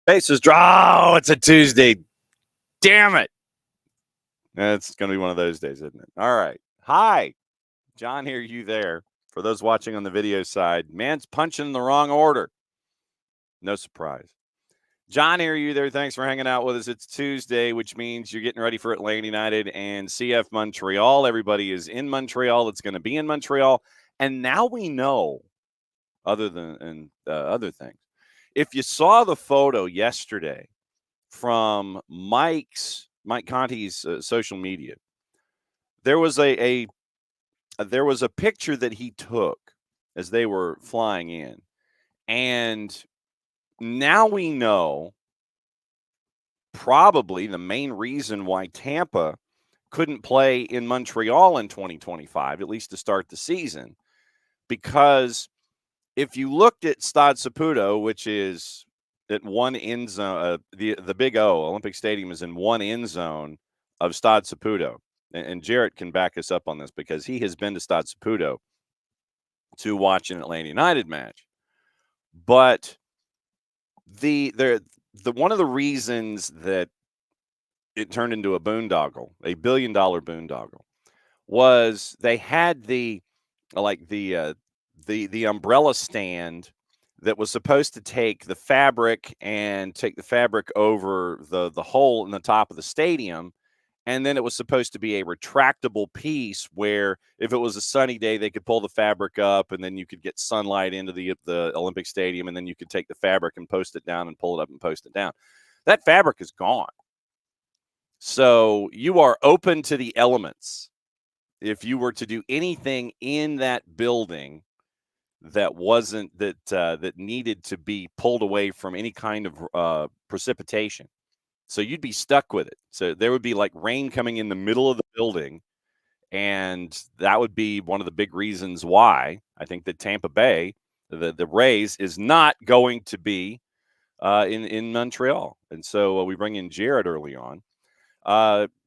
Bases draw. Oh, it's a Tuesday. Damn it. It's going to be one of those days, isn't it? All right. Hi. John here, you there. For those watching on the video side, man's punching in the wrong order. No surprise. John here, you there. Thanks for hanging out with us. It's Tuesday, which means you're getting ready for Atlanta United and CF Montreal. Everybody is in Montreal. It's going to be in Montreal. And now we know, other things, if you saw the photo yesterday from Mike Conti's social media, there was a picture that he took as they were flying in, and now we know probably the main reason why Tampa couldn't play in Montreal in 2025, at least to start the season, because if you looked at Stade Saputo, which is at one end zone, the Big O, Olympic Stadium, is in one end zone of Stade Saputo. And Jarrett can back us up on this because he has been to Stade Saputo to watch an Atlanta United match. But the one of the reasons that it turned into a boondoggle, a $1 billion boondoggle, was they had the umbrella stand that was supposed to take the fabric over the hole in the top of the stadium. And then it was supposed to be a retractable piece where if it was a sunny day, they could pull the fabric up and then you could get sunlight into the Olympic Stadium, and then you could take the fabric and post it down and pull it up and post it down. That fabric is gone. So you are open to the elements. If you were to do anything in that building that wasn't that needed to be pulled away from any kind of precipitation. So you'd be stuck with it. So there would be like rain coming in the middle of the building, and that would be one of the big reasons why I think that Tampa Bay, the Rays, is not going to be in Montreal. And so we bring in Jared early on.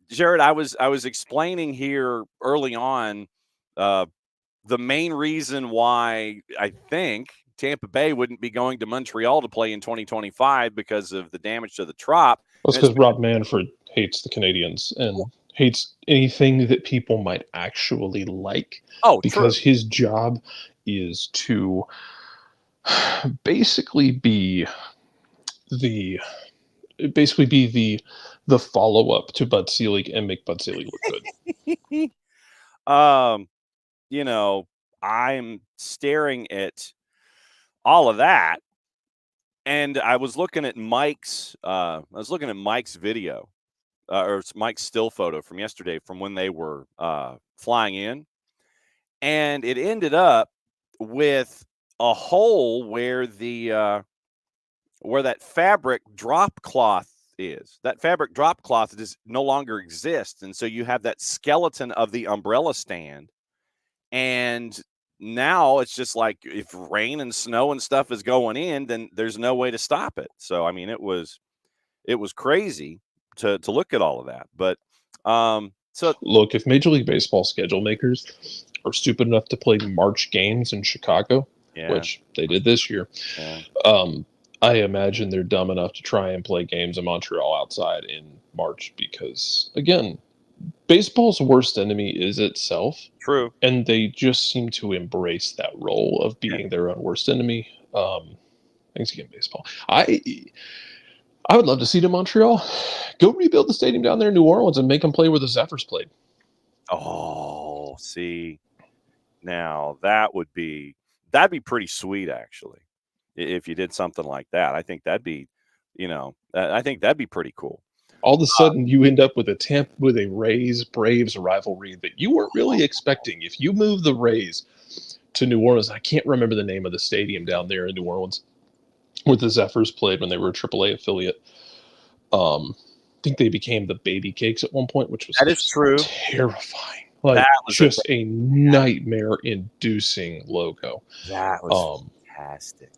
Jared, I was explaining here early on the main reason why I think Tampa Bay wouldn't be going to Montreal to play in 2025 because of the damage to the Trop. That's because Rob Manfred hates the Canadians and hates anything that people might actually like. Oh, because true. his job is to basically be the follow up to Bud Selig and make Bud Selig look good. I'm staring at all of that, and I was looking at Mike's video, or Mike's still photo from yesterday from when they were flying in, and it ended up with a hole where that fabric drop cloth is. That fabric drop cloth no longer exists, and so you have that skeleton of the umbrella stand, and now it's just like if rain and snow and stuff is going in, then there's no way to stop it. So I mean, it was crazy to look at all of that. But so look, if Major League Baseball schedule makers are stupid enough to play March games in Chicago, which they did this year, I imagine they're dumb enough to try and play games in Montreal outside in March because, again, baseball's worst enemy is itself. True. And they just seem to embrace that role of being their own worst enemy. Thanks again, baseball. I would love to see it in Montreal. Go rebuild the stadium down there in New Orleans and make them play where the Zephyrs played. Oh, see, now that'd be pretty sweet, actually, if you did something like that. I think that'd be, I think that'd be pretty cool. All of a sudden, you end up with a Rays-Braves rivalry that you weren't really expecting. If you move the Rays to New Orleans, I can't remember the name of the stadium down there in New Orleans where the Zephyrs played when they were a AAA affiliate. I think they became the Baby Cakes at one point, which was that is true. Terrifying. Like, that was just a nightmare-inducing logo. That was fantastic.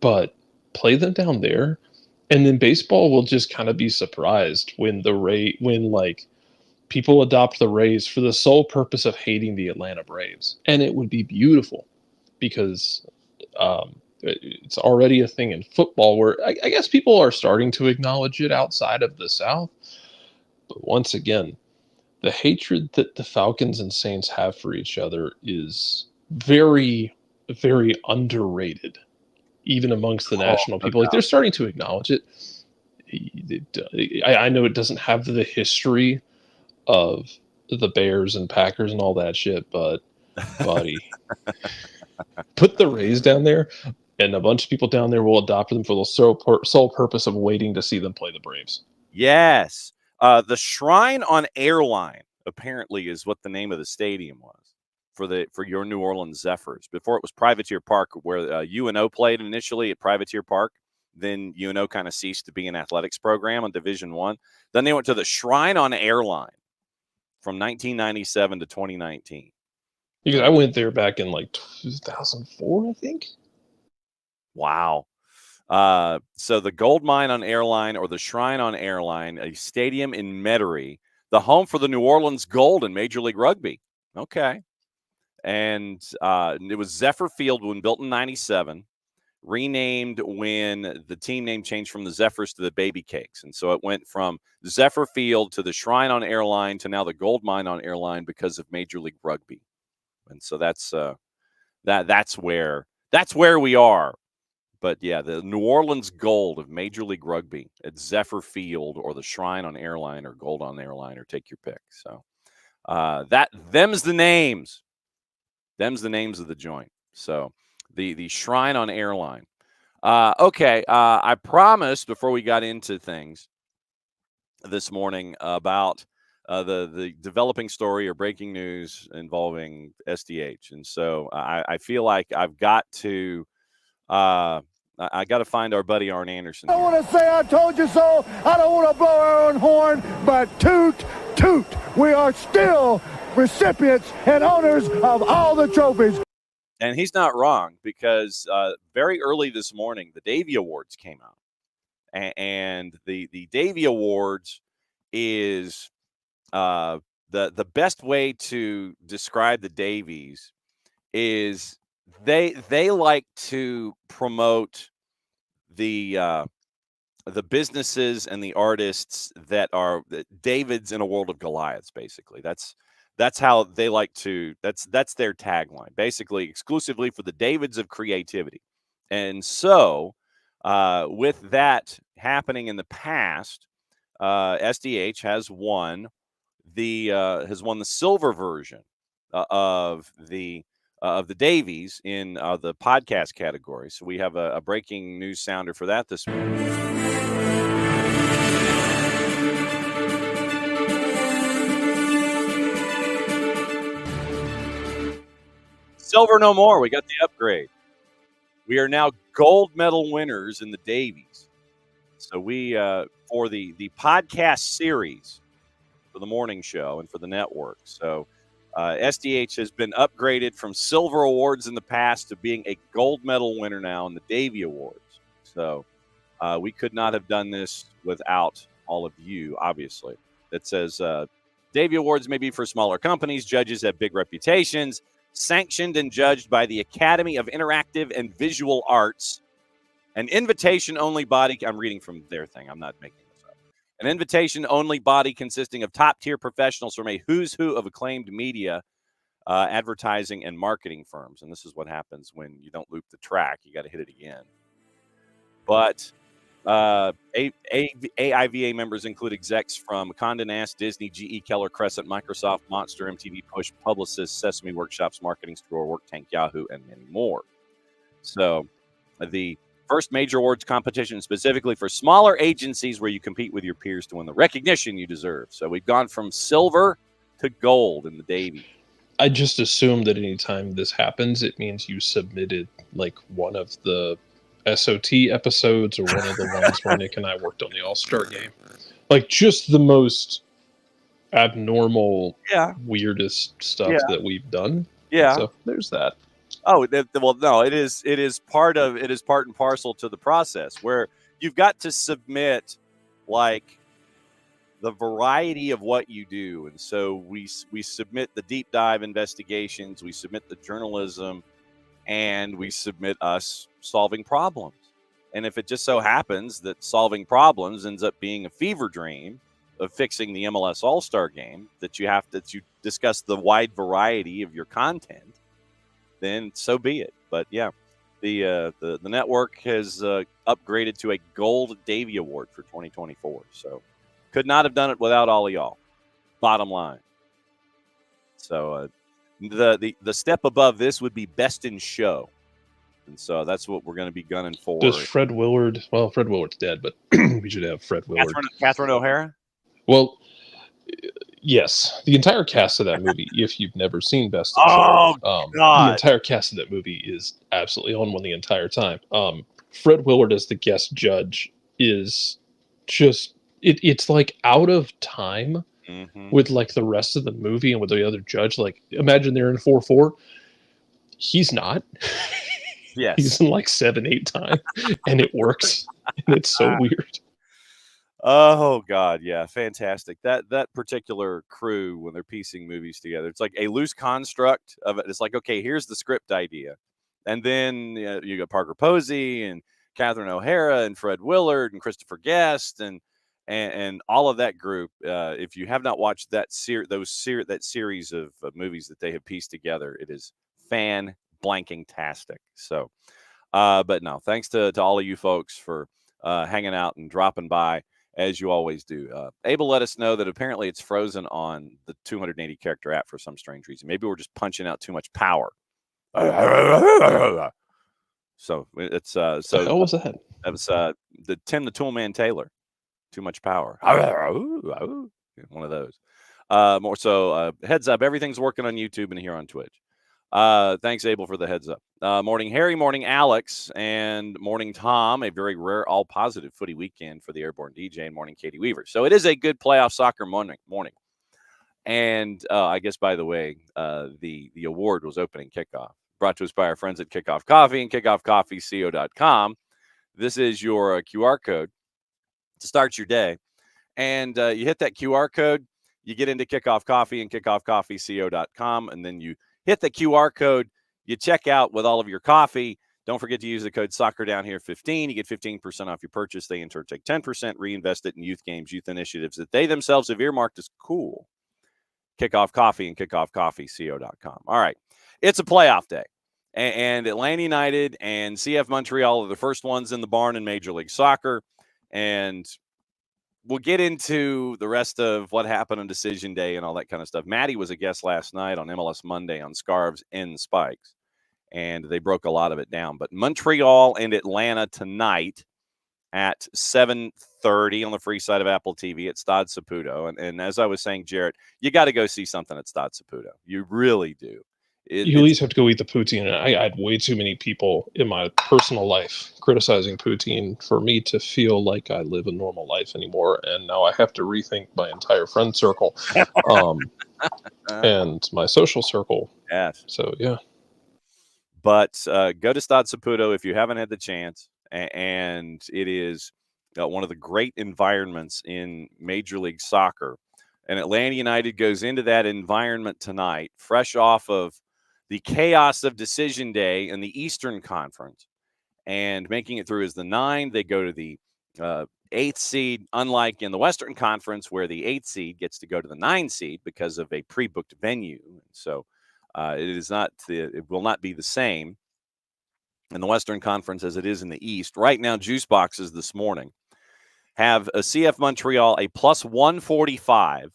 But play them down there. And then baseball will just kind of be surprised when people adopt the Rays for the sole purpose of hating the Atlanta Braves. And it would be beautiful because It's already a thing in football where I guess people are starting to acknowledge it outside of the South. But once again, the hatred that the Falcons and Saints have for each other is very, very underrated, even amongst the Oh, national no people. Like doubt. they're starting to acknowledge it. I know it doesn't have the history of the Bears and Packers and all that shit, but buddy, put the Rays down there, and a bunch of people down there will adopt them for the sole purpose of waiting to see them play the Braves. Yes. The Shrine on Airline apparently is what the name of the stadium was for your New Orleans Zephyrs. Before it was Privateer Park, where UNO played initially at Privateer Park. Then UNO kind of ceased to be an athletics program on Division I. Then they went to the Shrine on Airline from 1997 to 2019. Because I went there back in like 2004, I think. Wow. So the Gold Mine on Airline, or the Shrine on Airline, a stadium in Metairie, the home for the New Orleans Gold in Major League Rugby. Okay. And it was Zephyr Field when built in 97, renamed when the team name changed from the Zephyrs to the Baby Cakes. And so it went from Zephyr Field to the Shrine on Airline to now the Gold Mine on Airline because of Major League Rugby. And so that's where we are. But yeah, the New Orleans Gold of Major League Rugby at Zephyr Field, or the Shrine on Airline, or Gold on Airline, or take your pick. So them's the names. Them's the names of the joint. So the Shrine on Airline. Okay, I promised before we got into things this morning about the developing story or breaking news involving SDH, and so I feel like I've got to. I got to find our buddy Arn Anderson. I don't want to say I told you so. I don't want to blow our own horn, but toot, toot. We are still recipients and owners of all the trophies. And he's not wrong, because very early this morning, the Davy Awards came out. And the Davy Awards is the best way to describe the Davies is they like to promote the businesses and the artists that are Davids in a world of Goliaths. Basically, that's how they like to. That's their tagline. Basically, exclusively for the Davids of creativity. And so, with that happening in the past, SDH has won the silver version of the Davies in the podcast category. So we have a breaking news sounder for that this morning. Silver no more. We got the upgrade. We are now gold medal winners in the Davies. So we for the podcast series for the morning show and for the network. So SDH has been upgraded from silver awards in the past to being a gold medal winner now in the Davy Awards. So we could not have done this without all of you, obviously. It says Davy Awards may be for smaller companies. Judges have big reputations. Sanctioned and judged by the Academy of Interactive and Visual Arts. An invitation-only body. I'm reading from their thing. I'm not making this up. An invitation-only body consisting of top-tier professionals from a who's who of acclaimed media, advertising, and marketing firms. And this is what happens when you don't loop the track. You got to hit it again. But AIVA members include execs from Condé Nast, Disney, GE, Keller, Crescent, Microsoft, Monster, MTV, Push, Publicis, Sesame Workshops, Marketing Store, Work Tank, Yahoo, and many more. So the first major awards competition specifically for smaller agencies where you compete with your peers to win the recognition you deserve. So we've gone from silver to gold in the Davy. I just assume that anytime this happens, it means you submitted like one of the SOT episodes or one of the ones where Nick and I worked on the All-Star game. Like just the most abnormal, weirdest stuff that we've done. Yeah. So there's that. Oh, well, no, it is part and parcel to the process where you've got to submit like the variety of what you do. And so we submit the deep dive investigations, we submit the journalism, and we submit us solving problems. And if it just so happens that solving problems ends up being a fever dream of fixing the MLS All-Star Game, that you discuss the wide variety of your content, then so be it. But yeah, the network has upgraded to a Gold Davy Award for 2024. So could not have done it without all of y'all. Bottom line. So the step above this would be Best in Show. And so that's what we're going to be gunning for. Does Fred Willard? Well, Fred Willard's dead, but we should have Fred Willard. Catherine O'Hara? Well, yes, the entire cast of that movie. If you've never seen Best in Show, God. the entire cast of that movie is absolutely on one the entire time. Fred Willard as the guest judge is just it's like out of time with like the rest of the movie and with the other judge. Like, imagine they're in 4-4. He's not. Yes. He's in like 7-8 time, and it works. And it's so weird. Oh God, yeah, fantastic. That particular crew, when they're piecing movies together, it's like a loose construct of it. It's like, okay, here's the script idea, and then you got Parker Posey and Catherine O'Hara and Fred Willard and Christopher Guest and all of that group. If you have not watched that series of movies that they have pieced together, it is fan-blanking-tastic. So, but no, thanks to all of you folks for hanging out and dropping by, as you always do. Abel let us know that apparently it's frozen on the 280 character app for some strange reason. Maybe we're just punching out too much power. So it's What the hell was that? That was the Tim the Toolman Taylor. Too much power. One of those. More so, heads up. Everything's working on YouTube and here on Twitch. Thanks, Abel, for the heads up. Morning, Harry. Morning, Alex. And morning, Tom. A very rare all-positive footy weekend for the Airborne DJ. And morning, Katie Weaver. So it is a good playoff soccer morning. And I guess, by the way, the award was opening kickoff. Brought to us by our friends at Kickoff Coffee and kickoffcoffeeco.com. This is your QR code to start your day. And you hit that QR code, you get into Kickoff Coffee and kickoffcoffeeco.com, and then you hit the QR code, you check out with all of your coffee. Don't forget to use the code SoccerDownHere15. You get 15% off your purchase. They in turn take 10%, reinvest it in youth games, youth initiatives that they themselves have earmarked as cool. Kickoff Coffee and kickoffcoffeeco.com. All right. It's a playoff day. And Atlanta United and CF Montreal are the first ones in the barn in Major League Soccer. And we'll get into the rest of what happened on Decision Day and all that kind of stuff. Maddie was a guest last night on MLS Monday on Scarves and Spikes, and they broke a lot of it down. But Montreal and Atlanta tonight at 7:30 on the free side of Apple TV at Stade Saputo. And as I was saying, Jarrett, you got to go see something at Stade Saputo. You really do. You at least have to go eat the poutine. And I had way too many people in my personal life criticizing poutine for me to feel like I live a normal life anymore. And now I have to rethink my entire friend circle and my social circle. Yes. So, yeah. But go to Stade Saputo if you haven't had the chance. And it is one of the great environments in Major League Soccer. And Atlanta United goes into that environment tonight, fresh off of the chaos of Decision Day in the Eastern Conference, and making it through as the 9. They go to the 8th seed, unlike in the Western Conference, where the 8th seed gets to go to the 9 seed because of a pre-booked venue. So it will not be the same in the Western Conference as it is in the East. Right now, juice boxes this morning have a CF Montreal a plus 145,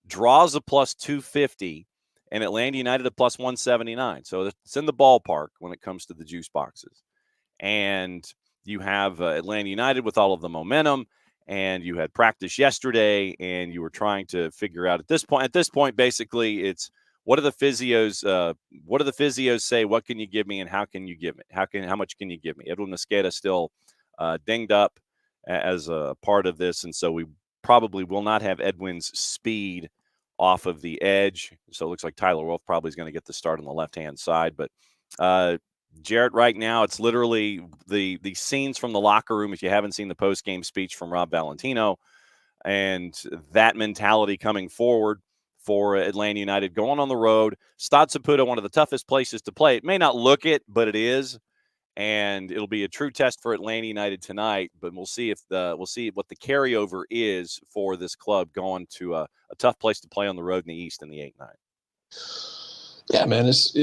draws a plus 250, and Atlanta United a plus 179. So it's in the ballpark when it comes to the juice boxes. And you have Atlanta United with all of the momentum, and you had practice yesterday, and you were trying to figure out at this point, basically, it's what do the physios say? What can you give me, and how can you give me? How much can you give me? Edwin Mosqueda still dinged up as a part of this, and so we probably will not have Edwin's speed off of the edge. So it looks like Tyler Wolf probably is going to get the start on the left-hand side. But Jarrett, right now, it's literally the scenes from the locker room, if you haven't seen the post-game speech from Rob Valentino, and that mentality coming forward for Atlanta United going on the road. Stade Saputo, one of the toughest places to play. It may not look it, but it is. And it'll be a true test for Atlanta United tonight. But we'll see what the carryover is for this club going to a tough place to play on the road in the East in the 8-9. Yeah, man, it's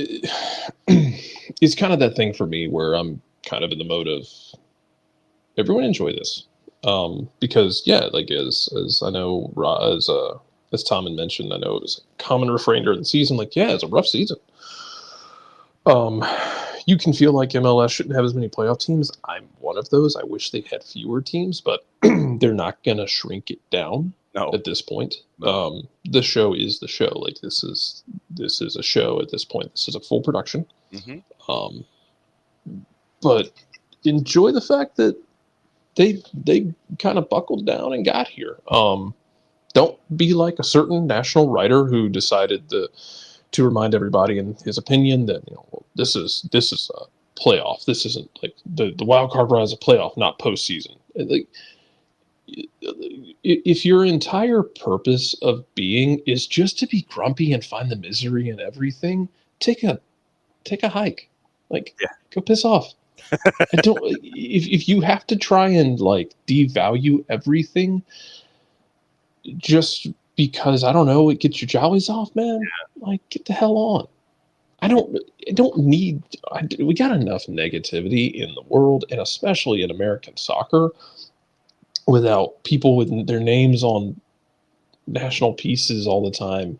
kind of that thing for me where I'm kind of in the mode of everyone enjoy this, because like as I know, as Tom had mentioned, I know it was a common refrain during the season, like, yeah, it's a rough season. You can feel like MLS shouldn't have as many playoff teams. I'm one of those. I wish they had fewer teams, but they're not gonna shrink it down. No. At this point. No. The show is the show. Like this is a show at this point. This is a full production. Mm-hmm. But enjoy the fact that they kind of buckled down and got here. Don't be like a certain national writer who decided to remind everybody in his opinion that this is a playoff. This isn't like the wild card run is a playoff, not postseason. Like, if your entire purpose of being is just to be grumpy and find the misery in everything, take a hike. Like, go piss off. If you have to try and like devalue everything just because, I don't know, it gets your jollies off, man. Like, get the hell on. We got enough negativity in the world, and especially in American soccer, without people with their names on national pieces all the time,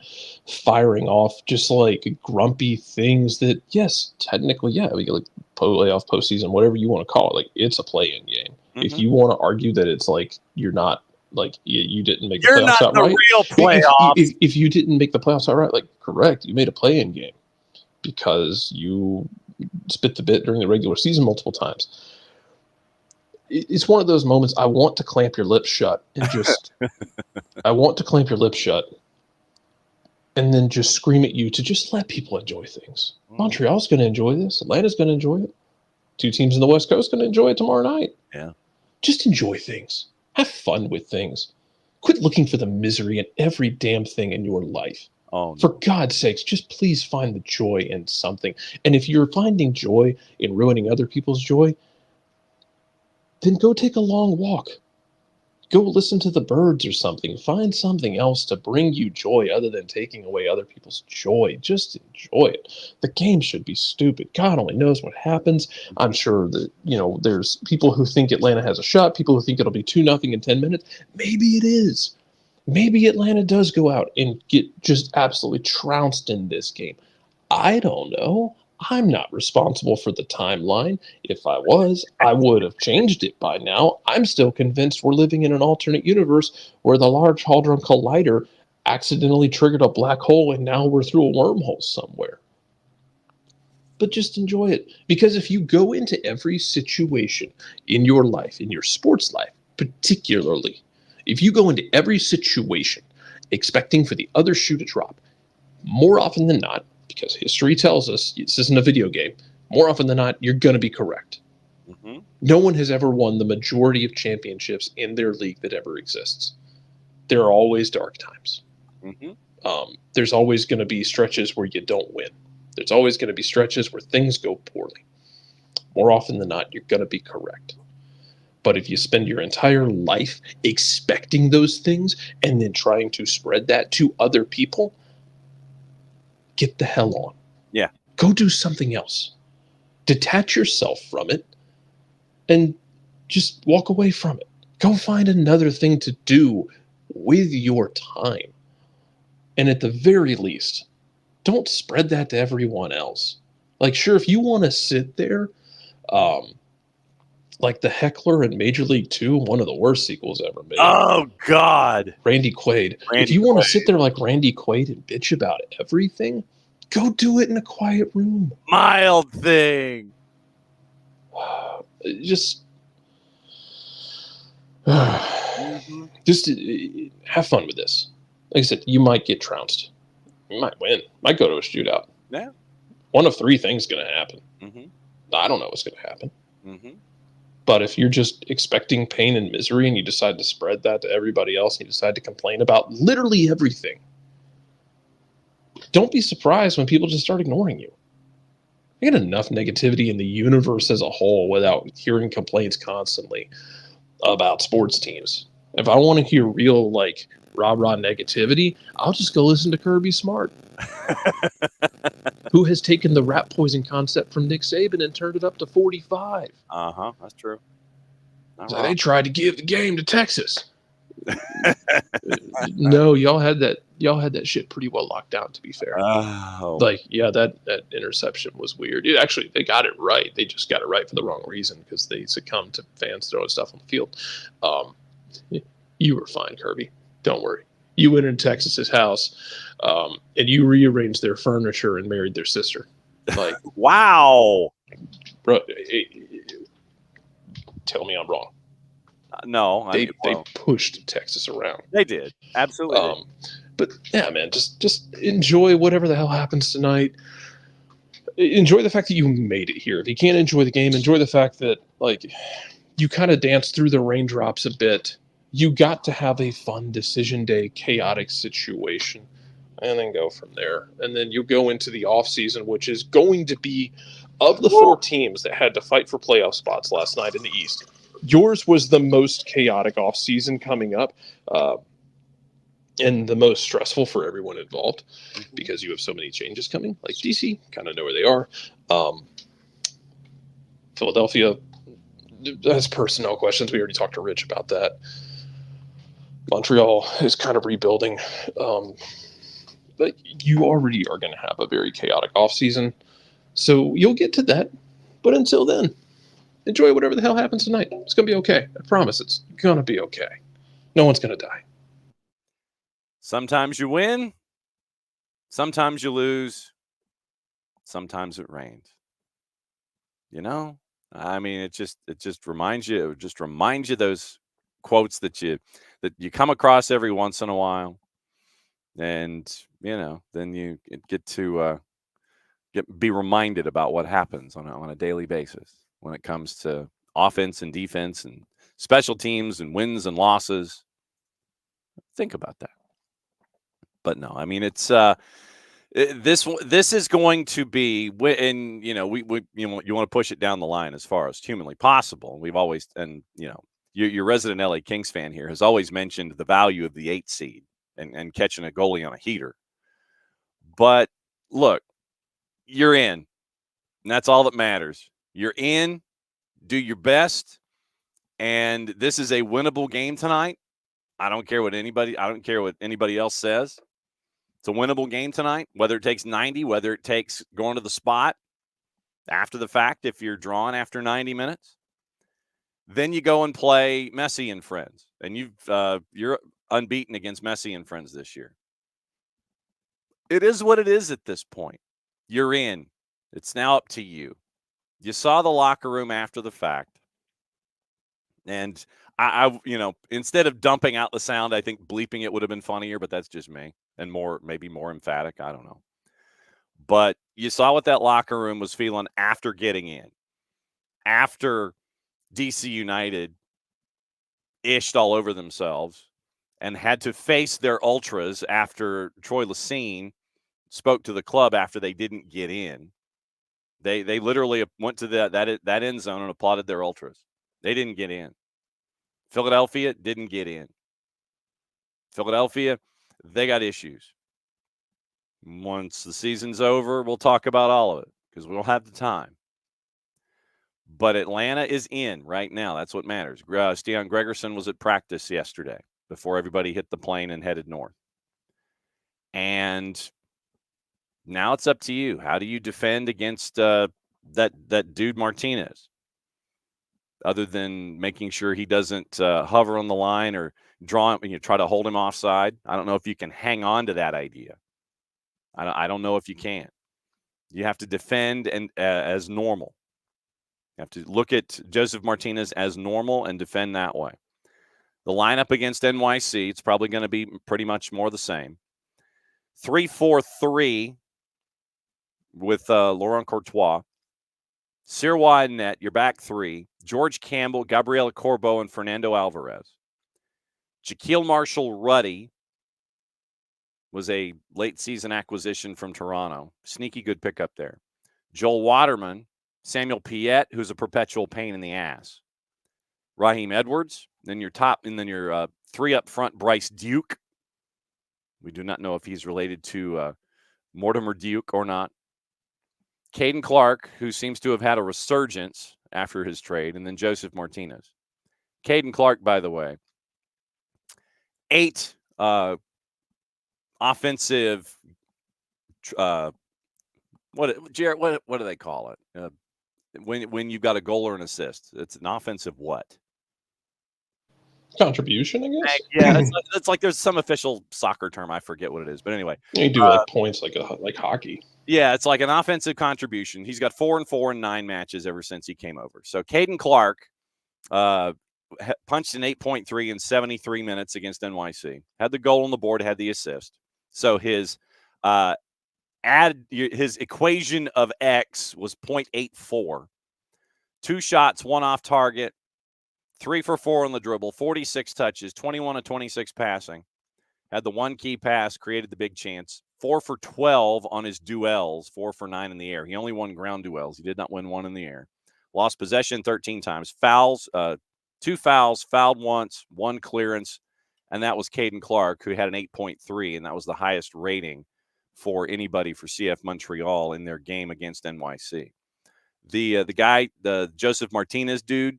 firing off just like grumpy things that, yes, technically, we get like playoff, postseason, whatever you want to call it. Like, it's a play-in game. Mm-hmm. If you want to argue that it's like you're not, like, you didn't make the playoffs outright. Real playoffs. If you didn't make the playoffs outright, like, correct, you made a play-in game because you spit the bit during the regular season multiple times. It's one of those moments I want to clamp your lips shut and just and then just scream at you to just let people enjoy things. Montreal's going to enjoy this. Atlanta's going to enjoy it. 2 teams in the West Coast going to enjoy it tomorrow night. Yeah. Just enjoy things. Have fun with things. Quit looking for the misery in every damn thing in your life. Oh, no. For God's sakes, just please find the joy in something. And if you're finding joy in ruining other people's joy, then go take a long walk. Go listen to the birds or something. Find something else to bring you joy other than taking away other people's joy. Just enjoy it. The game should be stupid. God only knows what happens. I'm sure that, there's people who think Atlanta has a shot, people who think it'll be 2-0 in 10 minutes. Maybe it is. Maybe Atlanta does go out and get just absolutely trounced in this game. I don't know. I'm not responsible for the timeline. If I was, I would have changed it by now. I'm still convinced we're living in an alternate universe where the Large Hadron Collider accidentally triggered a black hole and now we're through a wormhole somewhere. But just enjoy it. Because if you go into every situation in your life, in your sports life particularly, if you go into every situation expecting for the other shoe to drop, more often than not, because history tells us this isn't a video game, more often than not, you're going to be correct. Mm-hmm. No one has ever won the majority of championships in their league that ever exists. There are always dark times. Mm-hmm. There's always going to be stretches where you don't win. There's always going to be stretches where things go poorly. More often than not, you're going to be correct. But if you spend your entire life expecting those things and then trying to spread that to other people, get the hell on. Yeah. Go do something else. Detach yourself from it and just walk away from it. Go find another thing to do with your time. And at the very least, don't spread that to everyone else. Like, sure, if you want to sit there, like the Heckler in Major League 2, one of the worst sequels ever made. Oh, God. Randy Quaid. If you want to sit there like Randy Quaid and bitch about everything, go do it in a quiet room. Mild thing. Just have fun with this. Like I said, you might get trounced. You might win. Might go to a shootout. Yeah. One of 3 things is going to happen. Mm-hmm. I don't know what's going to happen. Mm-hmm. But if you're just expecting pain and misery and you decide to spread that to everybody else and you decide to complain about literally everything, don't be surprised when people just start ignoring you. I get enough negativity in the universe as a whole without hearing complaints constantly about sports teams. If I want to hear real, like, rah-rah negativity, I'll just go listen to Kirby Smart, who has taken the rat poison concept from Nick Saban and turned it up to 45. That's true. So they tried to give the game to Texas. No, y'all had that shit pretty well locked down, to be fair. Like, yeah, that interception was weird. Actually, they got it right. They just got it right for the wrong reason because they succumbed to fans throwing stuff on the field. You were fine, Kirby. Don't worry. You went in Texas's house, and you rearranged their furniture and married their sister. Like, wow, bro. Tell me I'm wrong. No, they pushed Texas around. They did, absolutely. But yeah, man, just enjoy whatever the hell happens tonight. Enjoy the fact that you made it here. If you can't enjoy the game, enjoy the fact that, like, you kind of danced through the raindrops a bit. You got to have a fun decision day, chaotic situation, and then go from there. And then you go into the off season, which is going to be, of the 4 teams that had to fight for playoff spots last night in the East, yours was the most chaotic off season coming up, and the most stressful for everyone involved because you have so many changes coming. Like DC, kind of know where they are. Philadelphia has personnel questions. We already talked to Rich about that. Montreal is kind of rebuilding. But you already are going to have a very chaotic offseason. So you'll get to that. But until then, enjoy whatever the hell happens tonight. It's going to be okay. I promise it's going to be okay. No one's going to die. Sometimes you win. Sometimes you lose. Sometimes it rains. You know? I mean, it just reminds you, those quotes that you come across every once in a while. And, then you get to be reminded about what happens on a daily basis when it comes to offense and defense and special teams and wins and losses. Think about that. But no, I mean, it's this is going to be, and you want to push it down the line as far as humanly possible. We've always, and your resident LA Kings fan here has always mentioned the value of the 8 seed and catching a goalie on a heater. But look, you're in, and that's all that matters. You're in, do your best, and this is a winnable game tonight. I don't care what anybody else says. It's a winnable game tonight, whether it takes 90, whether it takes going to the spot after the fact, if you're drawn after 90 minutes. Then you go and play Messi and friends, and you're unbeaten against Messi and friends this year. It is what it is at this point. You're in. It's now up to you. You saw the locker room after the fact. And I instead of dumping out the sound, I think bleeping it would have been funnier, but that's just me and maybe more emphatic. I don't know. But you saw what that locker room was feeling after getting in, after DC United ished all over themselves and had to face their ultras after Troy Lacine spoke to the club after they didn't get in. They literally went to that end zone and applauded their ultras. They didn't get in. Philadelphia didn't get in. Philadelphia, they got issues. Once the season's over, we'll talk about all of it because we don't have the time. But Atlanta is in right now. That's what matters. Stian Gregerson was at practice yesterday before everybody hit the plane and headed north. And now it's up to you. How do you defend against that dude Martinez? Other than making sure he doesn't hover on the line or try to hold him offside. I don't know if you can hang on to that idea. I don't know if you can. You have to defend and as normal. You have to look at Joseph Martinez as normal and defend that way. The lineup against NYC, it's probably going to be pretty much more the same. 3-4-3 with Laurent Courtois. Sirois in net, your back 3. George Campbell, Gabriela Corbo, and Fernando Alvarez. Jaquil Marshall-Ruddy was a late season acquisition from Toronto. Sneaky good pickup there. Joel Waterman, Samuel Piette, who's a perpetual pain in the ass. Raheem Edwards, then your three up front, Bryce Duke. We do not know if he's related to Mortimer Duke or not. Caden Clark, who seems to have had a resurgence after his trade, and then Joseph Martinez. Caden Clark, by the way, 8 offensive. Jared? What do they call it? When you've got a goal or an assist, it's an offensive what? Contribution, I guess. Yeah, it's like there's some official soccer term. I forget what it is, but anyway, You do like points like hockey. Yeah, it's like an offensive contribution. He's got 4-4 in 9 matches ever since he came over. So Caden Clark punched an 8.3 in 73 minutes against NYC. Had the goal on the board, had the assist. So his equation of X was 0.84. 2 shots, 1 off target, 3 for 4 on the dribble, 46 touches, 21 of 26 passing. Had the 1 key pass, created the big chance. 4 for 12 on his duels, 4 for 9 in the air. He only won ground duels. He did not win 1 in the air. Lost possession 13 times. Fouls, 2 fouls, fouled once, 1 clearance, and that was Caden Clark, who had an 8.3, and that was the highest rating for anybody for CF Montreal in their game against NYC. The guy, the Joseph Martinez dude,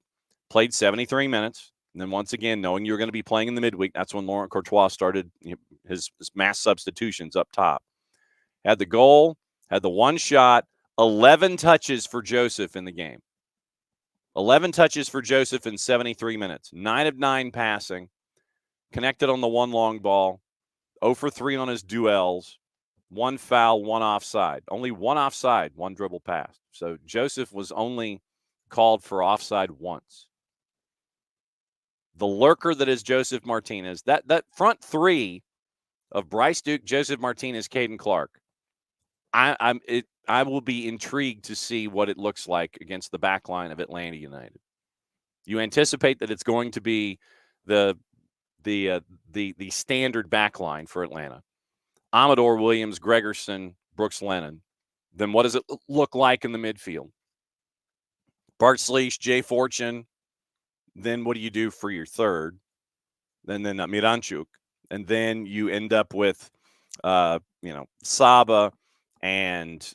played 73 minutes. And then once again, knowing you were going to be playing in the midweek, that's when Laurent Courtois started his mass substitutions up top. Had the goal, had the 1 shot, 11 touches for Joseph in the game. 11 touches for Joseph in 73 minutes. 9 of 9 passing. Connected on the 1 long ball. 0 for 3 on his duels. 1 foul, 1 offside. Only 1 offside, 1 dribble pass. So Joseph was only called for offside once. The lurker that is Joseph Martinez, that front 3 of Bryce Duke, Joseph Martinez, Caden Clark, I will be intrigued to see what it looks like against the back line of Atlanta United. You anticipate that it's going to be the standard back line for Atlanta. Amador, Williams, Gregerson, Brooks Lennon. Then what does it look like in the midfield? Bart Sleesh, Jay Fortune. Then what do you do for your third? Then Miranchuk. And then you end up with, Saba and,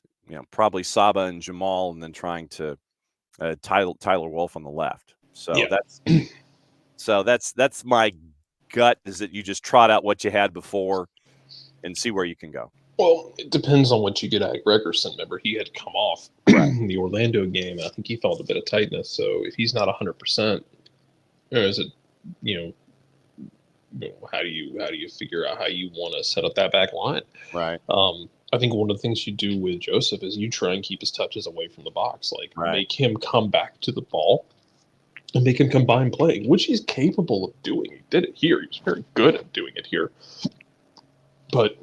probably Saba and Jamal, and then trying to Tyler Wolf on the left. So yeah. that's my gut, is that you just trot out what you had before and see where you can go. Well, it depends on what you get at Gregerson. Remember, he had come off the Orlando game. I think he felt a bit of tightness. So if he's not 100%, is it, how do you figure out how you want to set up that back line? Right. I think one of the things you do with Joseph is you try and keep his touches away from the box. Make him come back to the ball and make him combine play, which he's capable of doing. He did it here. He was very good at doing it here. But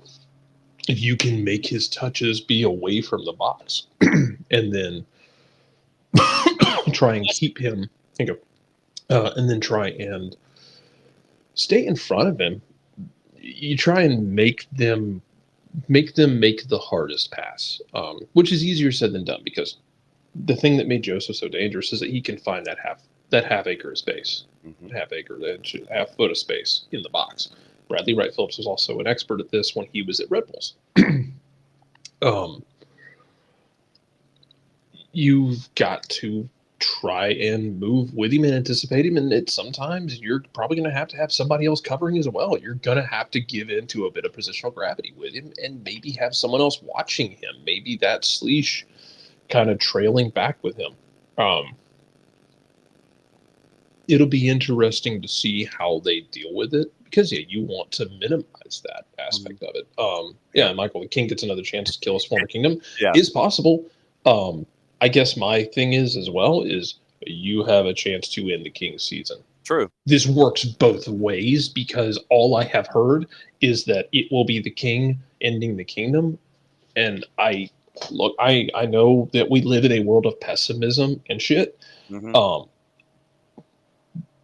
if you can make his touches be away from the box and then try and keep him, and then try and stay in front of him, you try and make them make the hardest pass, which is easier said than done, because the thing that made Joseph so dangerous is that he can find that half acre of space, half foot of space in the box. Bradley Wright Phillips was also an expert at this when he was at Red Bulls. You've got to try and move with him and anticipate him, and sometimes you're probably going to have somebody else covering as well. You're going to have to give in to a bit of positional gravity with him and maybe have someone else watching him. Maybe that Sleesh kind of trailing back with him. It'll be interesting to see how they deal with it, because you want to minimize that aspect of it. Michael the King gets another chance to kill his former kingdom. Is possible. I guess my thing is you have a chance to end the King's season. True. This works both ways, because all I have heard is that it will be the King ending the kingdom. And I know that we live in a world of pessimism and shit. Mm-hmm.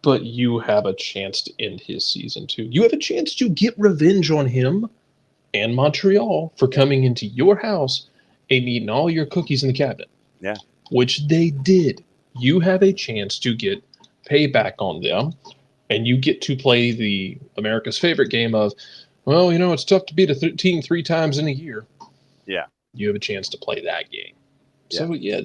But you have a chance to end his season too. You have a chance to get revenge on him and Montreal for coming into your house and eating all your cookies in the cabinet. Yeah. Which they did. You have a chance to get payback on them, and you get to play the America's favorite game of, well, it's tough to beat a team 3 times in a year. Yeah. You have a chance to play that game. Yeah. So yeah,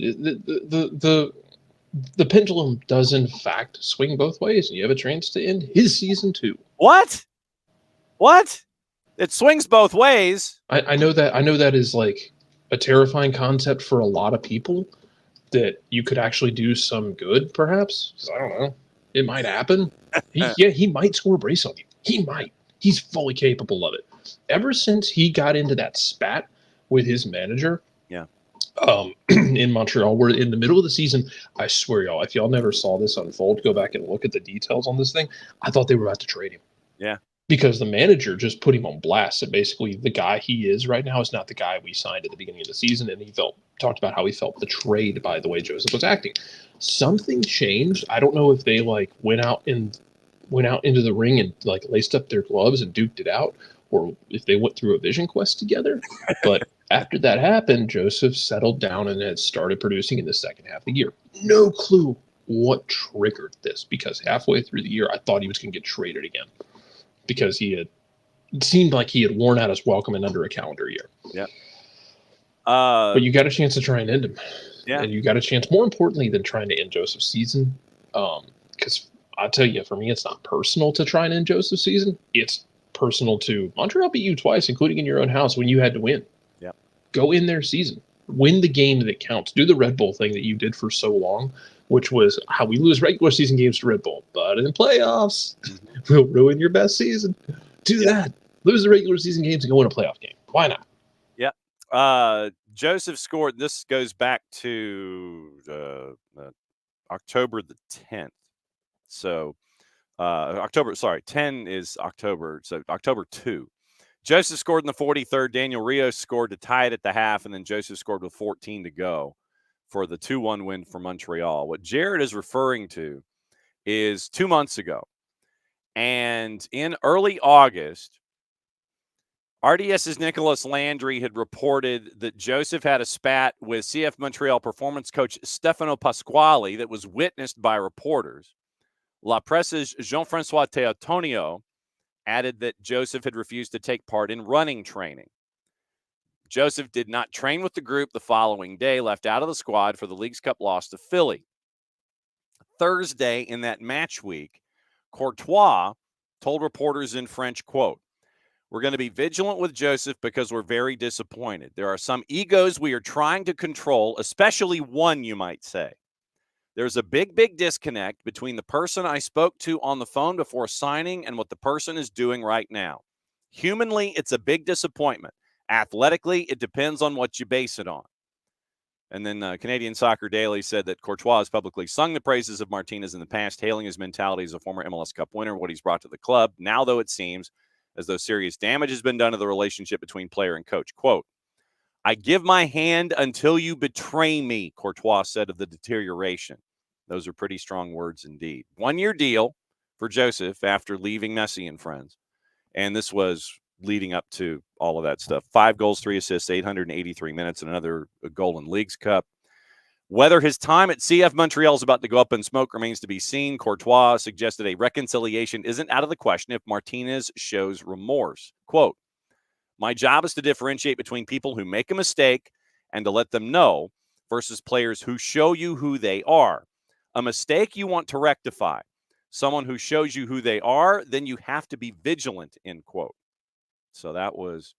the pendulum does in fact swing both ways, and you have a chance to end his season too. What? It swings both ways. I know that is like a terrifying concept for a lot of people, that you could actually do some good, perhaps. 'Cause I don't know. It might happen. He might score a brace on you. He might. He's fully capable of it. Ever since he got into that spat with his manager, in Montreal, we're in the middle of the season. I swear, y'all, if y'all never saw this unfold, go back and look at the details on this thing. I thought they were about to trade him. Yeah. Because the manager just put him on blast. And basically, the guy he is right now is not the guy we signed at the beginning of the season. And he talked about how he felt betrayed by the way Joseph was acting. Something changed. I don't know if they went out into the ring and laced up their gloves and duked it out, or if they went through a vision quest together. But after that happened, Joseph settled down and had started producing in the second half of the year. No clue what triggered this, because halfway through the year, I thought he was going to get traded again, because it seemed like he had worn out his welcome in under a calendar year. Yeah. But you got a chance to try and end him. Yeah. And you got a chance, more importantly than trying to end Joseph's season, because I'll tell you, for me, it's not personal to try and end Joseph's season. It's personal to Montreal beat you twice, including in your own house when you had to win. Yeah. Go in their season. Win the game that counts. Do the Red Bull thing that you did for so long, which was how we lose regular season games to Red Bull. But in playoffs, we'll ruin your best season. Do that. Lose the regular season games and go win a playoff game. Why not? Yeah. Joseph scored. This goes back to October the 10th. So 10 is October. So October 2. Joseph scored in the 43rd. Daniel Rios scored to tie it at the half, and then Joseph scored with 14 to go for the 2-1 win for Montreal. What Jared is referring to is 2 months ago. And in early August, RDS's Nicholas Landry had reported that Joseph had a spat with CF Montreal performance coach Stefano Pasquale that was witnessed by reporters. La Presse's Jean-Francois Teotonio added that Joseph had refused to take part in running training. Joseph did not train with the group the following day, left out of the squad for the Leagues Cup loss to Philly. Thursday in that match week, Courtois told reporters in French, quote, "We're going to be vigilant with Joseph because we're very disappointed. There are some egos we are trying to control, especially one, you might say. There's a big disconnect between the person I spoke to on the phone before signing and what the person is doing right now. Humanly, it's a big disappointment. Athletically, it depends on what you base it on." And then Canadian Soccer Daily said that Courtois has publicly sung the praises of Martinez in the past, hailing his mentality as a former MLS Cup winner, what he's brought to the club. Now, though, it seems as though serious damage has been done to the relationship between player and coach. Quote, "I give my hand until you betray me," Courtois said of the deterioration. Those are pretty strong words indeed. 1-year deal for Joseph after leaving Messi and friends. And this was leading up to all of that stuff. 5 goals, 3 assists, 883 minutes, and another goal in Leagues Cup. Whether his time at CF Montreal is about to go up in smoke remains to be seen. Courtois suggested a reconciliation isn't out of the question if Martinez shows remorse. Quote, "My job is to differentiate between people who make a mistake and to let them know versus players who show you who they are. A mistake you want to rectify. Someone who shows you who they are, then you have to be vigilant," end quote. So that was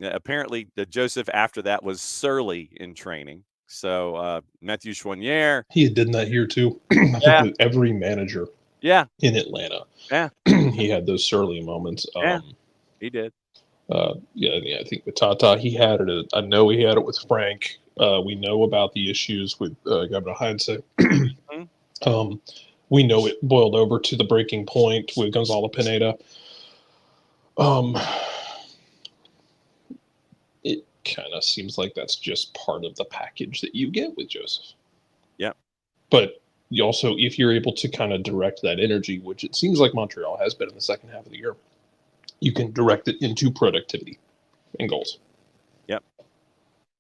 apparently Joseph after that was surly in training. So Matthew Chouanier. He had done that here too. I think with every manager in Atlanta. Yeah. He had those surly moments. He did. I think with Tata, he had it. I know he had it with Frank. We know about the issues with Governor Heinze. We know it boiled over to the breaking point with Gonzalo Pineda. It kind of seems like that's just part of the package that you get with Joseph. Yeah. But you also, if you're able to kind of direct that energy, which it seems like Montreal has been in the second half of the year, you can direct it into productivity and goals. Yep.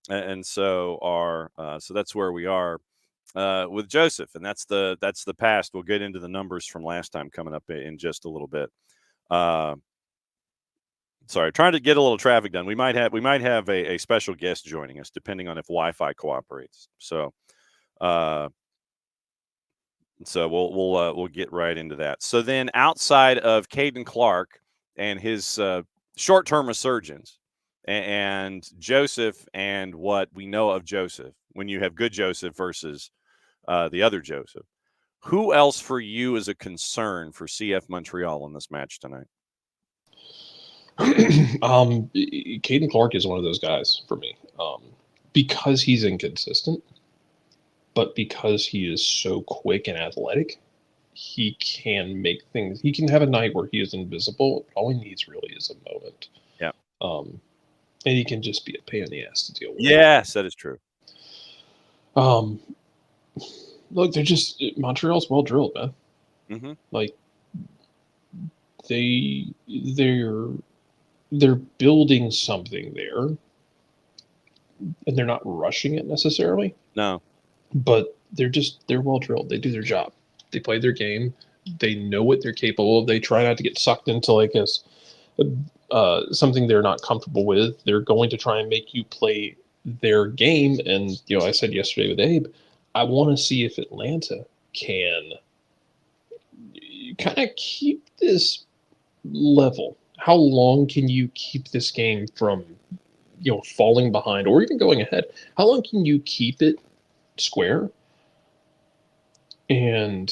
And so so that's where we are with Joseph, and that's the past. We'll get into the numbers from last time coming up in just a little bit. Sorry, trying to get a little traffic done. We might have a special guest joining us, depending on if Wi-Fi cooperates. So we'll get right into that. So then, outside of Caden Clark and his short-term resurgence, and Joseph and what we know of Joseph, when you have good Joseph versus the other Joseph, who else for you is a concern for CF Montreal in this match tonight? Caden Clark is one of those guys for me, because he's inconsistent, but because he is so quick and athletic, he can make things. He can have a night where he is invisible. All he needs really is a moment. Yeah. And he can just be a pain in the ass to deal with. Yes, that is true. Look, Montreal's well drilled, man. Mm-hmm. Like they're building something there, and they're not rushing it necessarily. No, but they're well drilled. They do their job. They play their game. They know what they're capable of. They try not to get sucked into like something they're not comfortable with. They're going to try and make you play their game. And I said yesterday with Abe, I want to see if Atlanta can kind of keep this level. How long can you keep this game from, falling behind or even going ahead? How long can you keep it square and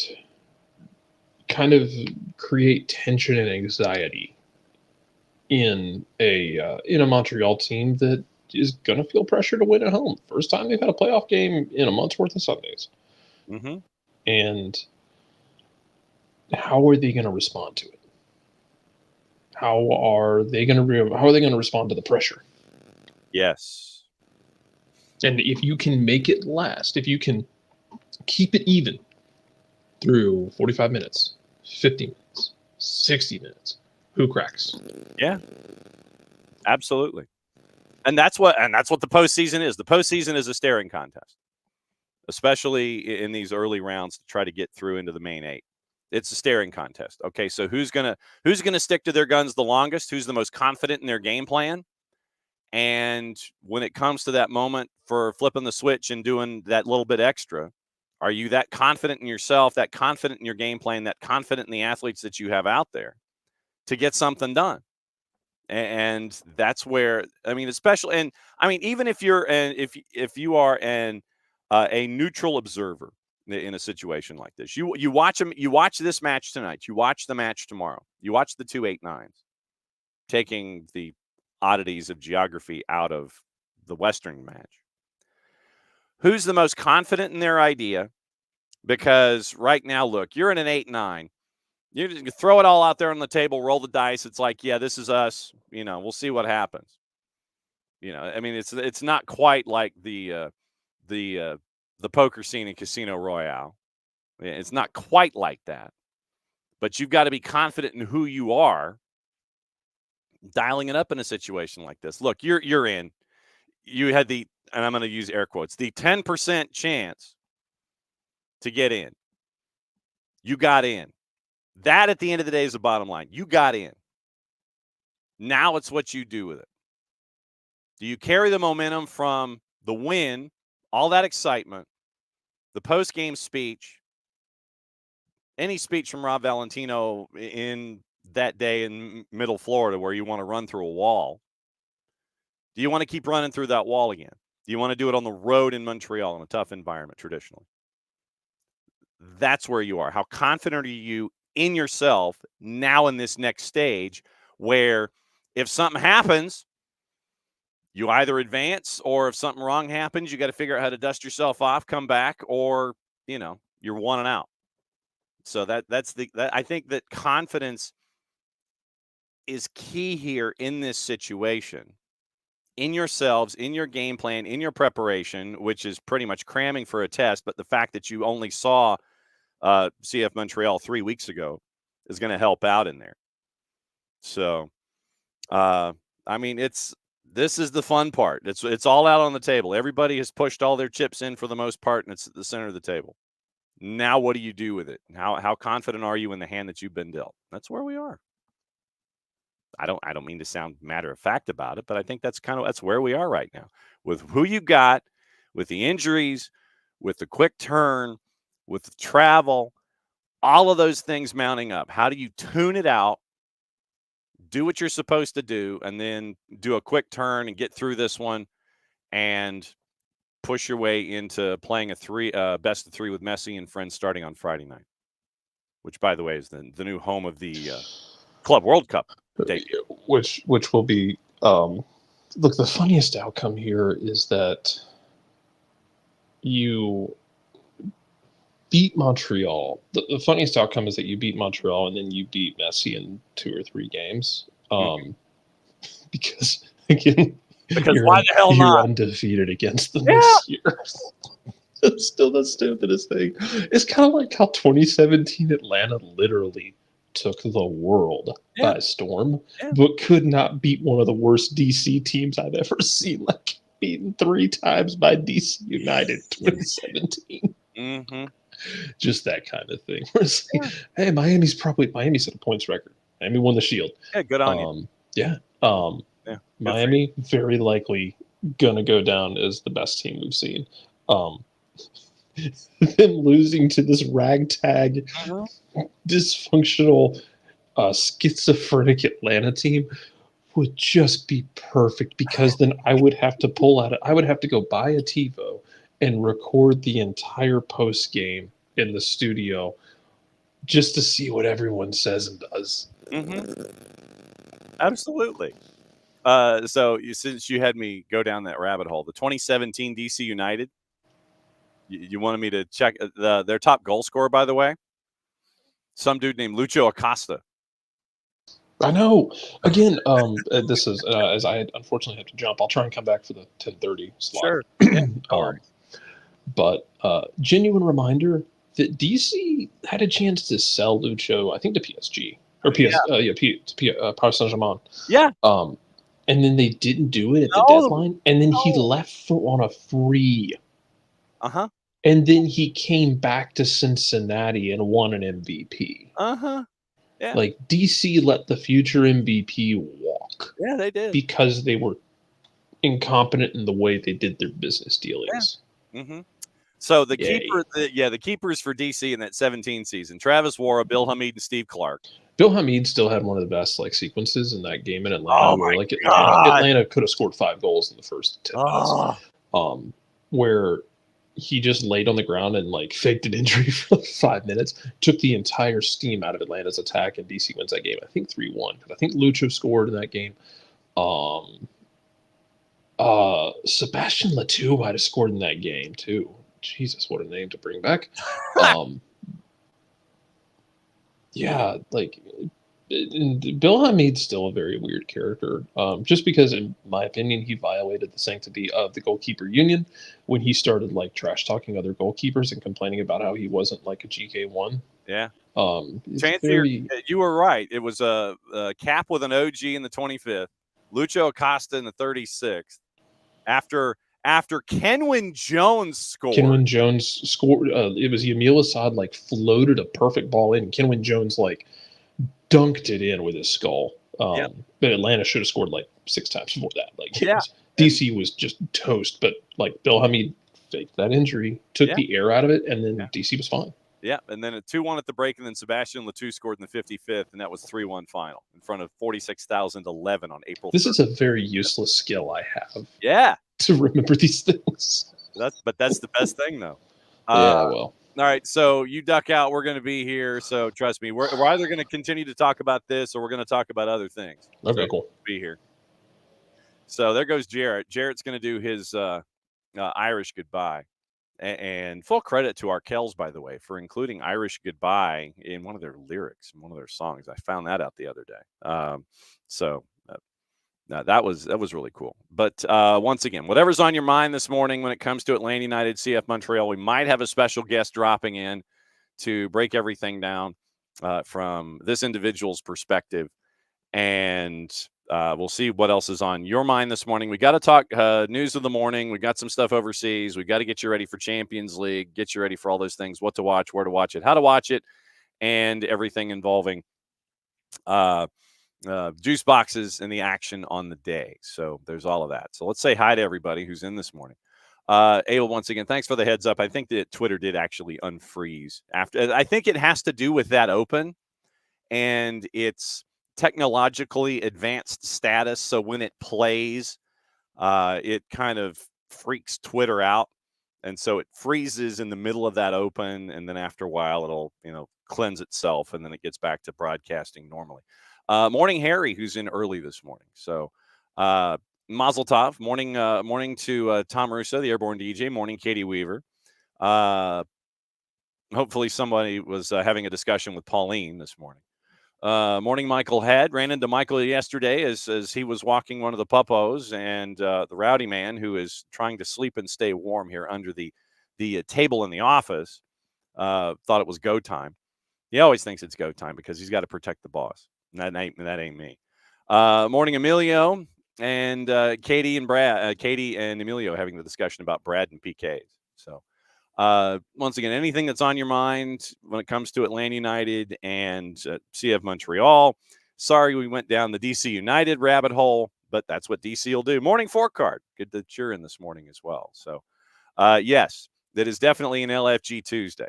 kind of create tension and anxiety in a Montreal team that is going to feel pressure to win at home? First time they've had a playoff game in a month's worth of Sundays. Mm-hmm. And how are they going to respond to it? How are they going to respond to the pressure? Yes. And if you can make it last, if you can keep it even through 45 minutes, 50 minutes, 60 minutes, who cracks? Yeah. Absolutely. And that's what the postseason is. The postseason is a staring contest, especially in these early rounds to try to get through into the main 8. It's a staring contest. Okay, so who's gonna stick to their guns the longest? Who's the most confident in their game plan? And when it comes to that moment for flipping the switch and doing that little bit extra, are you that confident in yourself, that confident in your game plan, that confident in the athletes that you have out there to get something done? And that's where, especially, and even if you're if you are a neutral observer in a situation like this, you watch this match tonight, you watch the match tomorrow, you watch the 2-8-9s, taking the oddities of geography out of the Western match. Who's the most confident in their idea? Because right now, look, you're in an 8-9. You just throw it all out there on the table, roll the dice. It's like, yeah, this is us. We'll see what happens. It's not quite like the poker scene in Casino Royale. It's not quite like that. But you've got to be confident in who you are, dialing it up in a situation like this. Look, you're in. You had and I'm going to use air quotes, the 10% chance to get in. You got in. That, at the end of the day, is the bottom line. You got in. Now it's what you do with it. Do you carry the momentum from the win, all that excitement, the post-game speech, any speech from Rob Valentino in that day in Middle Florida where you want to run through a wall? Do you want to keep running through that wall again? Do you want to do it on the road in Montreal in a tough environment traditionally? That's where you are. How confident are you in yourself now in this next stage where if something happens, you either advance, or if something wrong happens, you got to figure out how to dust yourself off, come back, or, you're 1 and out. So I think that confidence is key here in this situation, in yourselves, in your game plan, in your preparation, which is pretty much cramming for a test. But the fact that you only saw CF Montreal 3 weeks ago is going to help out in there. So I mean, this is the fun part. It's all out on the table. Everybody has pushed all their chips in for the most part, and it's at the center of the table. Now, what do you do with it? How confident are you in the hand that you've been dealt? That's where we are. I don't mean to sound matter of fact about it, but I think that's where we are right now with who you got, with the injuries, with the quick turn, with the travel, all of those things mounting up. How do you tune it out, do what you're supposed to do, and then do a quick turn and get through this one and push your way into playing a best of 3 with Messi and friends starting on Friday night, which, by the way, is the new home of the Club World Cup debut. Which will be look, the funniest outcome here is that you beat Montreal. The funniest outcome is that you beat Montreal and then you beat Messi in 2 or 3 games. Because again, why the hell you're not? undefeated against them this year. That's still the stupidest thing. It's kind of like how 2017 Atlanta literally took the world by storm, but could not beat one of the worst DC teams I've ever seen. Like beaten 3 times by DC United 2017. Mm-hmm. Just that kind of thing. Where it's like, hey, Miami set a points record. Miami won the Shield. Yeah, good on you. Yeah. Miami very likely gonna go down as the best team we've seen. Them losing to this ragtag, dysfunctional, schizophrenic Atlanta team would just be perfect, because then I would have to go buy a TiVo and record the entire post game in the studio just to see what everyone says and does. Absolutely. Since you had me go down that rabbit hole, the 2017 DC United, you wanted me to check their top goal scorer, by the way, some dude named Lucho Acosta. I know. Again, this is as I unfortunately have to jump. I'll try and come back for the 10:30 slot. Sure. Yeah, but genuine reminder that DC had a chance to sell Lucho, I think, to PSG or Paris Saint-Germain. Yeah. And then they didn't do it at the deadline, and then he left on a free. And then he came back to Cincinnati and won an MVP. Yeah. Like, DC let the future MVP walk. Yeah, they did. Because they were incompetent in the way they did their business dealings. Yeah. So the keepers for DC in that 17 season: Travis Wara, Bill Hamid, and Steve Clark. Bill Hamid still had one of the best sequences in that game in Atlanta, where Atlanta could have scored 5 goals in the first 10 minutes. Where he just laid on the ground and faked an injury for 5 minutes, took the entire steam out of Atlanta's attack, and DC wins that game. I think 3-1. I think Lucho scored in that game. Sebastian Letou might have scored in that game too. Jesus, what a name to bring back. Bill Hamid's still a very weird character, just because, in my opinion, he violated the sanctity of the goalkeeper union when he started trash talking other goalkeepers and complaining about how he wasn't a GK1. Yeah. You were right. It was a Cap with an OG in the 25th, Lucho Acosta in the 36th. After Kenwyn Jones scored. It was Yamil Assad floated a perfect ball in. Kenwyn Jones dunked it in with his skull. But Atlanta should have scored 6 times before that. DC was just toast, but Bill Hamid faked that injury, took the air out of it, and then DC was fine. Yeah, and then a 2-1 at the break, and then Sebastian Letou scored in the 55th, and that was 3-1 final in front of 46,011 on April 3rd. This is a very useless skill I have. Yeah. To remember these things. That's the best thing, though. Well. All right, so you duck out. We're going to be here, so trust me. We're either going to continue to talk about this or we're going to talk about other things. Okay, cool. Be here. So there goes Jarrett. Jarrett's going to do his Irish goodbye. And full credit to Arkells, by the way, for including Irish Goodbye in one of their lyrics, in one of their songs. I found that out the other day. That was really cool. But once again, whatever's on your mind this morning when it comes to Atlanta United, CF Montreal, we might have a special guest dropping in to break everything down from this individual's perspective. And we'll see what else is on your mind this morning. We got to talk news of the morning. We got some stuff overseas. We got to get you ready for Champions League, get you ready for all those things, what to watch, where to watch it, how to watch it, and everything involving juice boxes and the action on the day. So there's all of that. So let's say hi to everybody who's in this morning. Abel, once again, thanks for the heads up. I think that Twitter did actually unfreeze after. I think it has to do with that open and its technologically advanced status. So when it plays, it kind of freaks Twitter out. And so it freezes in the middle of that open. And then after a while, it'll, cleanse itself. And then it gets back to broadcasting normally. Morning, Harry, who's in early this morning. So, Mazel Tov. Morning to Tom Russo, the Airborne DJ. Morning, Katie Weaver. Hopefully somebody was having a discussion with Pauline this morning. Morning, Michael Head. Ran into Michael yesterday as he was walking one of the puppos, and the rowdy man who is trying to sleep and stay warm here under the table in the office thought it was go time. He always thinks it's go time because he's got to protect the boss. That ain't me. Morning, Emilio. And Katie and Emilio having the discussion about Brad and PKs. So, once again, anything that's on your mind when it comes to Atlanta United and CF Montreal. Sorry we went down the DC United rabbit hole, but that's what DC will do. Morning Fork Card. Good that you're in this morning as well. So, yes, that is definitely an LFG Tuesday.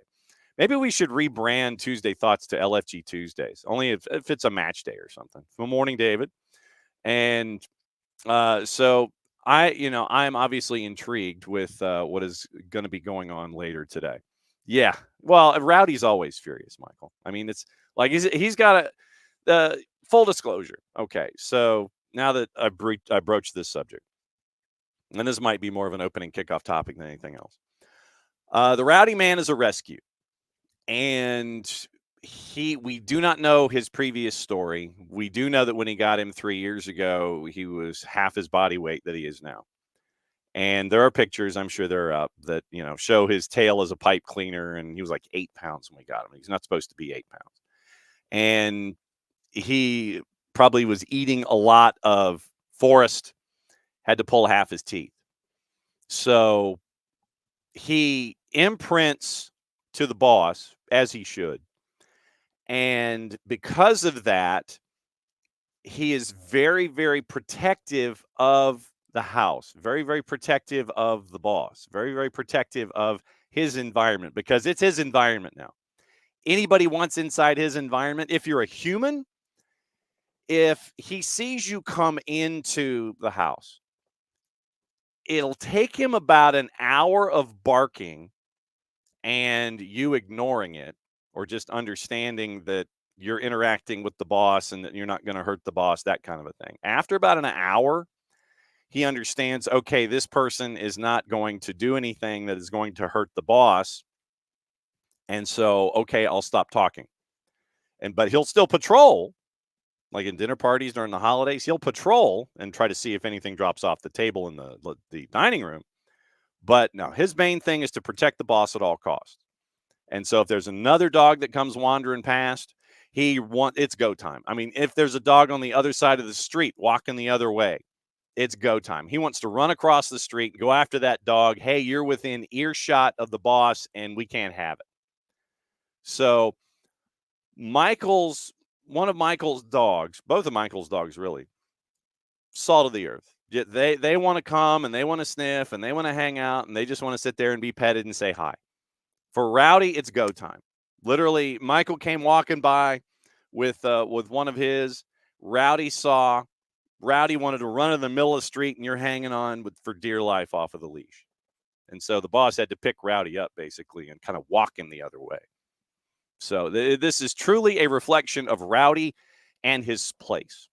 Maybe we should rebrand Tuesday Thoughts to LFG Tuesdays, only if it's a match day or something. Good morning, David. And so I'm obviously intrigued with what is going to be going on later today. Yeah. Well, Rowdy's always furious, Michael. I mean, it's like he's got a full disclosure. Okay. So now that I broached this subject, and this might be more of an opening kickoff topic than anything else. The Rowdy man is a rescue. And we do not know his previous story. We do know that when he got him 3 years ago, he was half his body weight that he is now. And there are pictures, I'm sure they're up, that, show his tail as a pipe cleaner. And he was like 8 pounds when we got him. He's not supposed to be 8 pounds. And he probably was eating a lot of forest, had to pull half his teeth. So he imprints to the boss, as he should. And because of that, he is very, very protective of the house, very, very protective of the boss, very, very protective of his environment, because it's his environment now. Anybody wants inside his environment, if you're a human, if he sees you come into the house, it'll take him about an hour of barking and you ignoring it, or just understanding that you're interacting with the boss and that you're not going to hurt the boss, that kind of a thing. After about an hour, he understands, okay, this person is not going to do anything that is going to hurt the boss. And so, okay, I'll stop talking. But he'll still patrol, like in dinner parties during the holidays. He'll patrol and try to see if anything drops off the table in the dining room. But no, his main thing is to protect the boss at all costs. And so if there's another dog that comes wandering past, it's go time. I mean, if there's a dog on the other side of the street walking the other way, it's go time. He wants to run across the street, go after that dog. Hey, you're within earshot of the boss and we can't have it. So one of Michael's dogs, both of Michael's dogs really, salt of the earth. They want to come and they want to sniff and they want to hang out and they just want to sit there and be petted and say hi. For Rowdy, it's go time. Literally, Michael came walking by with one of his. Rowdy wanted to run in the middle of the street, and you're hanging on for dear life off of the leash. And so the boss had to pick Rowdy up, basically, and kind of walk him the other way. So this is truly a reflection of Rowdy and his place.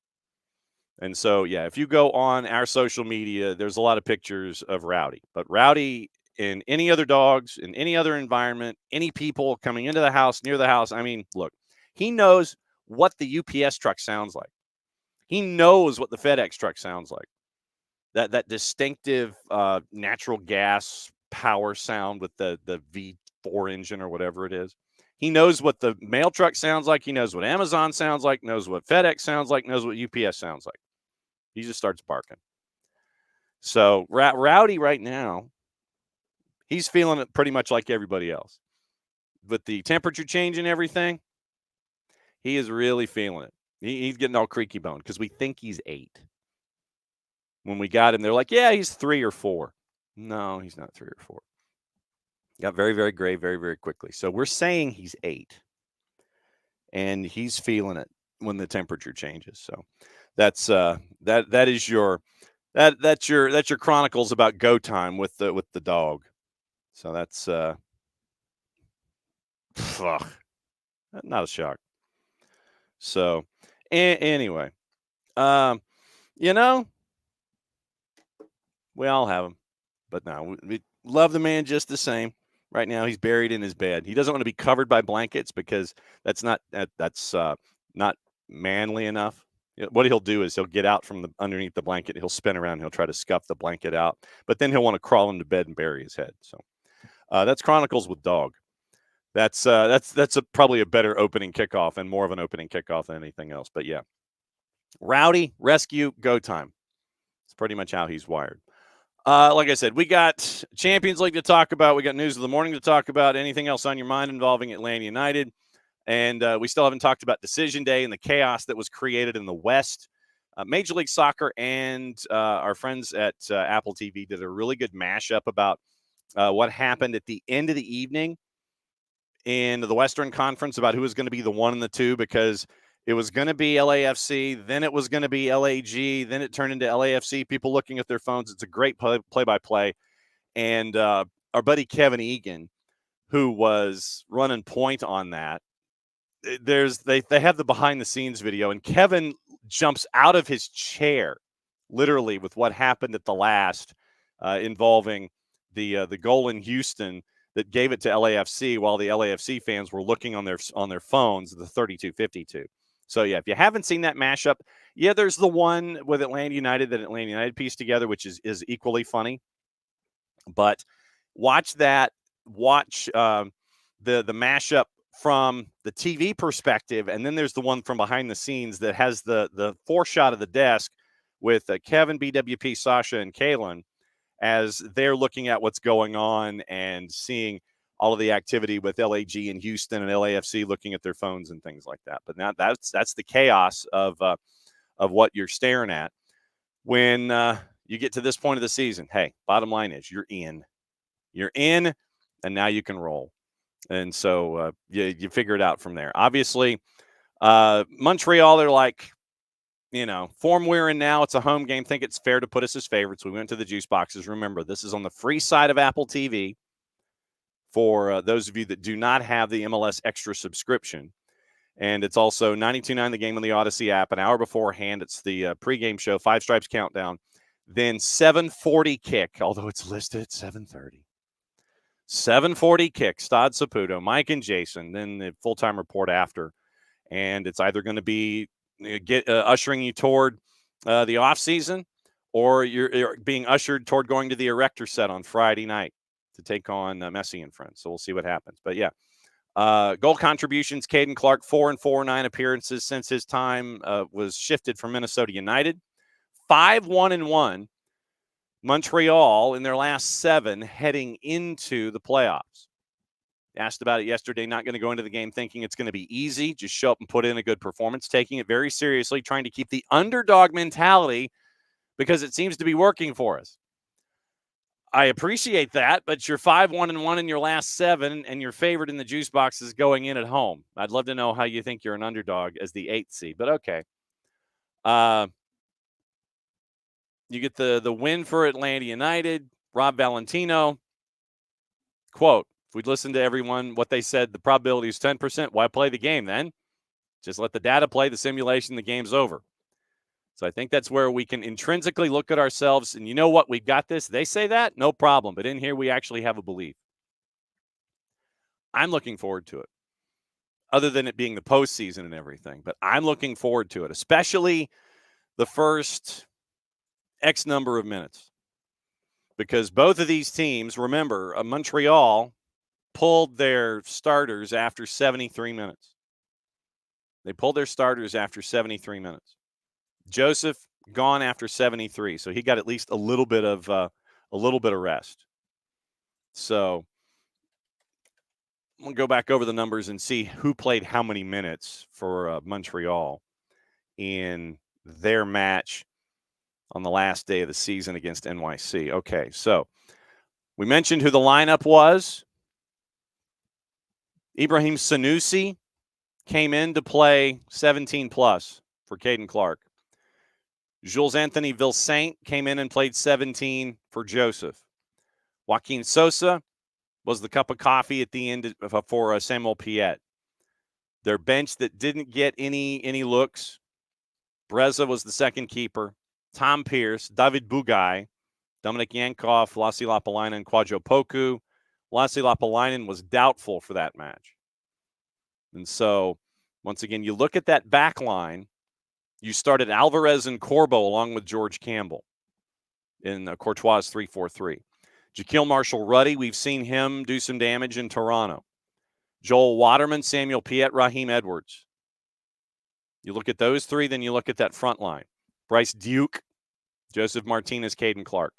And so, yeah, if you go on our social media, there's a lot of pictures of Rowdy. But Rowdy, in any other dogs, in any other environment, any people coming into the house, near the house, I mean, look, he knows what the UPS truck sounds like. He knows what the FedEx truck sounds like. That distinctive natural gas power sound with the V4 engine or whatever it is. He knows what the mail truck sounds like. He knows what Amazon sounds like, knows what FedEx sounds like, knows what UPS sounds like. He just starts barking. So Rowdy right now, he's feeling it pretty much like everybody else. With the temperature change and everything, he is really feeling it. He's getting all creaky bone because we think he's 8. When we got him, they're like, yeah, he's 3 or 4. No, he's not 3 or 4. Got very, very gray very, very quickly. So we're saying he's 8. And he's feeling it when the temperature changes. So that's that's your chronicles about go time with the dog. So that's not a shock. So anyway, we all have him, but no, we love the man just the same. Right now, he's buried in his bed. He doesn't want to be covered by blankets because that's not manly enough. What he'll do is he'll get out from underneath the blanket. He'll spin around. He'll try to scuff the blanket out, but then he'll want to crawl into bed and bury his head. So that's Chronicles with Dog. That's probably a better opening kickoff and more of an opening kickoff than anything else. But yeah, Rowdy, rescue, go time. It's pretty much how he's wired. Like I said, we got Champions League to talk about. We got news of the morning to talk about. Anything else on your mind involving Atlanta United? And we still haven't talked about Decision Day and the chaos that was created in the West. Major League Soccer and our friends at Apple TV did a really good mashup about what happened at the end of the evening in the Western Conference about who was going to be the 1 and the 2, because it was going to be LAFC, then it was going to be LAG, then it turned into LAFC, people looking at their phones. It's a great play-by-play. And our buddy Kevin Egan, who was running point on that, they have the behind-the-scenes video, and Kevin jumps out of his chair, literally, with what happened at the last involving the goal in Houston that gave it to LAFC while the LAFC fans were looking on their phones, the 32-52. So, yeah, if you haven't seen that mashup, yeah, there's the one with Atlanta United that Atlanta United pieced together, which is equally funny. But watch that. Watch the mashup from the TV perspective, and then there's the one from behind the scenes that has the foreshot of the desk with Kevin, BWP, Sasha, and Kalen as they're looking at what's going on and seeing all of the activity with LAG in Houston and LAFC looking at their phones and things like that. But now that's the chaos of what you're staring at when you get to this point of the season. Hey, bottom line is you're in, and now you can roll. And so you figure it out from there. Obviously, Montreal, they're like, form we're in now. It's a home game. Think it's fair to put us as favorites. We went to the juice boxes. Remember, this is on the free side of Apple TV. For those of you that do not have the MLS Extra subscription. And it's also 92.9 the game on the Odyssey app. An hour beforehand, it's the pregame show, Five Stripes Countdown. Then 7:40 kick, although it's listed at 7:30. 7:40 kick, Stade Saputo, Mike and Jason, then the full-time report after. And it's either going to be ushering you toward the offseason, or you're being ushered toward going to the Erector set on Friday night to take on Messi and friends. So we'll see what happens. But yeah, goal contributions, Caden Clark, 4 and 4, 9 appearances since his time was shifted from Minnesota United. 5-1-1. Montreal in their last 7 heading into the playoffs. Asked about it yesterday, not going to go into the game thinking it's going to be easy. Just show up and put in a good performance, taking it very seriously, trying to keep the underdog mentality because it seems to be working for us. I appreciate that, but you're 5-1-1 in your last 7, and your favorite in the juice box is going in at home. I'd love to know how you think you're an underdog as the 8th seed, but okay. You get the win for Atlanta United. Rob Valentino, quote, if we'd listen to everyone, what they said, the probability is 10%. Why play the game then? Just let the data play, the simulation, the game's over. So I think that's where we can intrinsically look at ourselves and you know what, we've got this. They say that, no problem. But in here, we actually have a belief. I'm looking forward to it, other than it being the postseason and everything. But I'm looking forward to it, especially the first X number of minutes. Because both of these teams, remember, Montreal pulled their starters after 73 minutes. They pulled their starters after 73 minutes. Joseph gone after 73, so he got at least a little bit of rest. So we'll go back over the numbers and see who played how many minutes for Montreal in their match on the last day of the season against NYC. Okay, so we mentioned who the lineup was. Ibrahim Sanusi came in to play 17+ for Caden Clark. Jules Anthony Vilsaint came in and played 17 for Joseph. Joaquin Sosa was the cup of coffee at the end for Samuel Piet. Their bench that didn't get any looks. Breza was the second keeper. Tom Pierce, David Bugai, Dominic Yankov, Lassi Lapalainen, and Kwadwo Poku. Lassi Lapalainen was doubtful for that match. And so, once again, you look at that back line. You started Alvarez and Corbo along with George Campbell in Courtois' 3-4-3. Jaquil Marshall-Ruddy, we've seen him do some damage in Toronto. Joel Waterman, Samuel Piet, Raheem Edwards. You look at those three, then you look at that front line. Bryce Duke, Joseph Martinez, Caden Clark.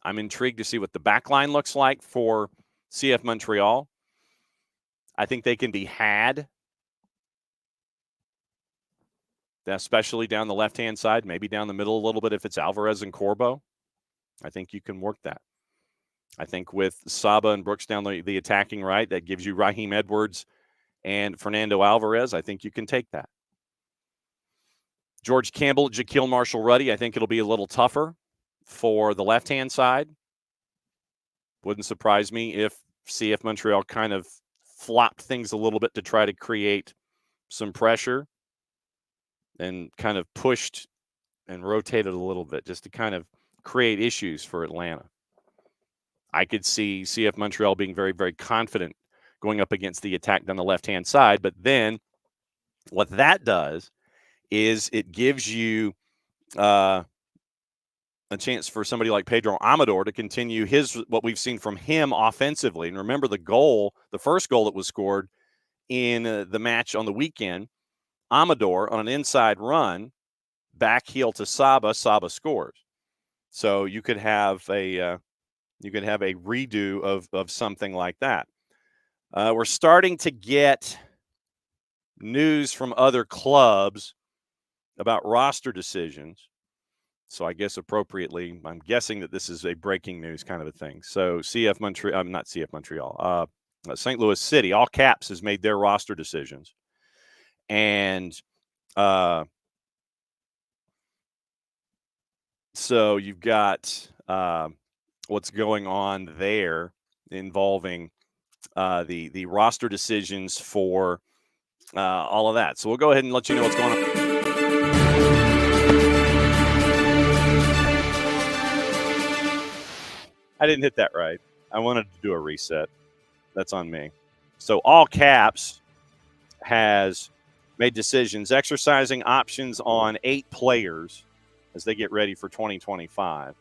I'm intrigued to see what the back line looks like for CF Montreal. I think they can be had, especially down the left-hand side, maybe down the middle a little bit if it's Alvarez and Corbo. I think you can work that. I think with Saba and Brooks down the attacking right, that gives you Raheem Edwards and Fernando Alvarez. I think you can take that. George Campbell, Jaquil Marshall-Ruddy, I think it'll be a little tougher for the left-hand side. Wouldn't surprise me if CF Montreal kind of flopped things a little bit to try to create some pressure and kind of pushed and rotated a little bit just to kind of create issues for Atlanta. I could see CF Montreal being very, very confident going up against the attack down the left-hand side. But then what that does is it gives you a chance for somebody like Pedro Amador to continue what we've seen from him offensively. And remember the first goal that was scored in the match on the weekend, Amador on an inside run, back heel to Saba scores. So you could have a redo of something like that. We're starting to get news from other clubs about roster decisions. So I guess appropriately, I'm guessing that this is a breaking news kind of a thing. So St. Louis City, all caps, has made their roster decisions. And so you've got what's going on there involving the roster decisions for all of that. So we'll go ahead and let you know what's going on. I didn't hit that right. I wanted to do a reset. That's on me. So all caps has made decisions exercising options on 8 players as they get ready for 2025.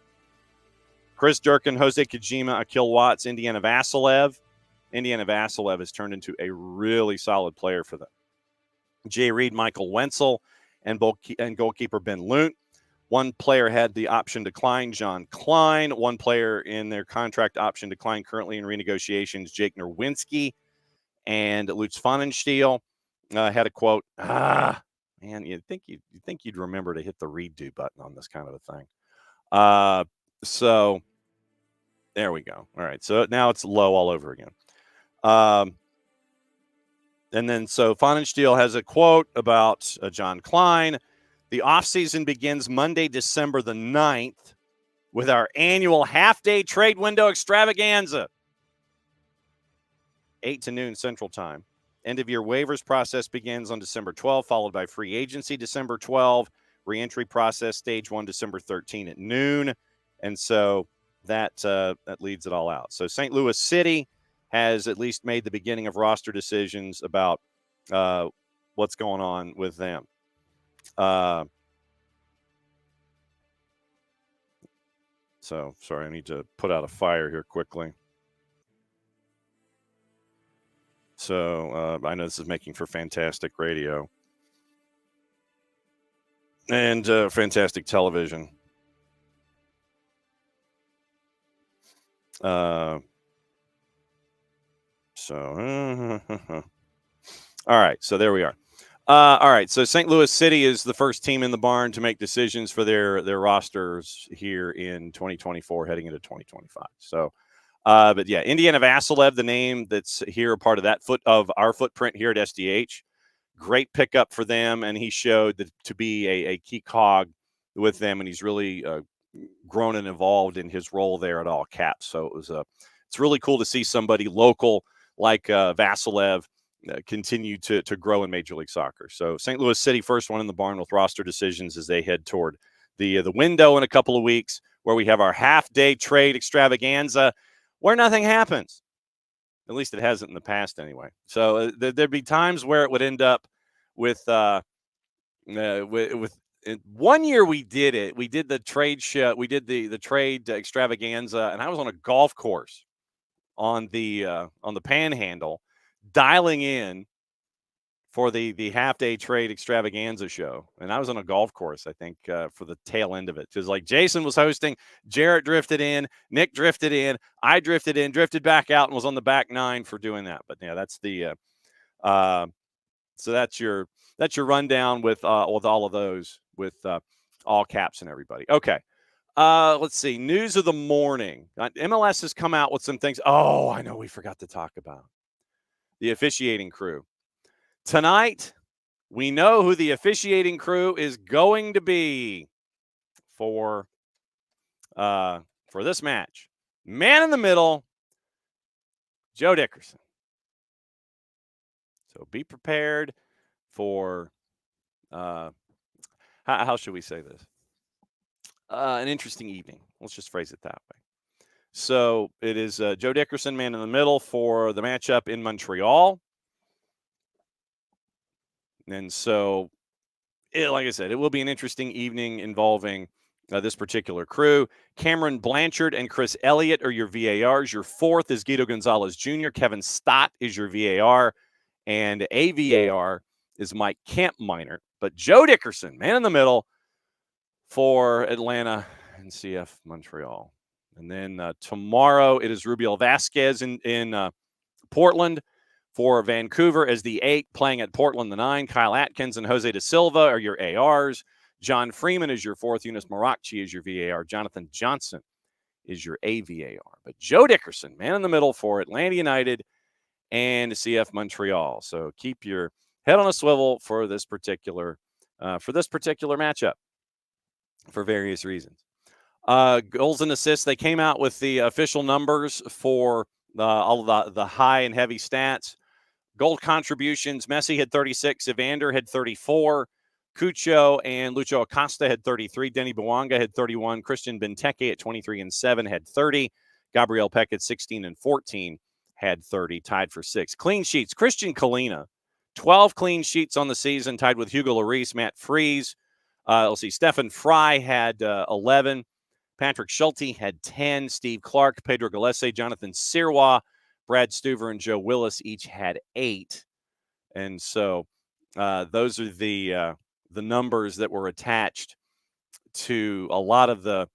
Chris Durkin, Jose Kojima, Akil Watts, Indiana Vassilev. Indiana Vassilev has turned into a really solid player for them. Jay Reed, Michael Wenzel, and goalkeeper Ben Lunt. One player had the option decline, John Klein. One player in their contract option decline, currently in renegotiations, Jake Nerwinski. And Lutz Pfannenstiel had a quote, man, you'd think you'd remember to hit the redo button on this kind of a thing. So there we go. All right, so now it's low all over again. And then so Pfannenstiel has a quote about John Klein. The offseason begins Monday, December the 9th with our annual half-day trade window extravaganza. 8 to noon Central Time. End-of-year waivers process begins on December 12th, followed by free agency December 12th. Reentry process stage 1 December 13 at noon. And so that leads it all out. So St. Louis City has at least made the beginning of roster decisions about what's going on with them. So sorry, I need to put out a fire here quickly. So I know this is making for fantastic radio and fantastic television. All right, so there we are. All right, so St. Louis City is the first team in the barn to make decisions for their rosters here in 2024, heading into 2025. So, but yeah, Indiana Vassilev, the name that's here, a part of that of our footprint here at SDH. Great pickup for them, and he showed that to be a key cog with them, and he's really grown and evolved in his role there at all caps. So it's really cool to see somebody local like Vassilev continue to grow in Major League Soccer. So St. Louis City, first one in the barn with roster decisions as they head toward the window in a couple of weeks, where we have our half-day trade extravaganza where nothing happens. At least it hasn't in the past anyway. So there'd be times where it would end up with 1 year we did it. We did the trade show. We did the trade extravaganza, and I was on a golf course on the Panhandle, dialing in for the half-day trade extravaganza show. And I was on a golf course, I think, for the tail end of it. Because, like, Jason was hosting, Jarrett drifted in, Nick drifted in, I drifted in, drifted back out, and was on the back nine for doing that. But, yeah, that's the so that's your rundown with all of those, with all caps and everybody. Okay. Let's see. News of the morning. MLS has come out with some things. Oh, I know we forgot to talk about the officiating crew. Tonight, we know who the officiating crew is going to be for this match. Man in the middle, Joe Dickerson. So be prepared for, how should we say this? An interesting evening. Let's just phrase it that way. So it is Joe Dickerson, man in the middle, for the matchup in Montreal. And so, like I said, it will be an interesting evening involving this particular crew. Cameron Blanchard and Chris Elliott are your VARs. Your fourth is Guido Gonzalez Jr. Kevin Stott is your VAR. And a VAR is Mike Kampminer. But Joe Dickerson, man in the middle, for Atlanta and CF Montreal. And then tomorrow it is Rubiel Vasquez in Portland for Vancouver as the 8, playing at Portland the 9. Kyle Atkins and Jose da Silva are your ARs. John Freeman is your 4th. Eunice Marakchi is your VAR. Jonathan Johnson is your AVAR. But Joe Dickerson, man in the middle for Atlanta United and CF Montreal. So keep your head on a swivel for this particular matchup for various reasons. Goals and assists, they came out with the official numbers for all of the high and heavy stats. Goal contributions, Messi had 36, Evander had 34, Cucho and Lucho Acosta had 33, Denny Bouanga had 31, Christian Benteke at 23 and 7 had 30, Gabriel Peck at 16 and 14 had 30, tied for 6. Clean sheets, Christian Kalina, 12 clean sheets on the season, tied with Hugo Lloris, Matt Freese. Let's see, Stefan Fry had 11, Patrick Schulte had 10, Steve Clark, Pedro Gillespie, Jonathan Sirois, Brad Stuver, and Joe Willis each had 8. And so those are the numbers that were attached to a lot of the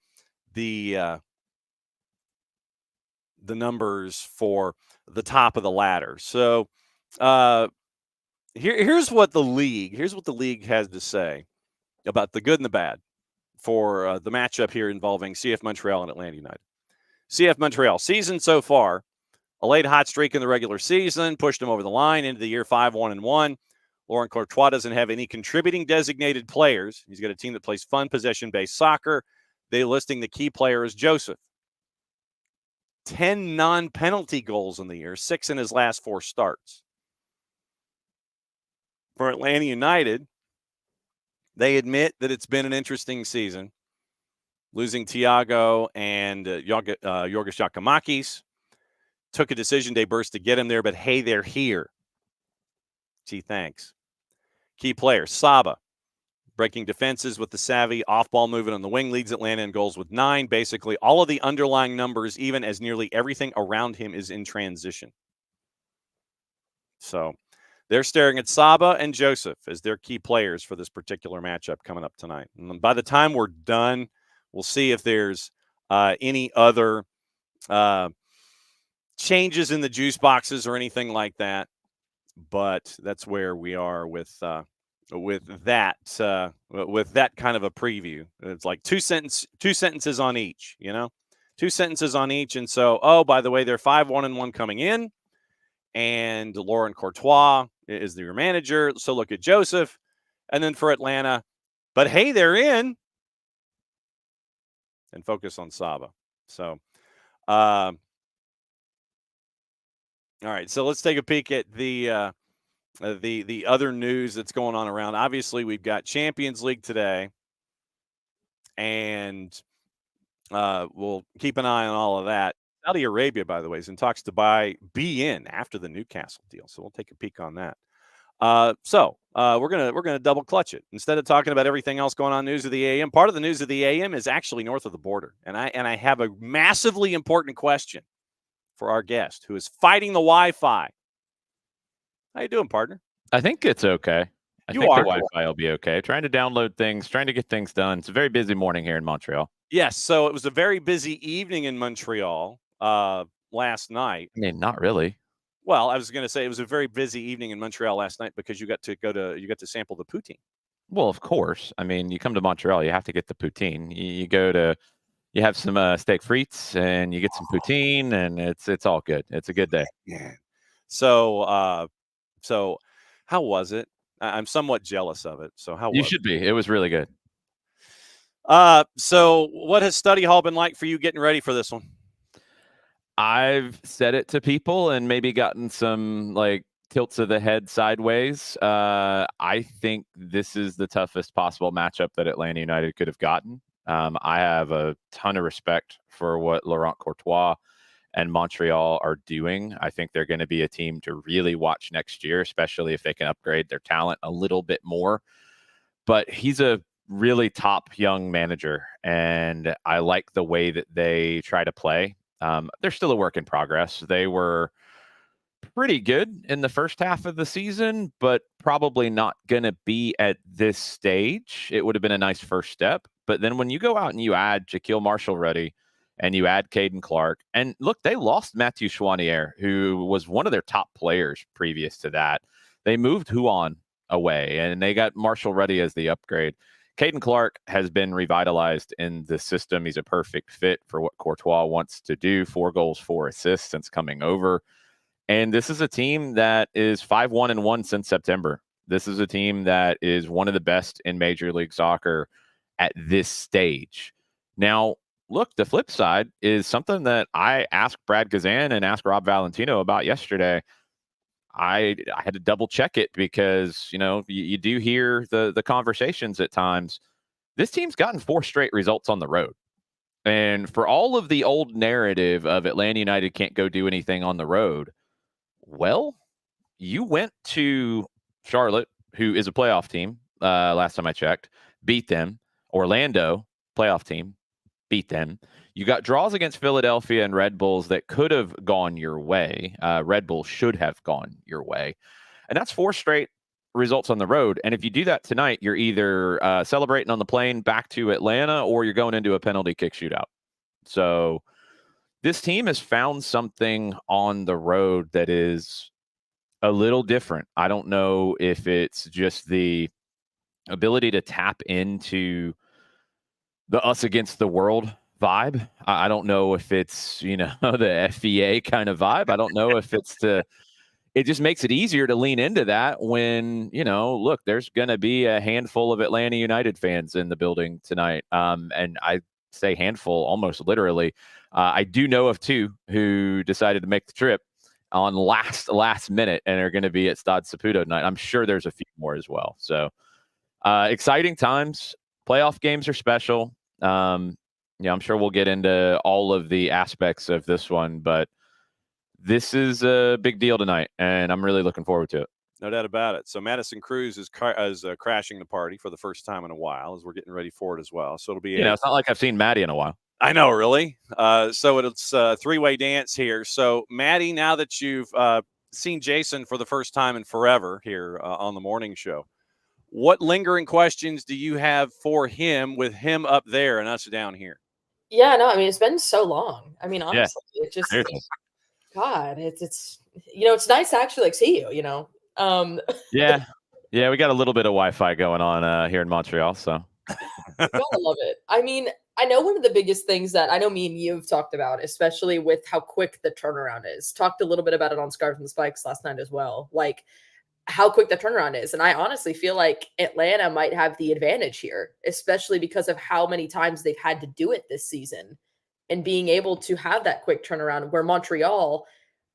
numbers for the top of the ladder. So here's what the league has to say about the good and the bad for the matchup here involving CF Montreal and Atlanta United. CF Montreal season so far, a late hot streak in the regular season, pushed them over the line into the year 5-1-1. Laurent Courtois doesn't have any contributing designated players. He's got a team that plays fun, possession-based soccer. They listing the key player as Joseph. 10 non-penalty goals in the year, 6 in his last 4 starts. For Atlanta United, they admit that it's been an interesting season, losing Thiago and Yorgos Giacomakis. Took a decision day burst to get him there, but hey, they're here. Gee, thanks. Key players, Saba, breaking defenses with the savvy off-ball movement on the wing, leads Atlanta in goals with 9. Basically, all of the underlying numbers, even as nearly everything around him is in transition. So they're staring at Saba and Joseph as their key players for this particular matchup coming up tonight. And by the time we're done, we'll see if there's any other changes in the juice boxes or anything like that. But that's where we are with that kind of a preview. It's like two sentences on each, 2 sentences on each. And so, oh, by the way, they're 5-1-1 coming in, and Laurent Courtois is your manager. So look at Joseph, and then for Atlanta, but hey, they're in, and focus on Saba. So, all right. So let's take a peek at the other news that's going on around. Obviously, we've got Champions League today, and we'll keep an eye on all of that. Saudi Arabia, by the way, is in talks to buy BN after the Newcastle deal, so we'll take a peek on that. So we're gonna double clutch it. Instead of talking about everything else going on news of the AM, part of the news of the AM is actually north of the border, and I have a massively important question for our guest who is fighting the Wi-Fi. How you doing, partner? I think it's okay. I You think are. the Wi-Fi will be okay. Trying to download things, trying to get things done. It's a very busy morning here in Montreal. Yes, so it was a very busy evening in Montreal last night. I mean, not really. Well, I was going to say it was a very busy evening in Montreal last night because you got to sample the poutine. Well, of course. I mean, you come to Montreal, you have to get the poutine. You have some steak frites, and you get some poutine, and it's all good. It's a good day. Yeah. So how was it? I'm somewhat jealous of it. So how You was should be. It was really good. So what has study hall been like for you getting ready for this one? I've said it to people and maybe gotten some tilts of the head sideways. I think this is the toughest possible matchup that Atlanta United could have gotten. I have a ton of respect for what Laurent Courtois and Montreal are doing. I think they're going to be a team to really watch next year, especially if they can upgrade their talent a little bit more. But he's a really top young manager, and I like the way that they try to play. They're still a work in progress. They were pretty good in the first half of the season, but probably not going to be at this stage. It would have been a nice first step. But then when you go out and you add Jaquil Marshall-Rutty and you add Caden Clark, and look, they lost Mathieu Chouanier, who was one of their top players previous to that. They moved Huon away, and they got Marshall-Rutty as the upgrade. Caden Clark has been revitalized in the system. He's a perfect fit for what Courtois wants to do. 4 goals, 4 assists since coming over. And this is a team that is 5-1-1 since September. This is a team that is one of the best in Major League Soccer at this stage. Now, look, the flip side is something that I asked Brad Gazan and asked Rob Valentino about yesterday. I had to double check it because, you do hear the conversations at times. This team's gotten 4 straight results on the road. And for all of the old narrative of Atlanta United can't go do anything on the road, well, you went to Charlotte, who is a playoff team, last time I checked, beat them. Orlando, playoff team, beat them. You got draws against Philadelphia and Red Bulls that could have gone your way. Red Bull should have gone your way. And that's 4 straight results on the road. And if you do that tonight, you're either celebrating on the plane back to Atlanta or you're going into a penalty kick shootout. So this team has found something on the road that is a little different. I don't know if it's just the ability to tap into the us against the world vibe. I don't know if it's, the FVA kind of vibe. I don't know if it's it just makes it easier to lean into that when, look, there's going to be a handful of Atlanta United fans in the building tonight. And I say handful almost literally. I do know of 2 who decided to make the trip on last minute and are going to be at Stade Saputo tonight. I'm sure there's a few more as well. So exciting times. Playoff games are special. I'm sure we'll get into all of the aspects of this one, but this is a big deal tonight, and I'm really looking forward to it. No doubt about it. So Madison Cruz is crashing the party for the first time in a while as we're getting ready for it as well. So it'll be it's not like I've seen Maddie in a while. I know, really. So it's a 3-way dance here. So Maddie, now that you've seen Jason for the first time in forever here on the morning show. What lingering questions do you have for him with him up there and us down here? Yeah, no, I mean, it's been so long. I mean, Yeah, honestly, it just, seriously. God, it's it's nice to actually like see you. Yeah. Yeah, we got a little bit of Wi-Fi going on here in Montreal, so. Gotta love it. I mean, I know one of the biggest things that I know me and you have talked about, especially with how quick the turnaround is. Talked a little bit about it on Scarves and Spikes last night as well. Like how quick the turnaround is. And I honestly feel like Atlanta might have the advantage here, especially because of how many times they've had to do it this season and being able to have that quick turnaround. Where Montreal,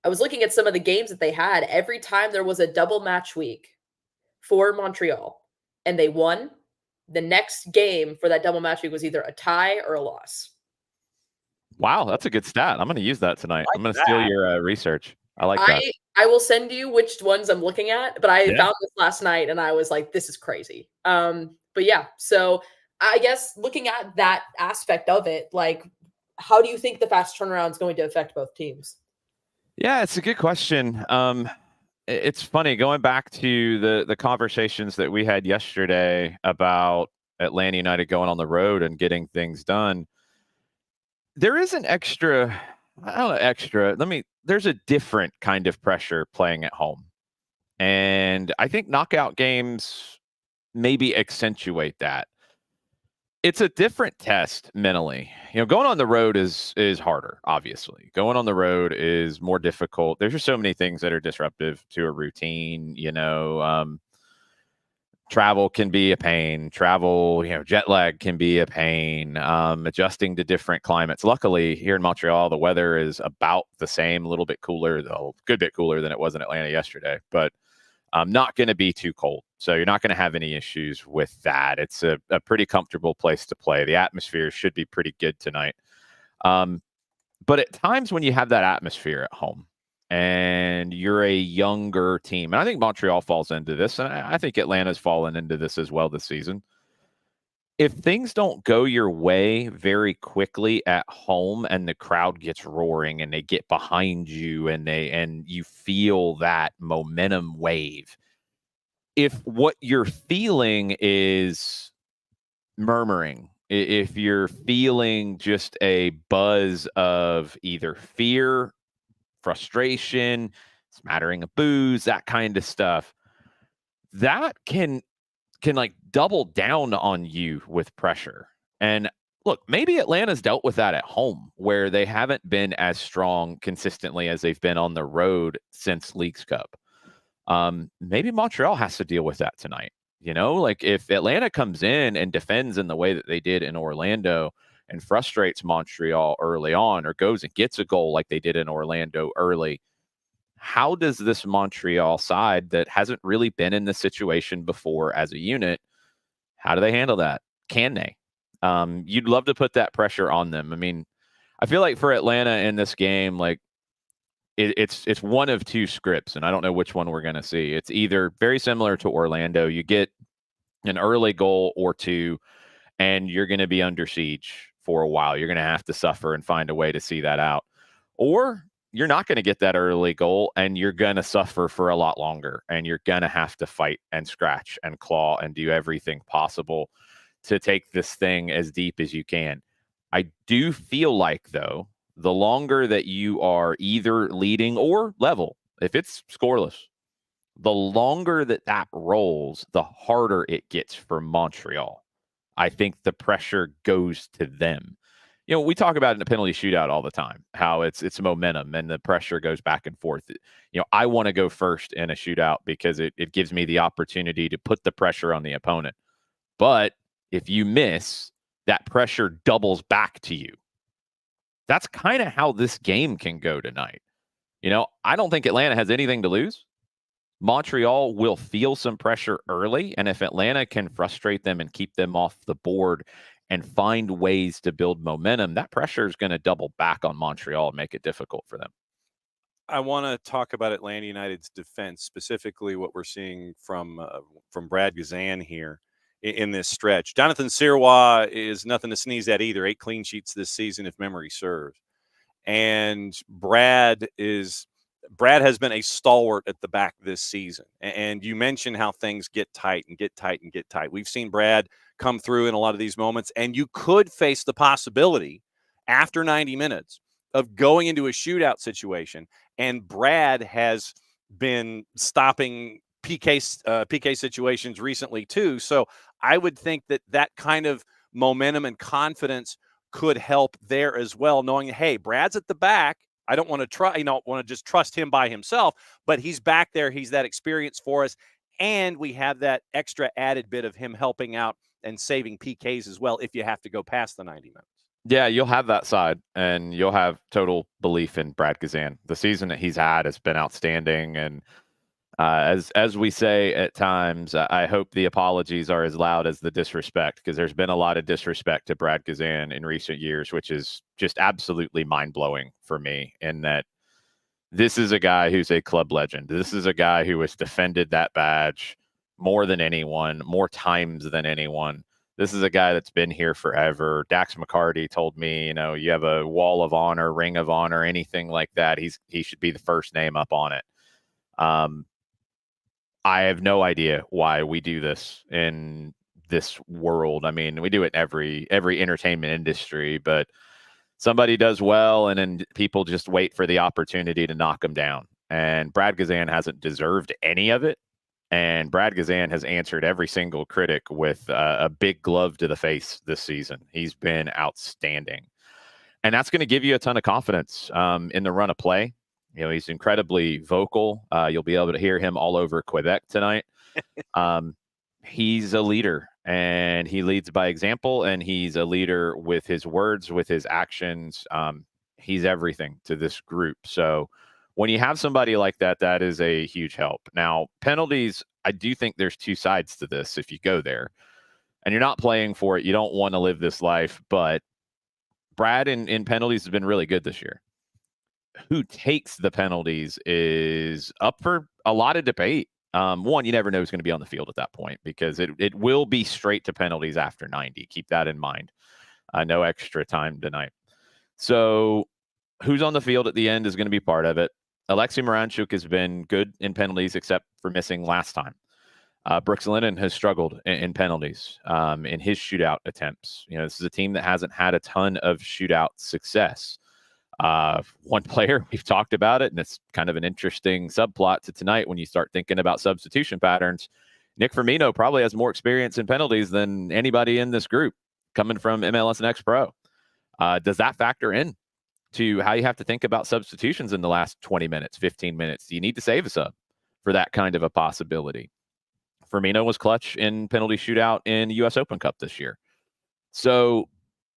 I was looking at some of the games that they had. Every time there was a double match week for Montreal and they won, the next game for that double match week was either a tie or a loss. Wow, that's a good stat. I'm going to use that tonight. I'm going to steal your research. I like that. I will send you which ones I'm looking at, but I Yeah. found this last night and I was like, this is crazy. But yeah, so I guess looking at that aspect of it, like, how do you think the fast turnaround is going to affect both teams? Yeah, it's a good question. It's funny going back to the conversations that we had yesterday about Atlanta United going on the road and getting things done. There is an extra, I don't know, there's a different kind of pressure playing at home. And I think knockout games maybe accentuate that. It's a different test mentally. Going on the road is harder, obviously. Going on the road is more difficult. There's just so many things that are disruptive to a routine. Travel can be a pain. Jet lag can be a pain. Adjusting to different climates. Luckily, here in Montreal, the weather is about the same, a little bit cooler, though, a good bit cooler than it was in Atlanta yesterday, but not going to be too cold. So you're not going to have any issues with that. It's a pretty comfortable place to play. The atmosphere should be pretty good tonight. But at times when you have that atmosphere at home and you're a younger team, and I think Montreal falls into this, and I think Atlanta's fallen into this as well this season. If things don't go your way very quickly at home and the crowd gets roaring and they get behind you and you feel that momentum wave, if what you're feeling is murmuring, if you're feeling just a buzz of either fear, frustration, smattering of booze, that kind of stuff, that can like double down on you with pressure. And look, maybe Atlanta's dealt with that at home where they haven't been as strong consistently as they've been on the road since Leagues Cup. Maybe Montreal has to deal with that tonight. Like if Atlanta comes in and defends in the way that they did in Orlando and frustrates Montreal early on, or goes and gets a goal like they did in Orlando early, how does this Montreal side that hasn't really been in this situation before as a unit, how do they handle that? Can they? You'd love to put that pressure on them. I mean, I feel like for Atlanta in this game, like it's one of two scripts, and I don't know which one we're going to see. It's either very similar to Orlando. You get an early goal or two, and you're going to be under siege for a while. You're going to have to suffer and find a way to see that out. Or you're not going to get that early goal and you're going to suffer for a lot longer, and you're going to have to fight and scratch and claw and do everything possible to take this thing as deep as you can. I do feel like, though, the longer that you are either leading or level, if it's scoreless, the longer that rolls, the harder it gets for Montreal. I think the pressure goes to them. We talk about in the penalty shootout all the time, how it's momentum and the pressure goes back and forth. I want to go first in a shootout because it gives me the opportunity to put the pressure on the opponent. But if you miss, that pressure doubles back to you. That's kind of how this game can go tonight. I don't think Atlanta has anything to lose. Montreal will feel some pressure early, and if Atlanta can frustrate them and keep them off the board and find ways to build momentum, that pressure is going to double back on Montreal and make it difficult for them. I want to talk about Atlanta United's defense, specifically what we're seeing from Brad Guzan here in this stretch. Jonathan Sirois is nothing to sneeze at either. 8 clean sheets this season, if memory serves. And Brad is Brad has been a stalwart at the back this season. And you mentioned how things get tight and get tight and get tight. We've seen Brad come through in a lot of these moments, and you could face the possibility after 90 minutes of going into a shootout situation. And Brad has been stopping PK situations recently too. So I would think that kind of momentum and confidence could help there as well, knowing, hey, Brad's at the back. I don't want to just trust him by himself, but he's back there. He's that experience for us. And we have that extra added bit of him helping out and saving PKs as well if you have to go past the 90 minutes. Yeah, you'll have that side, and you'll have total belief in Brad Gazan. The season that he's had has been outstanding, and as we say at times, I hope the apologies are as loud as the disrespect, because there's been a lot of disrespect to Brad Gazan in recent years, which is just absolutely mind-blowing for me, in that this is a guy who's a club legend. This is a guy who has defended that badge more than anyone, more times than anyone. This is a guy that's been here forever. Dax McCarty told me, you have a wall of honor, ring of honor, anything like that, he should be the first name up on it. I have no idea why we do this in this world. I mean, we do it in every entertainment industry, but somebody does well, and then people just wait for the opportunity to knock them down. And Brad Gazan hasn't deserved any of it. And Brad Gazan has answered every single critic with a big glove to the face this season. He's been outstanding. And that's going to give you a ton of confidence in the run of play. He's incredibly vocal. You'll be able to hear him all over Quebec tonight. He's a leader, and he leads by example, and he's a leader with his words, with his actions. He's everything to this group. So when you have somebody like that, that is a huge help. Now, penalties, I do think there's two sides to this. If you go there and you're not playing for it, you don't want to live this life. But Brad in penalties has been really good this year. Who takes the penalties is up for a lot of debate. One, you never know who's going to be on the field at that point, because it will be straight to penalties after 90. Keep that in mind. No extra time tonight. So who's on the field at the end is going to be part of it. Alexei Moranchuk has been good in penalties, except for missing last time. Brooks Lennon has struggled in penalties in his shootout attempts. This is a team that hasn't had a ton of shootout success. One player, we've talked about it, and it's kind of an interesting subplot to tonight when you start thinking about substitution patterns. Nick Firmino probably has more experience in penalties than anybody in this group, coming from MLS and X-Pro. Does that factor in to how you have to think about substitutions in the last 20 minutes, 15 minutes? Do you need to save a sub for that kind of a possibility? Firmino was clutch in penalty shootout in the U.S. Open Cup this year. So,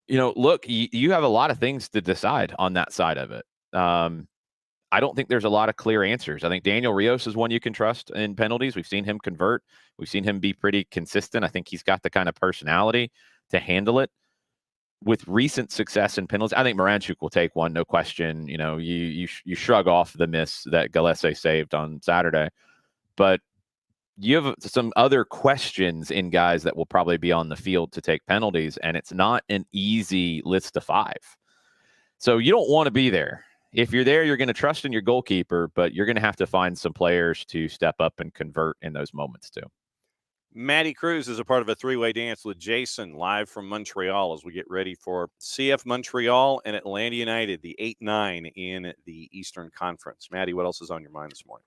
look, you have a lot of things to decide on that side of it. I don't think there's a lot of clear answers. I think Daniel Rios is one you can trust in penalties. We've seen him convert. We've seen him be pretty consistent. I think he's got the kind of personality to handle it. With recent success in penalties, I think Moranchuk will take one, no question. You shrug off the miss that Gillespie saved on Saturday, but you have some other questions in guys that will probably be on the field to take penalties, and it's not an easy list of 5. So you don't want to be there. If you're there, you're going to trust in your goalkeeper, but you're going to have to find some players to step up and convert in those moments too. Maddie Cruz is a part of a three-way dance with Jason live from Montreal as we get ready for CF Montreal and Atlanta United, the 8-9 in the Eastern Conference. Maddie, what else is on your mind this morning?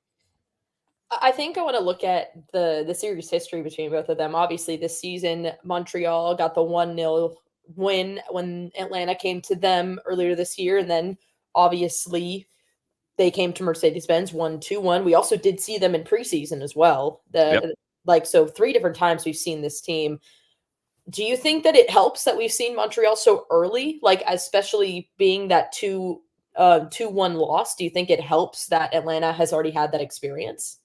I think I want to look at the series history between both of them. Obviously, this season, Montreal got the 1-0 win when Atlanta came to them earlier this year. And then, obviously, they came to Mercedes-Benz, won 2-1. We also did see them in preseason as well. So 3 different times we've seen this team. Do you think that it helps that we've seen Montreal so early, especially being that 2-1 loss? Do you think it helps that Atlanta has already had that experience?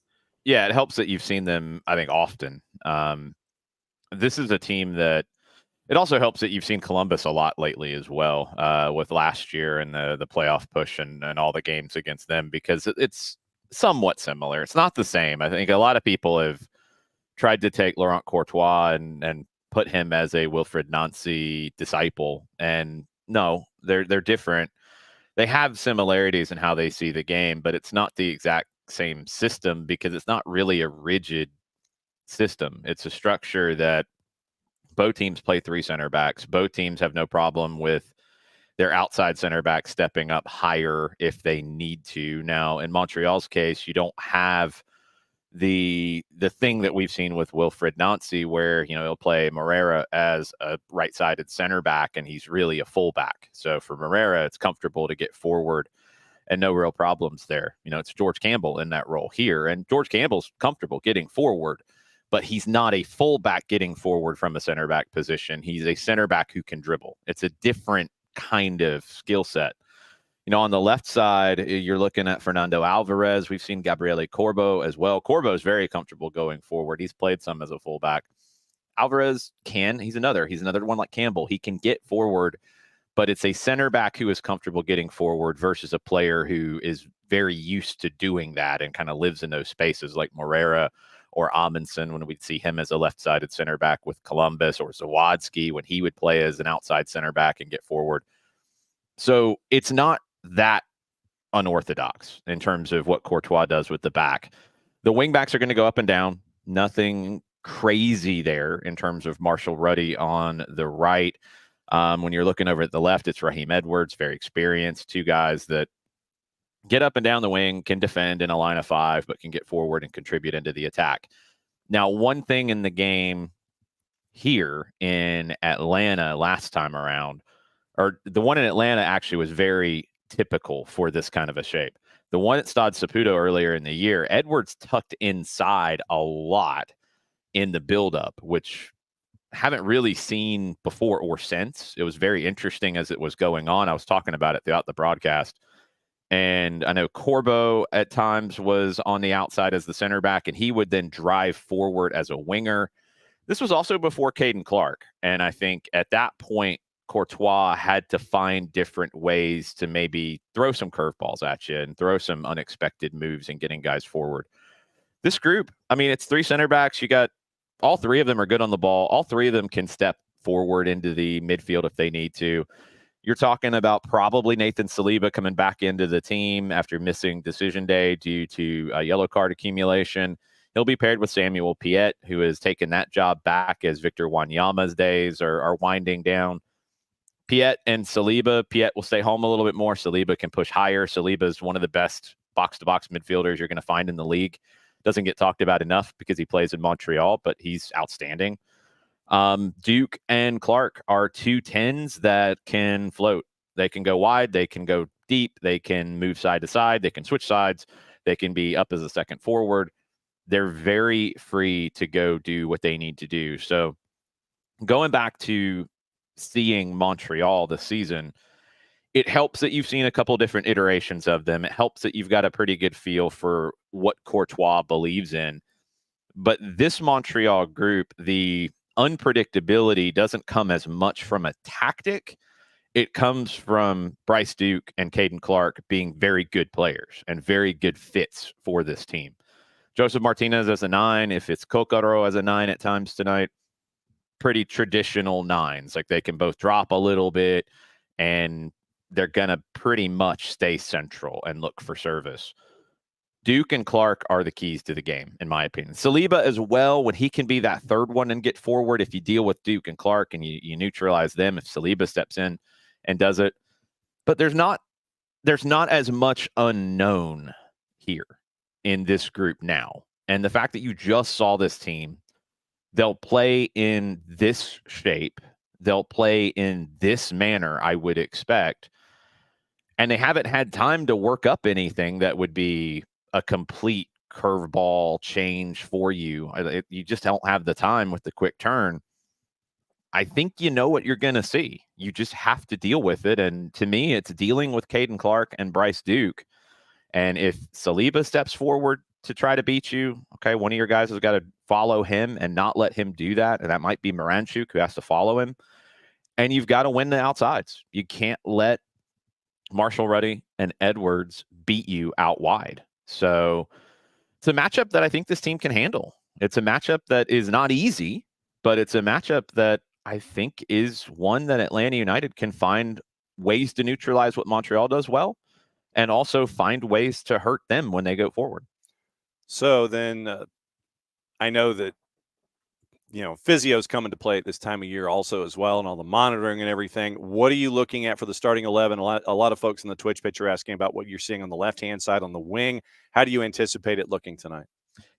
Yeah, it helps that you've seen them, I think, often. This is a team that it also helps that you've seen Columbus a lot lately as well, with last year and the playoff push and all the games against them, because it's somewhat similar. It's not the same. I think a lot of people have tried to take Laurent Courtois and put him as a Wilfried Nancy disciple. And no, they're different. they have similarities in how they see the game, but it's not the exact same system because it's not really a rigid system. It's a structure that both teams play 3 center backs. Both teams have no problem with their outside center back stepping up higher if they need to. Now, in Montreal's case, you don't have the thing that we've seen with Wilfried Nancy, where he'll play Moreira as a right-sided center back, and he's really a fullback. So for Moreira, it's comfortable to get forward, and no real problems there. It's George Campbell in that role here, and George Campbell's comfortable getting forward, but he's not a fullback getting forward from a center back position. He's a center back who can dribble. It's a different kind of skill set. On the left side, you're looking at Fernando Alvarez. We've seen Gabriele Corbo as well. Corbo is very comfortable going forward. He's played some as a fullback. Alvarez he's another one like Campbell. He can get forward, but it's a center back who is comfortable getting forward versus a player who is very used to doing that and kind of lives in those spaces like Moreira or Amundsen when we'd see him as a left-sided center back with Columbus, or Zawadzki when he would play as an outside center back and get forward. So it's not that unorthodox in terms of what Courtois does with the back. The wing backs are going to go up and down. Nothing crazy there in terms of Marshall Ruddy on the right. When you're looking over at the left, it's Raheem Edwards, very experienced. 2 guys that get up and down the wing, can defend in a line of 5, but can get forward and contribute into the attack. Now, one thing in the game here in Atlanta last time around, or the one in Atlanta actually was very typical for this kind of a shape. The one at Stade Saputo earlier in the year, Edwards tucked inside a lot in the buildup, which haven't really seen before or since. It was very interesting as it was going on. I was talking about it throughout the broadcast. And I know Corbo at times was on the outside as the center back, and he would then drive forward as a winger. This was also before Caden Clark. And I think at that point, Courtois had to find different ways to maybe throw some curveballs at you and throw some unexpected moves and getting guys forward. This group, it's 3 center backs. You got all 3 of them are good on the ball. All 3 of them can step forward into the midfield if they need to. You're talking about probably Nathan Saliba coming back into the team after missing decision day due to a yellow card accumulation. He'll be paired with Samuel Piet, who has taken that job back as Victor Wanyama's days are winding down. Piet and Saliba. Piet will stay home a little bit more. Saliba can push higher. Saliba is one of the best box-to-box midfielders you're going to find in the league. Doesn't get talked about enough because he plays in Montreal, but he's outstanding. Duke and Clark are 2 10s that can float. They can go wide. They can go deep. They can move side to side. They can switch sides. They can be up as a second forward. They're very free to go do what they need to do. So going back to seeing Montreal this season, it helps that you've seen a couple different iterations of them. It helps that you've got a pretty good feel for what Courtois believes in. But this Montreal group, the unpredictability doesn't come as much from a tactic. It comes from Bryce Duke and Caden Clark being very good players and very good fits for this team. Joseph Martinez as a 9, if it's Kokoro as a 9 at times tonight, pretty traditional 9s. Like they can both drop a little bit and they're going to pretty much stay central and look for service. Duke and Clark are the keys to the game, in my opinion. Saliba as well, when he can be that third one and get forward, if you deal with Duke and Clark and you neutralize them, if Saliba steps in and does it. But there's not as much unknown here in this group now. And the fact that you just saw this team, they'll play in this shape, they'll play in this manner, I would expect. And they haven't had time to work up anything that would be a complete curveball change for you. You just don't have the time with the quick turn. I think you know what you're going to see. You just have to deal with it. And to me, it's dealing with Caden Clark and Bryce Duke. And if Saliba steps forward to try to beat you, okay, one of your guys has got to follow him and not let him do that. And that might be Moranchuk, who has to follow him. And you've got to win the outsides. You can't let Marshall Ruddy and Edwards beat you out wide. So it's a matchup that I think this team can handle. It's a matchup that is not easy, but it's a matchup that I think is one that Atlanta United can find ways to neutralize what Montreal does well, and also find ways to hurt them when they go forward. So then I know that, physio's come into play at this time of year also as well, and all the monitoring and everything. What are you looking at for the starting 11? A lot of folks in the Twitch pitch are asking about what you're seeing on the left-hand side on the wing. How do you anticipate it looking tonight?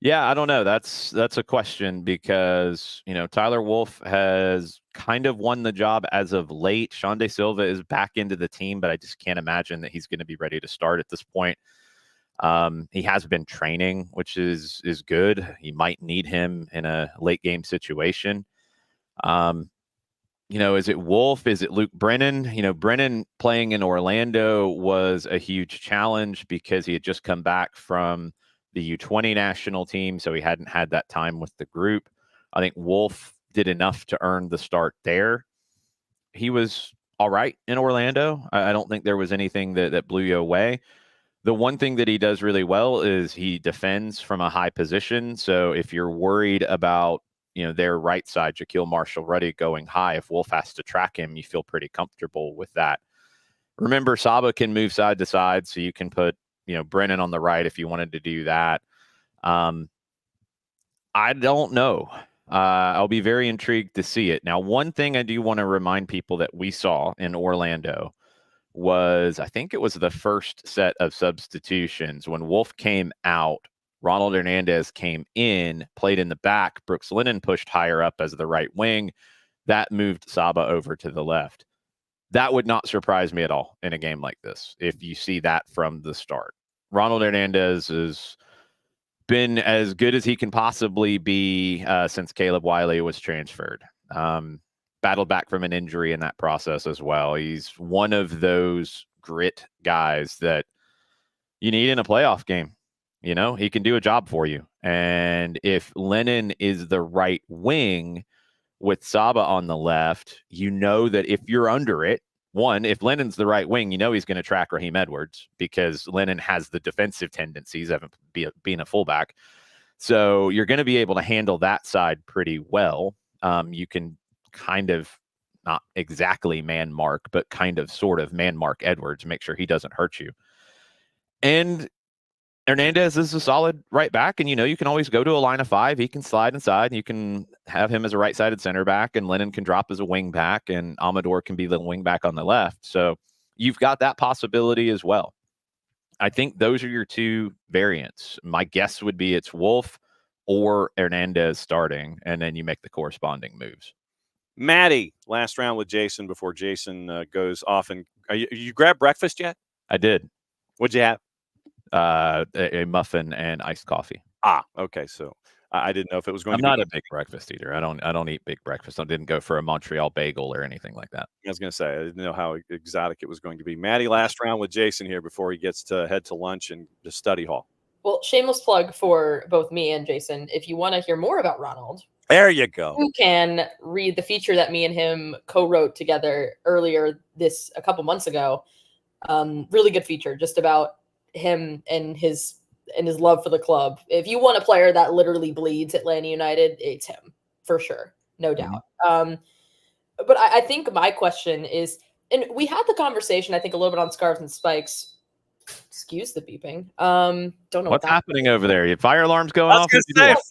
Yeah, I don't know. That's a question because, Tyler Wolff has kind of won the job as of late. Sean De Silva is back into the team, but I just can't imagine that he's going to be ready to start at this point. He has been training, which is good. You might need him in a late game situation. Is it Wolff? Is it Luke Brennan? Brennan playing in Orlando was a huge challenge because he had just come back from the U20 national team, so he hadn't had that time with the group. I think Wolff did enough to earn the start there. He was all right in Orlando. I don't think there was anything that blew you away. The one thing that he does really well is he defends from a high position. So if you're worried about, their right side, Shaquille Marshall-Ruddy going high, if Wolff has to track him, you feel pretty comfortable with that. Remember, Saba can move side to side, so you can put, Brennan on the right if you wanted to do that. I don't know. I'll be very intrigued to see it. Now, one thing I do want to remind people that we saw in Orlando was, I think it was the first set of substitutions. When Wolff came out, Ronald Hernandez came in, played in the back. Brooks Lennon pushed higher up as the right wing. That moved Saba over to the left. That would not surprise me at all in a game like this if you see that from the start. Ronald Hernandez has been as good as he can possibly be since Caleb Wiley was transferred. Battled back from an injury in that process as well. He's one of those grit guys that you need in a playoff game. He can do a job for you. And if Lennon is the right wing with Saba on the left, that if you're under it, if Lennon's the right wing, he's going to track Raheem Edwards because Lennon has the defensive tendencies of being a fullback. So you're going to be able to handle that side pretty well. You can kind of not exactly man mark, but kind of sort of man mark Edwards, make sure he doesn't hurt you. And Hernandez is a solid right back, and you can always go to a line of 5. He can slide inside, and you can have him as a right-sided center back, and Lennon can drop as a wing back, and Amador can be the wing back on the left. So you've got that possibility as well. I think those are your two variants. My guess would be it's Wolff or Hernandez starting, and then you make the corresponding moves. Maddie, last round with Jason before Jason goes off. And you grabbed breakfast yet? I did. What'd you have? A muffin and iced coffee. Okay. So I didn't know if it was going I'm to be. not a big breakfast eater. I don't eat big breakfast. I didn't go for a Montreal bagel or anything like that. I was going to say, I didn't know how exotic it was going to be. Maddie, last round with Jason here before he gets to head to lunch and the study hall. Well, shameless plug for both me and Jason. If you want to hear more about Ronald, there you go. You can read the feature that me and him co-wrote together earlier a couple months ago. Really good feature, just about him and his love for the club. If you want a player that literally bleeds Atlanta United, it's him for sure, no doubt. But I think my question is, and we had the conversation, I think, a little bit on Scarves and Spikes. Excuse the beeping. Don't know what's happening over there. Your fire alarm's going off.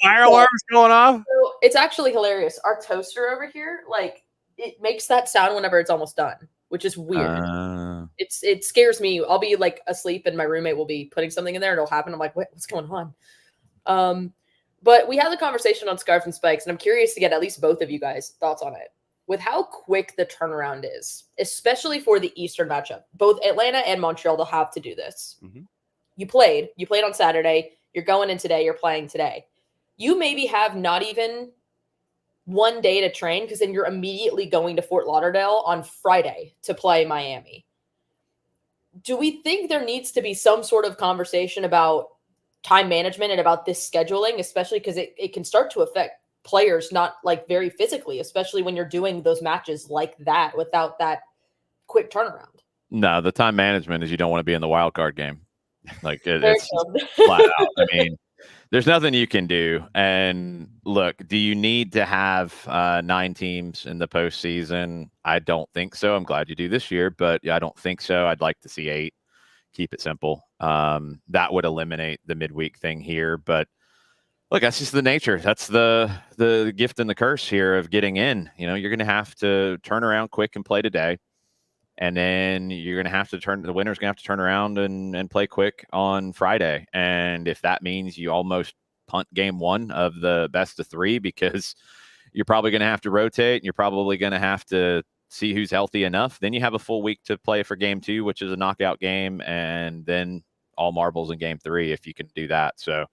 Fire alarm's going off. So it's actually hilarious. Our toaster over here, it makes that sound whenever it's almost done, which is weird. It scares me. I'll be asleep, and my roommate will be putting something in there, and it'll happen. I'm like, what's going on? But we had the conversation on Scarves and Spikes, and I'm curious to get at least both of you guys' thoughts on it. With how quick the turnaround is, especially for the Eastern matchup, both Atlanta and Montreal, they'll have to do this. Mm-hmm. You played on Saturday, you're going in today, you're playing today. You maybe have not even one day to train because then you're immediately going to Fort Lauderdale on Friday to play Miami. Do we think there needs to be some sort of conversation about time management and about this scheduling, especially because it can start to affect players not very physically, especially when you're doing those matches like that without that quick turnaround? No, the time management is you don't want to be in the wild card game. It's flat out. I mean, There's nothing you can do. And look, do you need to have 9 teams in the postseason? I don't think so. I'm glad you do this year, but I don't think so. I'd like to see 8. Keep it simple. That would eliminate the midweek thing here. But look, that's just the nature. That's the gift and the curse here of getting in. You're going to have to turn around quick and play today. And then you're going to have to the winner's going to have to turn around and play quick on Friday. And if that means you almost punt game 1 of the best of 3 because you're probably going to have to rotate and you're probably going to have to see who's healthy enough, then you have a full week to play for game 2, which is a knockout game, and then all marbles in game 3 if you can do that. So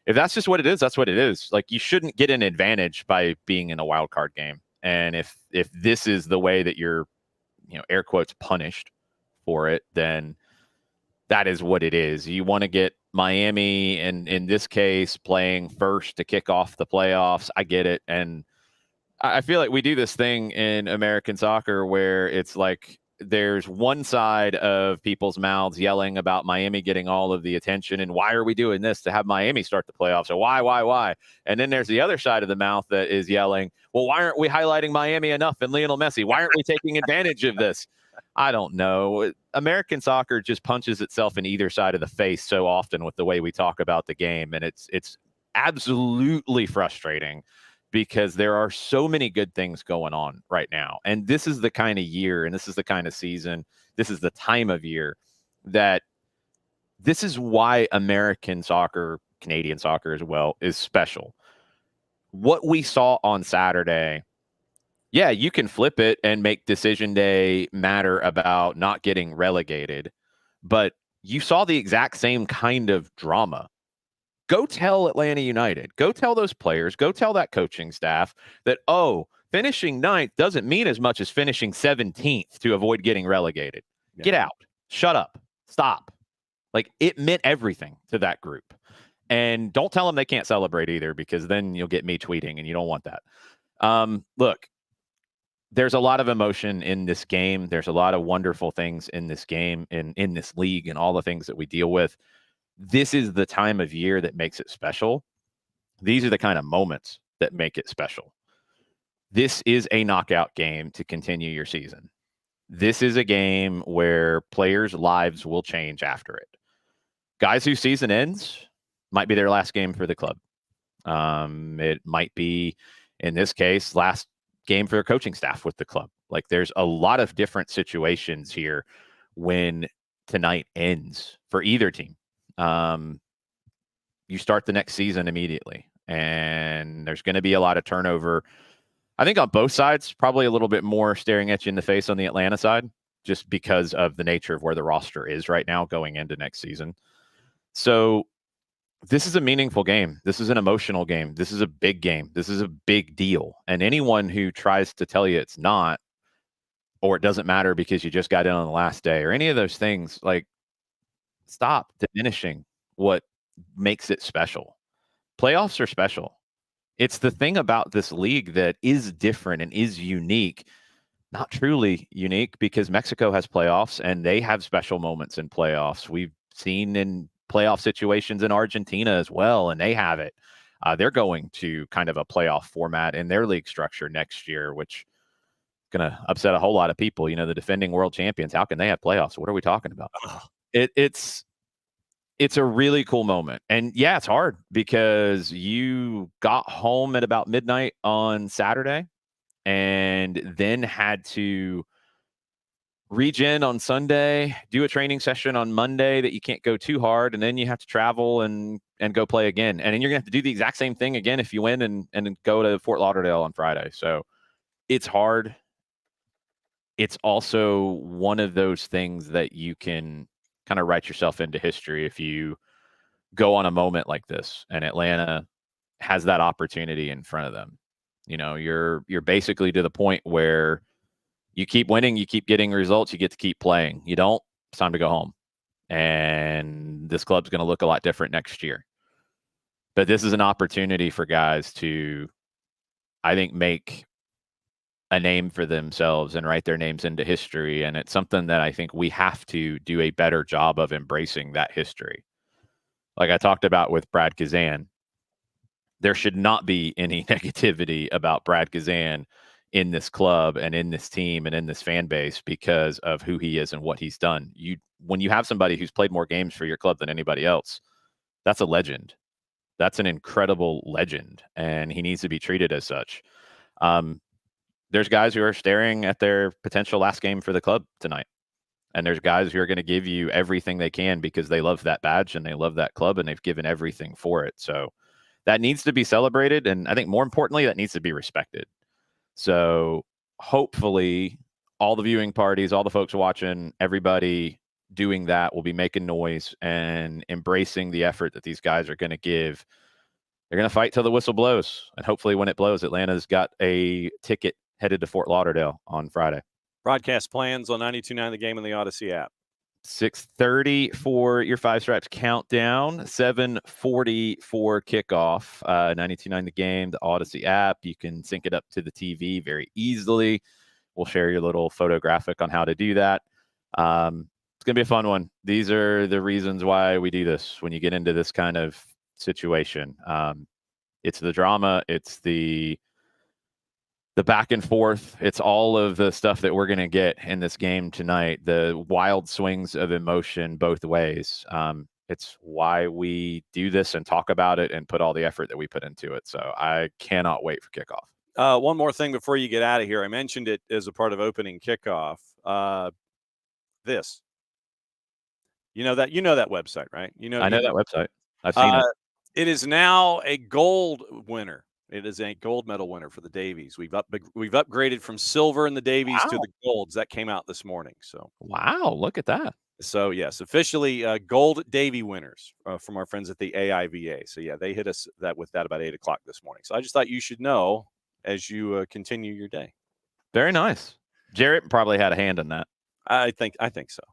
if that's just what it is, that's what it is. Like, you shouldn't get an advantage by being in a wild card game. And if this is the way that you're, air quotes, punished for it, then that is what it is. You want to get Miami, and in this case, playing first to kick off the playoffs. I get it. And I feel like we do this thing in American soccer where it's like there's one side of people's mouths yelling about Miami getting all of the attention and why are we doing this to have Miami start the playoffs? So why? And then there's the other side of the mouth that is yelling, well, why aren't we highlighting Miami enough and Lionel Messi? Why aren't we taking advantage of this? I don't know. American soccer just punches itself in either side of the face so often with the way we talk about the game. And it's absolutely frustrating because there are so many good things going on right now. And this is the kind of year, and this is the kind of season, this is the time of year that this is why American soccer, Canadian soccer as well, is special. What we saw on Saturday, yeah, you can flip it and make decision day matter about not getting relegated, but you saw the exact same kind of drama. Go tell Atlanta United, go tell those players, go tell that coaching staff that, finishing 9th doesn't mean as much as finishing 17th to avoid getting relegated. Yeah. Get out. Shut up. Stop. Like, it meant everything to that group. And don't tell them they can't celebrate either, because then you'll get me tweeting, and you don't want that. Look, there's a lot of emotion in this game. There's a lot of wonderful things in this game, in this league, and all the things that we deal with. This is the time of year that makes it special. These are the kind of moments that make it special. This is a knockout game to continue your season. This is a game where players' lives will change after it. Guys whose season ends might be their last game for the club. It might be, in this case, last game for their coaching staff with the club. Like, there's a lot of different situations here when tonight ends for either team. You start the next season immediately, and there's going to be a lot of turnover. I think on both sides, probably a little bit more staring at you in the face on the Atlanta side, just because of the nature of where the roster is right now going into next season. So this is a meaningful game. This is an emotional game. This is a big game. This is a big deal. And anyone who tries to tell you it's not, or it doesn't matter because you just got in on the last day, or any of those things, like, stop diminishing what makes it special. Playoffs are special. It's the thing about this league that is different and is unique. Not truly unique, because Mexico has playoffs and they have special moments in playoffs. We've seen in playoff situations in Argentina as well, and they have it. They're going to kind of a playoff format in their league structure next year, which is going to upset a whole lot of people. The defending world champions, how can they have playoffs? What are we talking about? It's a really cool moment. And yeah, it's hard because you got home at about midnight on Saturday and then had to regen on Sunday, do a training session on Monday that you can't go too hard, and then you have to travel and go play again. And then you're going to have to do the exact same thing again if you win and go to Fort Lauderdale on Friday. So it's hard. It's also one of those things that you can kind of write yourself into history if you go on a moment like this, and Atlanta has that opportunity in front of them. You're basically to the point where you keep winning, you keep getting results, you get to keep playing. You don't, it's time to go home. And this club's going to look a lot different next year. But this is an opportunity for guys to, I think, make a name for themselves and write their names into history. And it's something that I think we have to do a better job of embracing that history. like I talked about with Brad Kazan, there should not be any negativity about Brad Kazan in this club and in this team and in this fan base because of who he is and what he's done. When you have somebody who's played more games for your club than anybody else, that's a legend. That's an incredible legend, and he needs to be treated as such. There's guys who are staring at their potential last game for the club tonight. And there's guys who are going to give you everything they can because they love that badge and they love that club and they've given everything for it. So that needs to be celebrated. And I think more importantly, that needs to be respected. So hopefully all the viewing parties, all the folks watching, everybody doing that will be making noise and embracing the effort that these guys are going to give. They're going to fight till the whistle blows. And hopefully when it blows, Atlanta's got a ticket headed to Fort Lauderdale on Friday. Broadcast plans on 92.9 The Game and the Odyssey app. 6:30 for your Five Stripes countdown, 7:40 for kickoff. 92.9 The Game, the Odyssey app. You can sync it up to the TV very easily. We'll share your little photographic on how to do that. It's going to be a fun one. These are the reasons why we do this when you get into this kind of situation. It's the drama. It's the back and forth. It's all of the stuff that we're going to get in this game tonight, the wild swings of emotion both ways. It's why we do this and talk about it and put all the effort that we put into it. So I cannot wait for kickoff. One more thing before you get out of here. I mentioned it as a part of opening kickoff. This. You know that website, right? I know that website. I've seen it. It is now a gold winner. It is a gold medal winner for the Davies. We've upgraded from silver in the Davies to the golds. That came out this morning. So wow, look at that. So yes, officially gold Davy winners from our friends at the AIVA. So yeah, they hit us with that about 8 o'clock this morning. So I just thought you should know as you continue your day. Very nice. Jarrett probably had a hand in that. I think so.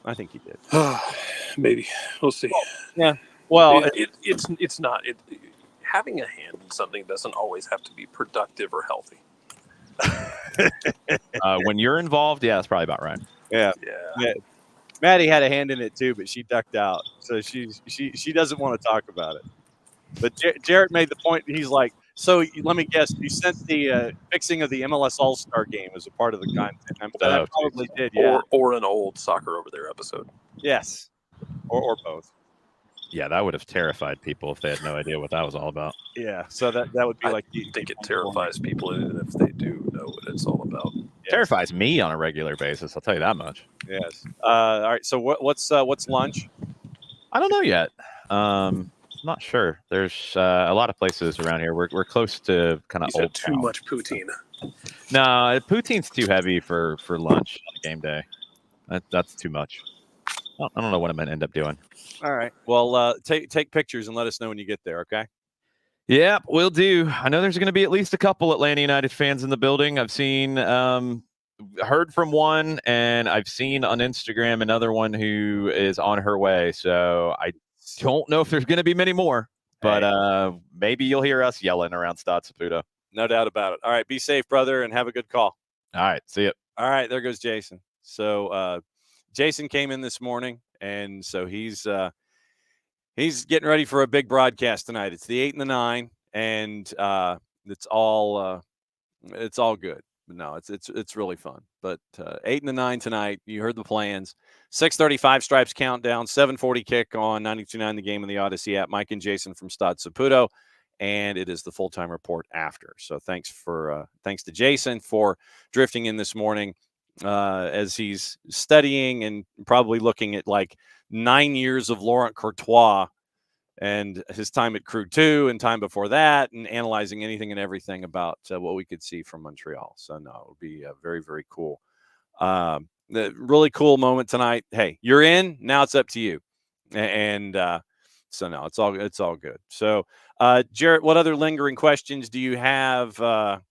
I think he did. Maybe we'll see. Yeah. Well, it's not. Having a hand in something doesn't always have to be productive or healthy. When you're involved, yeah, that's probably about right. Yeah. Maddie had a hand in it too, but she ducked out, so she doesn't want to talk about it. But Jarrett made the point. He's like, so let me guess, you sent the fixing of the MLS All-Star game as a part of the content. I probably did, yeah. Or an old Soccer Over There episode. Yes, or both. Yeah, that would have terrified people if they had no idea what that was all about. Yeah, so that would be like. I think it terrifies people, even if they do know what it's all about. Yes. Terrifies me on a regular basis. I'll tell you that much. Yes. All right. So what's lunch? I don't know yet. Not sure. There's a lot of places around here. We're close to kind of old. Too much poutine. No, poutine's too heavy for lunch on a game day. That's too much. I don't know what I'm going to end up doing. All right. Well, take pictures and let us know when you get there, okay? Yeah, we'll do. I know there's going to be at least a couple Atlanta United fans in the building. I've seen, heard from one, and I've seen on Instagram another one who is on her way. So I don't know if there's going to be many more, but maybe you'll hear us yelling around Stade Saputo. No doubt about it. All right. Be safe, brother, and have a good call. All right. See you. All right. There goes Jason. So, Jason came in this morning, and so he's getting ready for a big broadcast tonight. It's the 8 and the 9, and it's all good. No, it's really fun. But 8 and the 9 tonight. You heard the plans. 6:35 Stripes countdown. 7:40 kick on 92.9 The Game in the Odyssey app. Mike and Jason from Stade Saputo, and it is the full-time report after. So thanks to Jason for drifting in this morning. As he's studying and probably looking at like 9 years of Laurent Courtois and his time at Crew 2 and time before that, and analyzing anything and everything about what we could see from Montreal. So no, it would be very, very cool. The really cool moment tonight. Hey, you're in. Now it's up to you. And so no, it's all good. So Jarrett, what other lingering questions do you have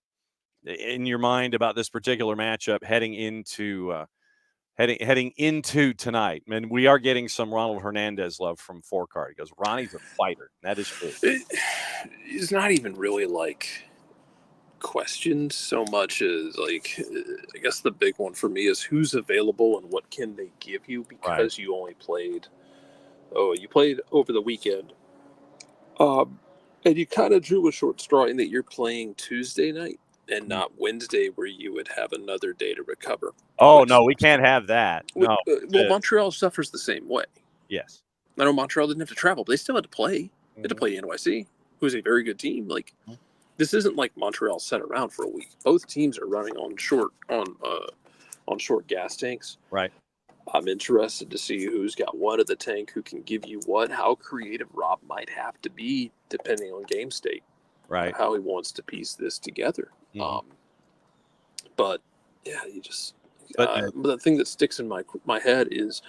in your mind about this particular matchup heading into tonight? And we are getting some Ronald Hernandez love from Four Card. He goes, Ronnie's a fighter. That is true. It's not even really like questioned so much as like, I guess the big one for me is who's available and what can they give you, because you only played you played over the weekend. And you kind of drew a short straw in that you're playing Tuesday night and not Wednesday, where you would have another day to recover. Oh, no, we can't have that. No. Well, Montreal suffers the same way. Yes. I know Montreal didn't have to travel, but they still had to play. They had to play NYC, who's a very good team. Like, this isn't like Montreal sat around for a week. Both teams are running on short gas tanks. Right. I'm interested to see who's got what at the tank, who can give you what, how creative Rob might have to be depending on game state, right? How he wants to piece this together. But yeah, the thing that sticks in my head is,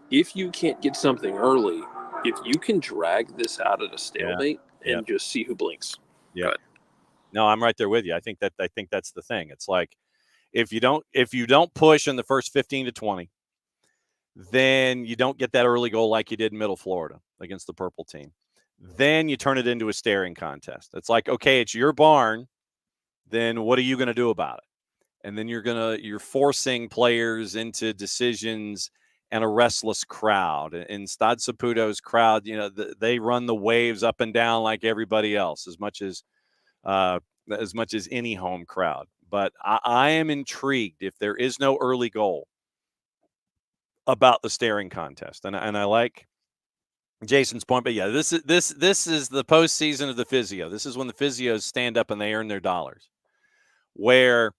if you can't get something early, if you can drag this out at a stalemate and just see who blinks. Yeah. No, I'm right there with you. I think that's the thing. It's like, if you don't push in the first 15 to 20, then you don't get that early goal like you did in Middle Florida against the Purple team. Then you turn it into a staring contest. It's like, okay, it's your barn. Then what are you going to do about it? And then you're forcing players into decisions and a restless crowd. In Stade Saputo's crowd, they run the waves up and down like everybody else, as much as any home crowd. But I am intrigued, if there is no early goal, about the staring contest. And I like Jason's point. But yeah, this is the postseason of the physio. This is when the physios stand up and they earn their dollars. Where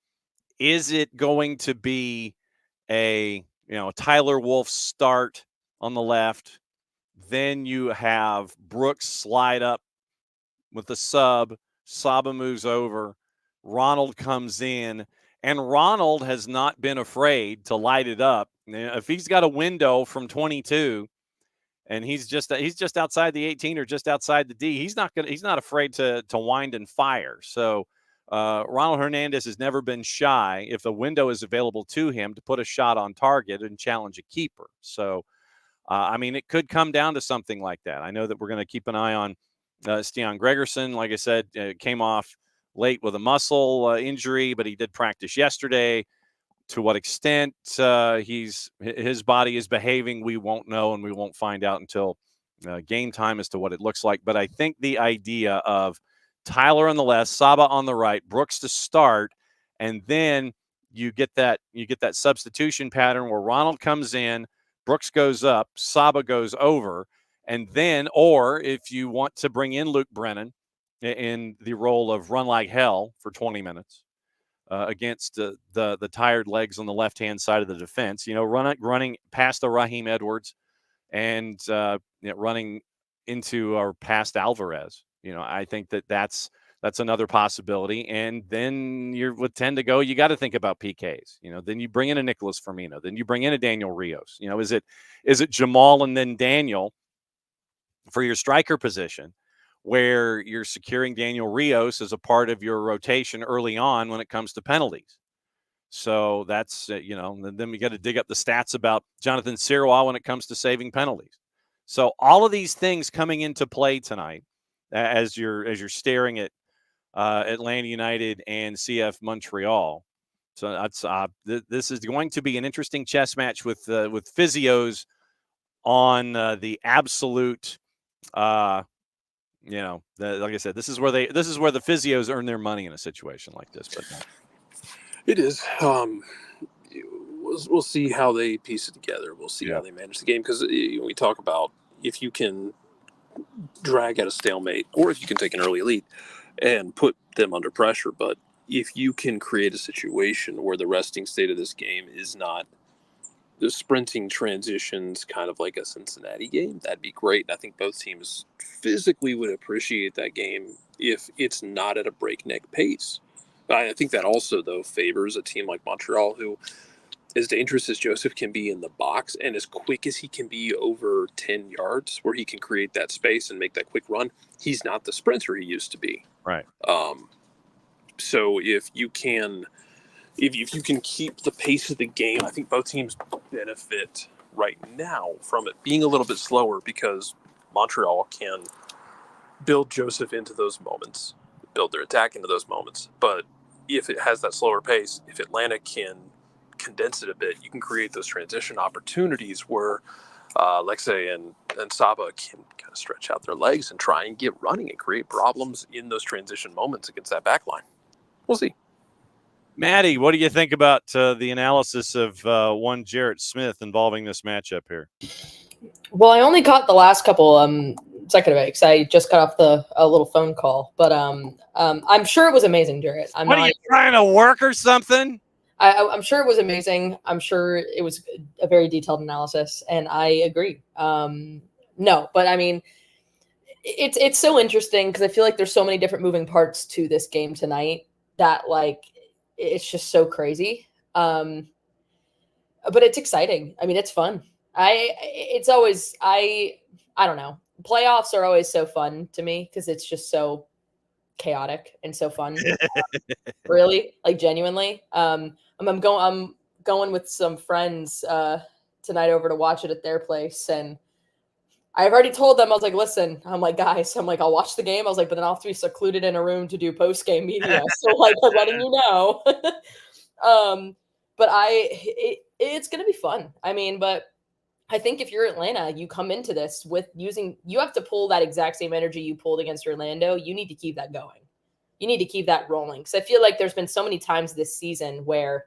is it going to be a Tyler Wolf start on the left? Then you have Brooks slide up with the sub. Saba moves over. Ronald comes in, and Ronald has not been afraid to light it up. If he's got a window from 22 and he's just outside the 18 or just outside the D, he's not afraid to wind and fire. So Ronald Hernandez has never been shy, if the window is available to him, to put a shot on target and challenge a keeper. So it could come down to something like that. I know that we're going to keep an eye on Stian Gregerson. Like I said, came off late with a muscle injury, but he did practice yesterday. To what extent his body is behaving, we won't know, and we won't find out until game time as to what it looks like. But I think the idea of Tyler on the left, Saba on the right, Brooks to start, and then you get that substitution pattern where Ronald comes in, Brooks goes up, Saba goes over, and then, or if you want to bring in Luke Brennan in the role of run like hell for 20 minutes against the tired legs on the left-hand side of the defense, running past the Raheem Edwards and running into or past Alvarez. I think that's another possibility. And then you would tend to go, you got to think about PKs. Then you bring in a Nicholas Firmino. Then you bring in a Daniel Rios. Is it Jamal and then Daniel for your striker position, where you're securing Daniel Rios as a part of your rotation early on when it comes to penalties. So that's, then we got to dig up the stats about Jonathan Sirois when it comes to saving penalties. So all of these things coming into play tonight as you're staring at Atlanta United and CF Montreal. So that's this is going to be an interesting chess match with physios on the absolute. Like I said, this is where the physios earn their money in a situation like this. But it is. We'll see how they piece it together. We'll see how they manage the game, because we talk about if you can drag at a stalemate, or if you can take an early lead and put them under pressure. But if you can create a situation where the resting state of this game is not the sprinting transitions, kind of like a Cincinnati game, that'd be great. And I think both teams physically would appreciate that game if it's not at a breakneck pace. I think that also, though, favors a team like Montreal, who, as dangerous as Joseph can be in the box and as quick as he can be over 10 yards, where he can create that space and make that quick run, he's not the sprinter he used to be. Right. So if you can keep the pace of the game, I think both teams benefit right now from it being a little bit slower, because Montreal can build Joseph into those moments, build their attack into those moments. But if it has that slower pace, if Atlanta can condense it a bit, you can create those transition opportunities where Lexe and Saba can kind of stretch out their legs and try and get running and create problems in those transition moments against that back line. We'll see. Maddie, what do you think about the analysis of one Jarrett Smith involving this matchup here? Well, I only caught the last couple second of it because I just got off a little phone call. But I'm sure it was amazing, Jarrett. Are you trying to work or something? I'm sure it was amazing. I'm sure it was a very detailed analysis, and I agree. No, but I mean, it's so interesting because I feel like there's so many different moving parts to this game tonight that like it's just so crazy. But it's exciting. I mean, it's fun. I don't know. Playoffs are always so fun to me because it's just so chaotic and so fun. Really, like genuinely. I'm going with some friends tonight over to watch it at their place, and I've already told them, I was like, listen, I'm like, guys, I'm like, I'll watch the game. I was like, but then I'll have to be secluded in a room to do post-game media. So like, I'm letting you know. But it's going to be fun. I mean, but I think if you're Atlanta, you come into this with you have to pull that exact same energy you pulled against Orlando. You need to keep that going. You need to keep that rolling. Because I feel like there's been so many times this season where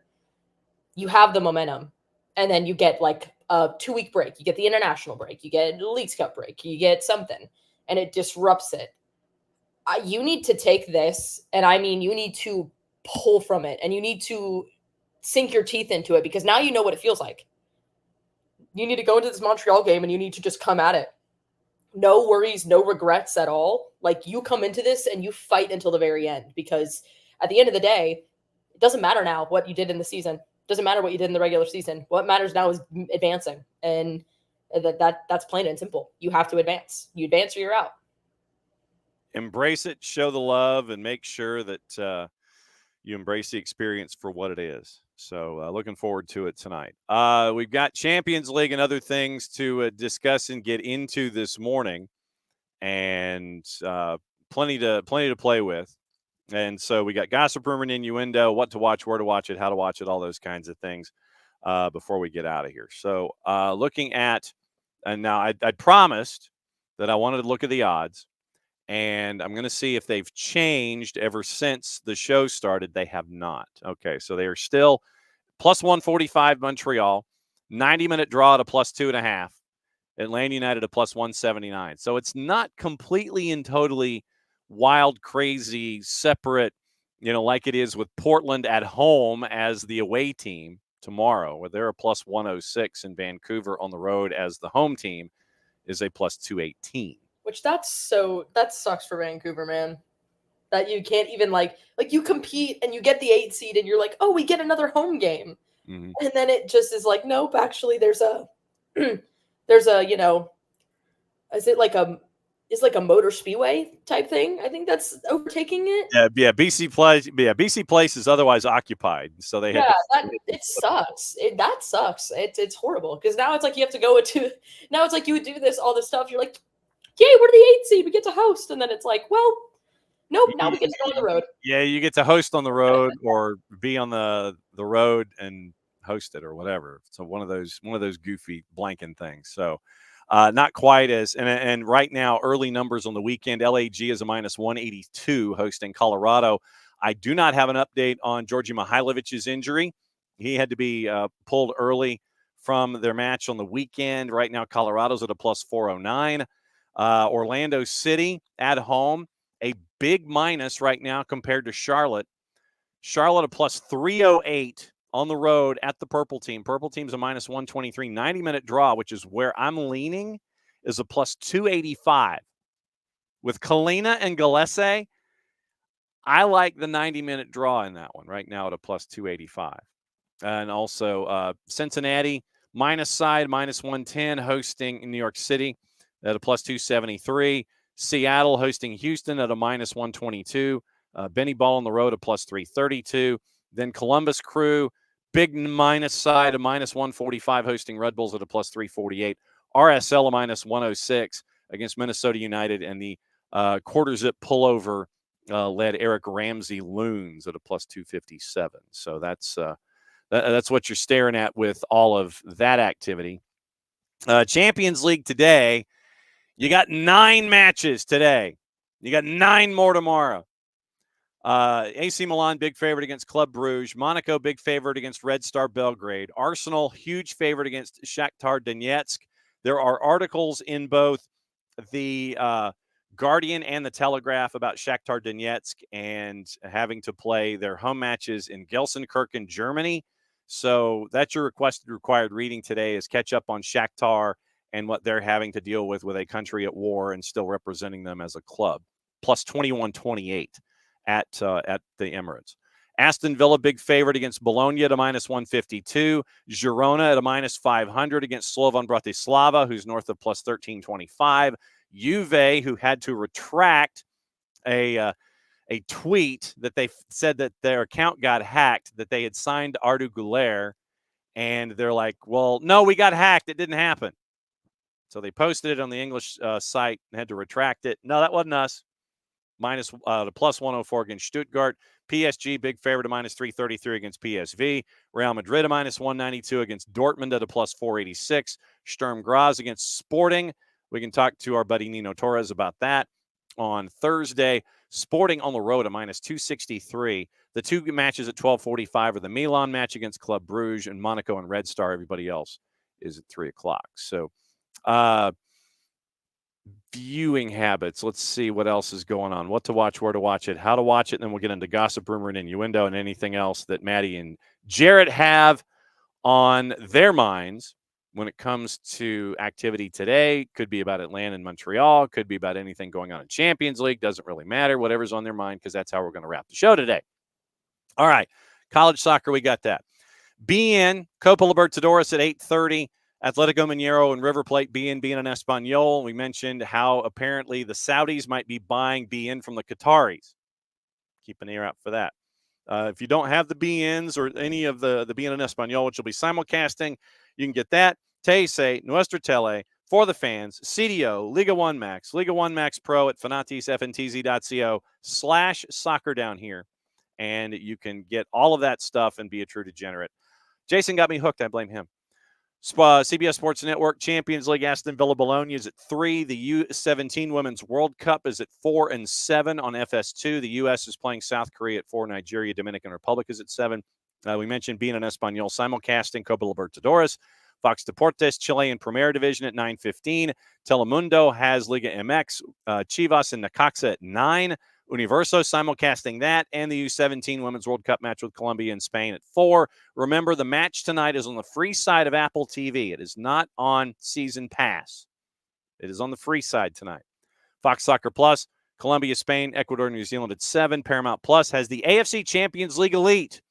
you have the momentum and then you get like a 2-week break. You get the international break. You get a Leagues Cup break. You get something and it disrupts it. You need to take this, and I mean, you need to pull from it and you need to sink your teeth into it because now you know what it feels like. You need to go into this Montreal game and you need to just come at it. No worries, no regrets at all. Like you come into this and you fight until the very end because at the end of the day, it doesn't matter now what you did in the season. It doesn't matter what you did in the regular season. What matters now is advancing. And that's plain and simple. You have to advance. You advance or you're out. Embrace it, show the love, and make sure that you embrace the experience for what it is. So looking forward to it tonight. We've got Champions League and other things to discuss and get into this morning, and plenty to play with. And so we got gossip, rumor, and innuendo, what to watch, where to watch it, how to watch it, all those kinds of things before we get out of here. So looking at, and now I promised that I wanted to look at the odds. And I'm going to see if they've changed ever since the show started. They have not. Okay, so they are still plus 145 Montreal, 90-minute draw at a plus 2.5. Atlanta United a plus 179. So it's not completely and totally wild, crazy, separate, like it is with Portland at home as the away team tomorrow, where they're a plus 106 and Vancouver on the road as the home team is a plus 218. Which that sucks for Vancouver, man. That you can't even like you compete and you get the 8 seed and you're like, oh, we get another home game. Mm-hmm. And then it just is like, nope, actually there's a is it like a motor speedway type thing? I think that's overtaking it. Yeah, BC Place is otherwise occupied. So they it sucks. That sucks. It's horrible because now it's like you have to go now it's like you would do all this stuff. You're like, yay, we're the 8 seed. We get to host. And then it's like, well, nope, now we get to go on the road. Yeah, you get to host on the road or be on the road and host it or whatever. So one of those goofy blanking things. So not quite as and right now, early numbers on the weekend, LAG is a minus 182 hosting Colorado. I do not have an update on Georgi Mihailovic's injury. He had to be pulled early from their match on the weekend. Right now, Colorado's at a plus 409. Orlando City at home, a big minus right now compared to Charlotte. Charlotte a plus 308 on the road at the Purple Team. Purple Team's a minus 123. 90-minute draw, which is where I'm leaning, is a plus 285. With Kalina and Gillespie, I like the 90-minute draw in that one right now at a plus 285. And also Cincinnati, minus side, minus 110, hosting New York City at a plus 273. Seattle hosting Houston at a minus 122. Benny Ball on the road, a plus 332. Then Columbus Crew, big minus side, a minus 145, hosting Red Bulls at a plus 348. RSL a minus 106 against Minnesota United, and the quarter zip pullover led Eric Ramsey Loons at a plus 257. So that's what you're staring at with all of that activity. Champions League today, you got 9 matches today. You got 9 more tomorrow. AC Milan, big favorite against Club Brugge. Monaco, big favorite against Red Star Belgrade. Arsenal, huge favorite against Shakhtar Donetsk. There are articles in both the Guardian and the Telegraph about Shakhtar Donetsk and having to play their home matches in Gelsenkirchen, Germany. So that's your required reading today, is catch up on Shakhtar and what they're having to deal with a country at war and still representing them as a club. Plus 21-28 at the Emirates. Aston Villa, big favorite against Bologna at a minus 152. Girona at a minus 500 against Slovan Bratislava, who's north of plus 1325. Juve, who had to retract a tweet that they said that their account got hacked, that they had signed Ardu Güler, and they're like, well, no, we got hacked. It didn't happen. So they posted it on the English site and had to retract it. No, that wasn't us. Minus the plus 104 against Stuttgart. PSG, big favorite, a minus 333 against PSV. Real Madrid, a minus 192 against Dortmund at a plus 486. Sturm Graz against Sporting. We can talk to our buddy Nino Torres about that on Thursday. Sporting on the road, a minus 263. The 2 matches at 12:45 are the Milan match against Club Brugge and Monaco and Red Star. Everybody else is at 3 o'clock. So, viewing habits. Let's see what else is going on. What to watch, where to watch it, how to watch it, and then we'll get into gossip, rumor, and innuendo, and anything else that Maddie and Jarrett have on their minds when it comes to activity today. Could be about Atlanta and Montreal. Could be about anything going on in Champions League. Doesn't really matter. Whatever's on their mind, because that's how we're going to wrap the show today. All right. College soccer, we got that. BN, Copa Libertadores at 8:30. Atletico Mineiro and River Plate, BN being an Espanyol. We mentioned how apparently the Saudis might be buying BN from the Qataris. Keep an ear out for that. If you don't have the BNs or any of the BN and Espanyol, which will be simulcasting, you can get that. Teise, Nuestra Tele, For the Fans, CDO, Liga 1 Max, Liga 1 Max Pro at fanatisfntz.co/soccer down here. And you can get all of that stuff and be a true degenerate. Jason got me hooked. I blame him. CBS Sports Network, Champions League, Aston Villa Bologna is at 3. The U17 Women's World Cup is at 4 and 7 on FS2. The U.S. is playing South Korea at 4. Nigeria, Dominican Republic is at 7. We mentioned being an Espanyol simulcasting Copa Libertadores. Fox Deportes, Chilean Premier Division at 9:15. Telemundo has Liga MX, Chivas and Necaxa at 9. Universo simulcasting that, and the U17 Women's World Cup match with Colombia and Spain at 4. Remember, the match tonight is on the free side of Apple TV. It is not on Season Pass. It is on the free side tonight. Fox Soccer Plus, Colombia, Spain, Ecuador, New Zealand at 7. Paramount Plus has the AFC Champions League Elite.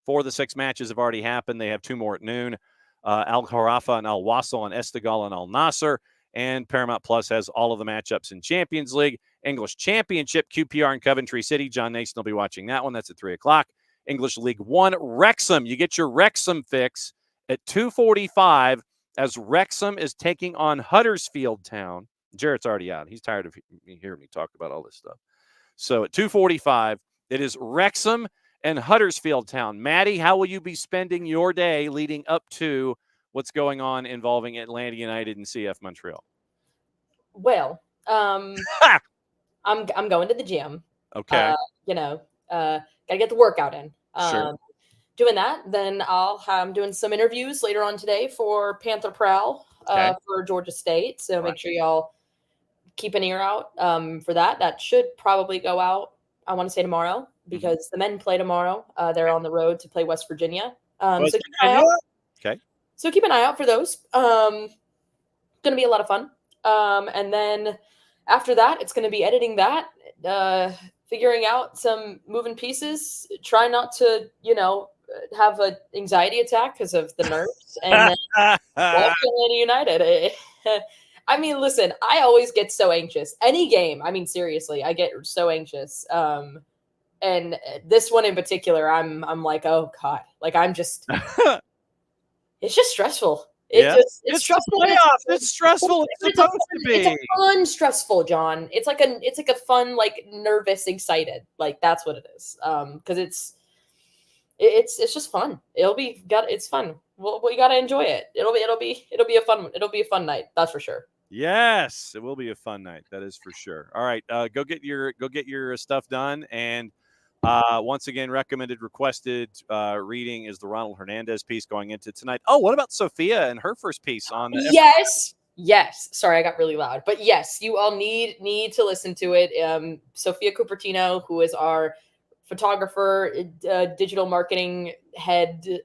4 of the 6 matches have already happened. They have 2 more at noon. Al Kharafa and Al Wasl and Estigal and Al Nasser. And Paramount Plus has all of the matchups in Champions League. English Championship, QPR in Coventry City. John Nason will be watching that one. That's at 3 o'clock. English League One, Wrexham. You get your Wrexham fix at 2:45 as Wrexham is taking on Huddersfield Town. Jarrett's already out. He's tired of hearing me talk about all this stuff. So at 2:45, it is Wrexham and Huddersfield Town. Maddie, how will you be spending your day leading up to what's going on involving Atlanta United and CF Montreal? Well, I'm going to the gym. Okay. Gotta get the workout in. Sure. Doing that, then I'm doing some interviews later on today for Panther Prowl for Georgia State. So make sure y'all keep an ear out for that. That should probably go out, I want to say tomorrow, because the men play tomorrow. They're on the road to play West Virginia. So keep an eye out. Okay. So keep an eye out for those. Going to be a lot of fun. And then after that, it's going to be editing that, figuring out some moving pieces, try not to, have an anxiety attack because of the nerves, and then watch Atlanta United. I mean, listen, I always get so anxious. Any game, I mean, seriously, I get so anxious. And this one in particular, I'm like, oh God, like I'm just, it's just stressful. It's stressful. It's stressful. It's supposed to be. It's a fun stressful, John. It's like a fun, like nervous, excited. Like that's what it is. Because it's just fun. It's fun. well, we got to enjoy it. It'll be a fun night. That's for sure. Yes, it will be a fun night. That is for sure. All right, go get your stuff done. And once again, requested reading is the Ronald Hernandez piece going into tonight. Oh, what about Sophia and her first piece on? Yes. Sorry, I got really loud. But yes, you all need to listen to it. Sophia Cupertino, who is our photographer, digital marketing head,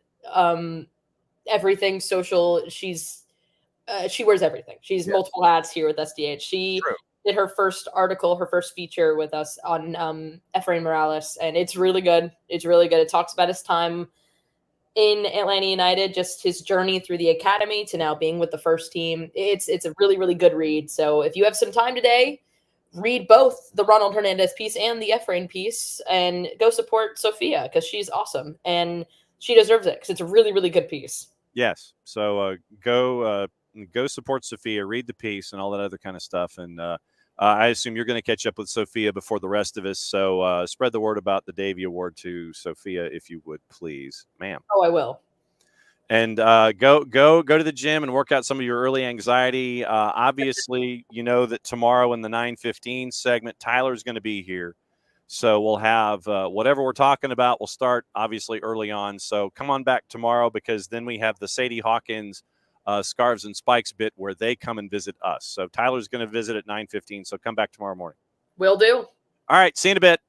everything social. She wears everything. She's multiple hats here with SDH. She did her first article, her first feature with us on Efrain Morales, and it's really good. It talks about his time in Atlanta United, just his journey through the academy to now being with the first team. It's a really, really good read. So if you have some time today, read both the Ronald Hernandez piece and the Efrain piece, and go support Sophia because she's awesome and she deserves it because it's a really, really good piece. Yes. So go support Sophia, read the piece, and all that other kind of stuff. And I assume you're going to catch up with Sophia before the rest of us. So spread the word about the Davey Award to Sophia, if you would, please, ma'am. Oh, I will. And go to the gym and work out some of your early anxiety. Obviously, you know that tomorrow in the 9:15 segment, Tyler's going to be here. So we'll have whatever we're talking about. We'll start obviously early on. So come on back tomorrow, because then we have the Sadie Hawkins Scarves and Spikes bit where they come and visit us. So Tyler's going to visit at 9:15. So come back tomorrow morning. Will do. All right. See you in a bit.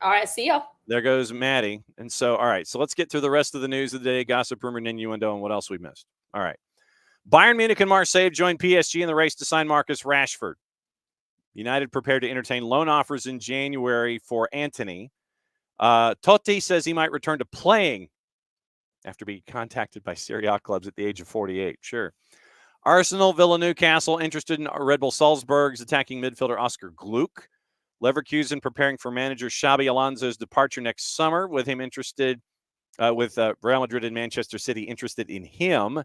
All right. See ya. There goes Maddie. And so, all right. So let's get through the rest of the news of the day, gossip, rumor, and innuendo, and what else we missed. All right. Bayern Munich and Marseille joined PSG in the race to sign Marcus Rashford. United prepared to entertain loan offers in January for Antony. Totti says he might return to playing after being contacted by Serie A clubs at the age of 48. Sure. Arsenal, Villa, Newcastle interested in Red Bull Salzburg's attacking midfielder Oscar Gluck. Leverkusen preparing for manager Xabi Alonso's departure next summer, with him interested, with Real Madrid and Manchester City interested in him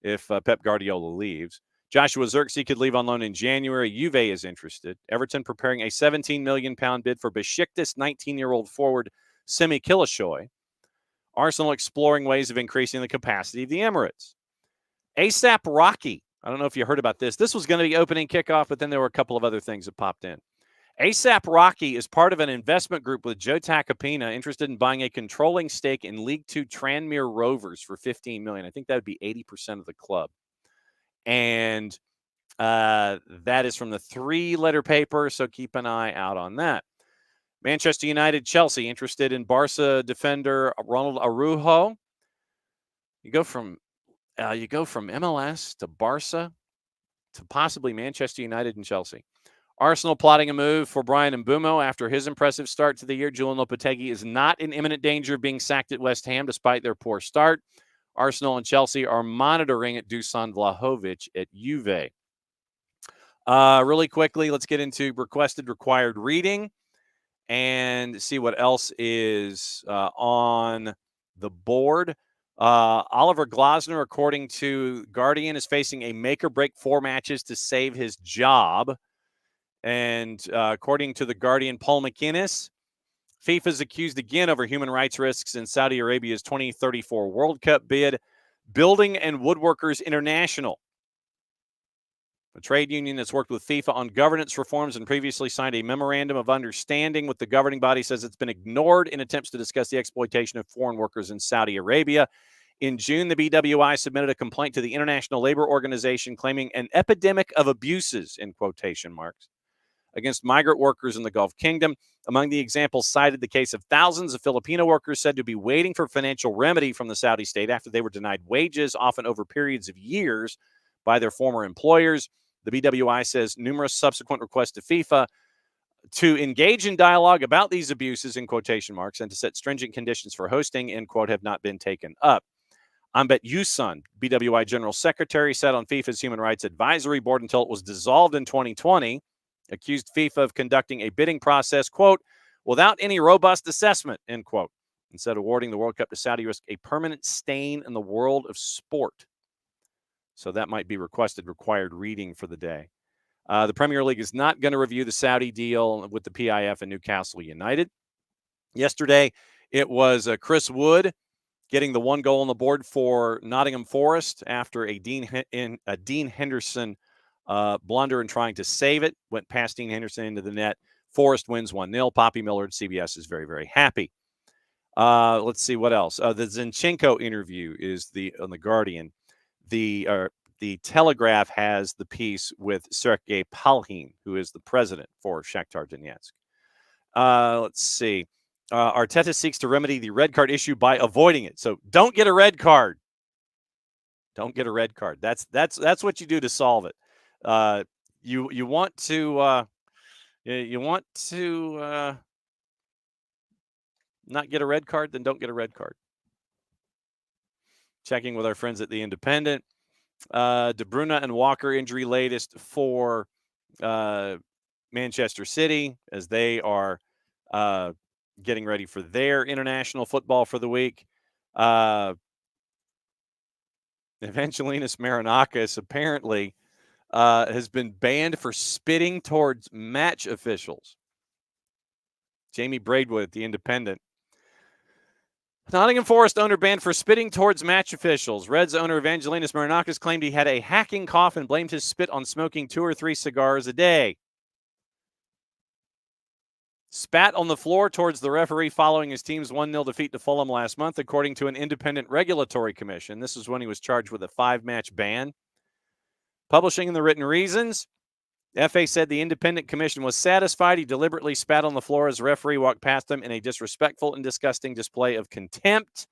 if Pep Guardiola leaves. Joshua Zirkzee could leave on loan in January. Juve is interested. Everton preparing a £17 million bid for Besiktas 19-year-old forward Semi Kilishoy. Arsenal exploring ways of increasing the capacity of the Emirates. ASAP Rocky. I don't know if you heard about this. This was going to be opening kickoff, but then there were a couple of other things that popped in. ASAP Rocky is part of an investment group with Joe Tacopina interested in buying a controlling stake in League Two Tranmere Rovers for $15 million. I think that would be 80% of the club. And that is from the 3-letter paper, so keep an eye out on that. Manchester United, Chelsea interested in Barca defender Ronald Araujo. You go from MLS to Barca to possibly Manchester United and Chelsea. Arsenal plotting a move for Brian Mbeumo after his impressive start to the year. Julian Lopetegui is not in imminent danger of being sacked at West Ham despite their poor start. Arsenal and Chelsea are monitoring at Dusan Vlahovic at Juve. Really quickly, let's get into required reading and see what else is on the board. Oliver Glasner, according to Guardian, is facing a make-or-break 4 matches to save his job. And according to the Guardian, Paul McInnes, FIFA is accused again over human rights risks in Saudi Arabia's 2034 World Cup bid. Building and Woodworkers International, a trade union that's worked with FIFA on governance reforms and previously signed a memorandum of understanding with the governing body, says it's been ignored in attempts to discuss the exploitation of foreign workers in Saudi Arabia. In June, the BWI submitted a complaint to the International Labor Organization claiming an epidemic of abuses, in quotation marks, against migrant workers in the Gulf Kingdom. Among the examples cited, the case of thousands of Filipino workers said to be waiting for financial remedy from the Saudi state after they were denied wages, often over periods of years, by their former employers. The BWI says numerous subsequent requests to FIFA to engage in dialogue about these abuses, in quotation marks, and to set stringent conditions for hosting, end quote, have not been taken up. Ambet Yusun, BWI General Secretary, sat on FIFA's Human Rights Advisory Board until it was dissolved in 2020, accused FIFA of conducting a bidding process, quote, without any robust assessment, end quote. Instead of awarding the World Cup to Saudi, risk a permanent stain in the world of sport. So that might be required reading for the day. The Premier League is not going to review the Saudi deal with the PIF and Newcastle United. Yesterday, it was Chris Wood getting the 1 goal on the board for Nottingham Forest after a Dean Henderson blunder and trying to save it. Went past Dean Henderson into the net. Forest wins 1-0. Poppy Miller at CBS is very, very happy. Let's see what else. The Zinchenko interview is on the Guardian. The Telegraph has the piece with Sergei Palhin, who is the president for Shakhtar Donetsk. Let's see. Arteta seeks to remedy the red card issue by avoiding it. So don't get a red card. Don't get a red card. That's what you do to solve it. You want to not get a red card, then don't get a red card. Checking with our friends at the Independent. De Bruyne and Walker injury latest for Manchester City as they are getting ready for their international football for the week. Evangelinus Marinakis apparently has been banned for spitting towards match officials. Jamie Braidwood at the Independent. Nottingham Forest owner banned for spitting towards match officials. Reds owner Evangelinus Marinakis claimed he had a hacking cough and blamed his spit on smoking 2 or 3 cigars a day. Spat on the floor towards the referee following his team's 1-0 defeat to Fulham last month, according to an independent regulatory commission. This is when he was charged with a 5-match ban. Publishing the written reasons, FA said the independent commission was satisfied he deliberately spat on the floor as the referee walked past him in a disrespectful and disgusting display of contempt.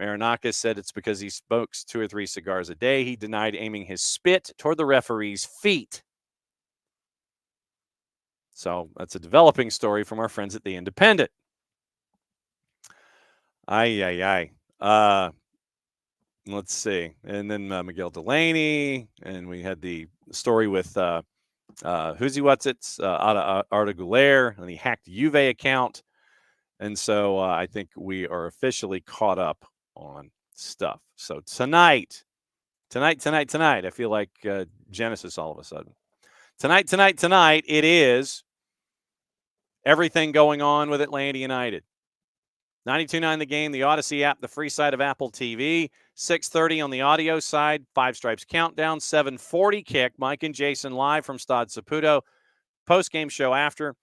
Marinakis said it's because he smokes 2 or 3 cigars a day. He denied aiming his spit toward the referee's feet. So that's a developing story from our friends at the Independent. Let's see. And then Miguel Delaney. And we had the story with Who's He What's It's, Arda Güler, and the hacked Juve account. And so I think we are officially caught up on stuff. So tonight, I feel like Genesis all of a sudden. Tonight, it is everything going on with Atlanta United. 92.9 The Game, the Odyssey app, the free side of Apple TV. 6:30 on the audio side, Five Stripes Countdown. 7:40 kick, Mike and Jason live from Stade Saputo. Post-game show after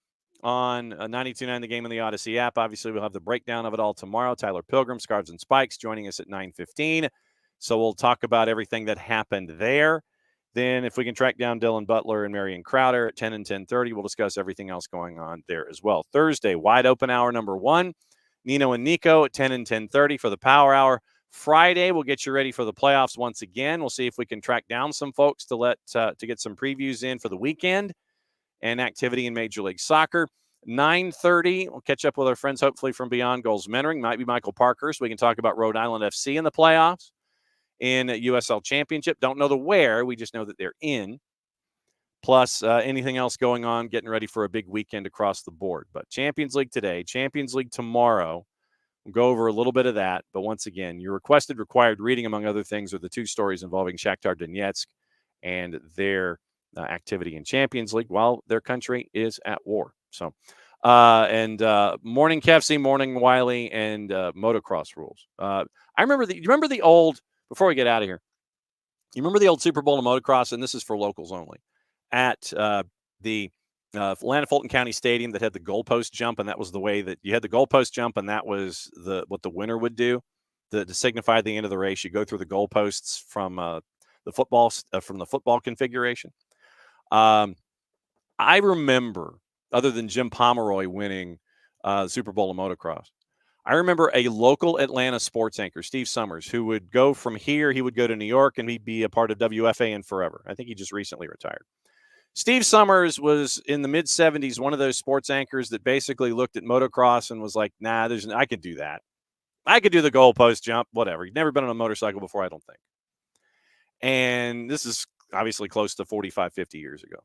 on 92.9 The Game and the Odyssey app. Obviously, we'll have the breakdown of it all tomorrow. Tyler Pilgrim, Scarves and Spikes, joining us at 9:15. So we'll talk about everything that happened there. Then if we can track down Dylan Butler and Marion Crowder at 10 and 10:30, we'll discuss everything else going on there as well. Thursday, wide open hour number 1. Nino and Nico at 10 and 10:30 for the Power Hour. Friday, we'll get you ready for the playoffs once again. We'll see if we can track down some folks to get some previews in for the weekend and activity in Major League Soccer. 9:30, we'll catch up with our friends, hopefully from Beyond Goals Mentoring. Might be Michael Parker, so we can talk about Rhode Island FC in the playoffs in USL Championship. Don't know the where. We just know that they're in. Plus anything else going on, getting ready for a big weekend across the board. But Champions League today, Champions League tomorrow. We'll go over a little bit of that. But once again, your requested required reading, among other things, are the 2 stories involving Shakhtar Donetsk and their activity in Champions League while their country is at war. So, morning KFC, morning Wiley, and motocross rules. I remember you remember the old, before we get out of here, you remember the old Super Bowl of motocross, and this is for locals only, at the Atlanta Fulton County Stadium that had the goalpost jump, and that was the way that you had the goalpost jump, and that was what the winner would do to signify the end of the race. You go through the goalposts from the football configuration. I remember, other than Jim Pomeroy winning the Super Bowl of motocross, I remember a local Atlanta sports anchor, Steve Summers, who would go from here. He would go to New York, and he'd be a part of WFAN forever. I think he just recently retired. Steve Summers was in the mid-'70s, one of those sports anchors that basically looked at motocross and was like, nah, I could do that. I could do the goalpost jump, whatever. He'd never been on a motorcycle before, I don't think. And this is obviously close to 45, 50 years ago.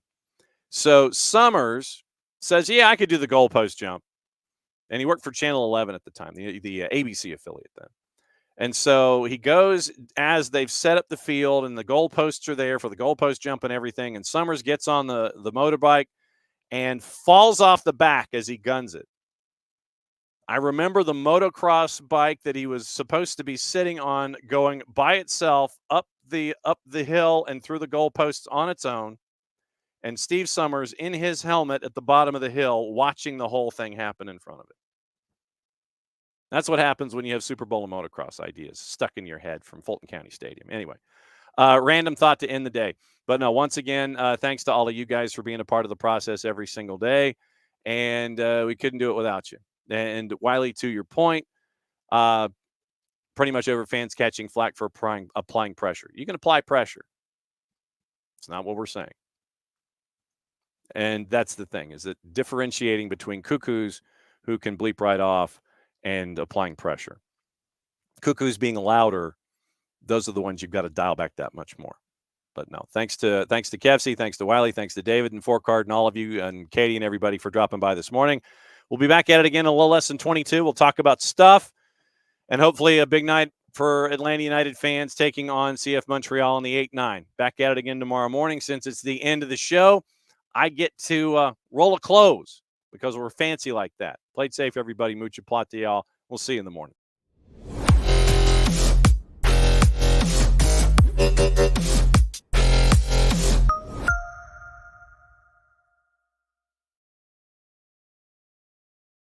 So Summers says, yeah, I could do the goalpost jump. And he worked for Channel 11 at the time, the ABC affiliate then. And so he goes as they've set up the field and the goalposts are there for the goalpost jump and everything. And Summers gets on the motorbike and falls off the back as he guns it. I remember the motocross bike that he was supposed to be sitting on going by itself up the hill and through the goalposts on its own, and Steve Summers in his helmet at the bottom of the hill watching the whole thing happen in front of it. That's what happens when you have Super Bowl and motocross ideas stuck in your head from Fulton County Stadium. Anyway, random thought to end the day. But no, once again, thanks to all of you guys for being a part of the process every single day. And we couldn't do it without you. And Wiley, to your point, pretty much over fans catching flack for applying pressure. You can apply pressure. It's not what we're saying. And that's the thing, is that differentiating between cuckoos who can bleep right off and applying pressure. Cuckoos being louder, those are the ones you've got to dial back that much more. But no, thanks to Kevsey, thanks to Wiley, thanks to David and Four Card and all of you and Katie and everybody for dropping by this morning. We'll be back at it again in a little less than 22. We'll talk about stuff and hopefully a big night for Atlanta United fans taking on CF Montreal in the 8-9. Back at it again tomorrow morning. Since it's the end of the show, I get to roll a close because we're fancy like that. Played safe, everybody. Mucha plata, y'all. We'll see you in the morning.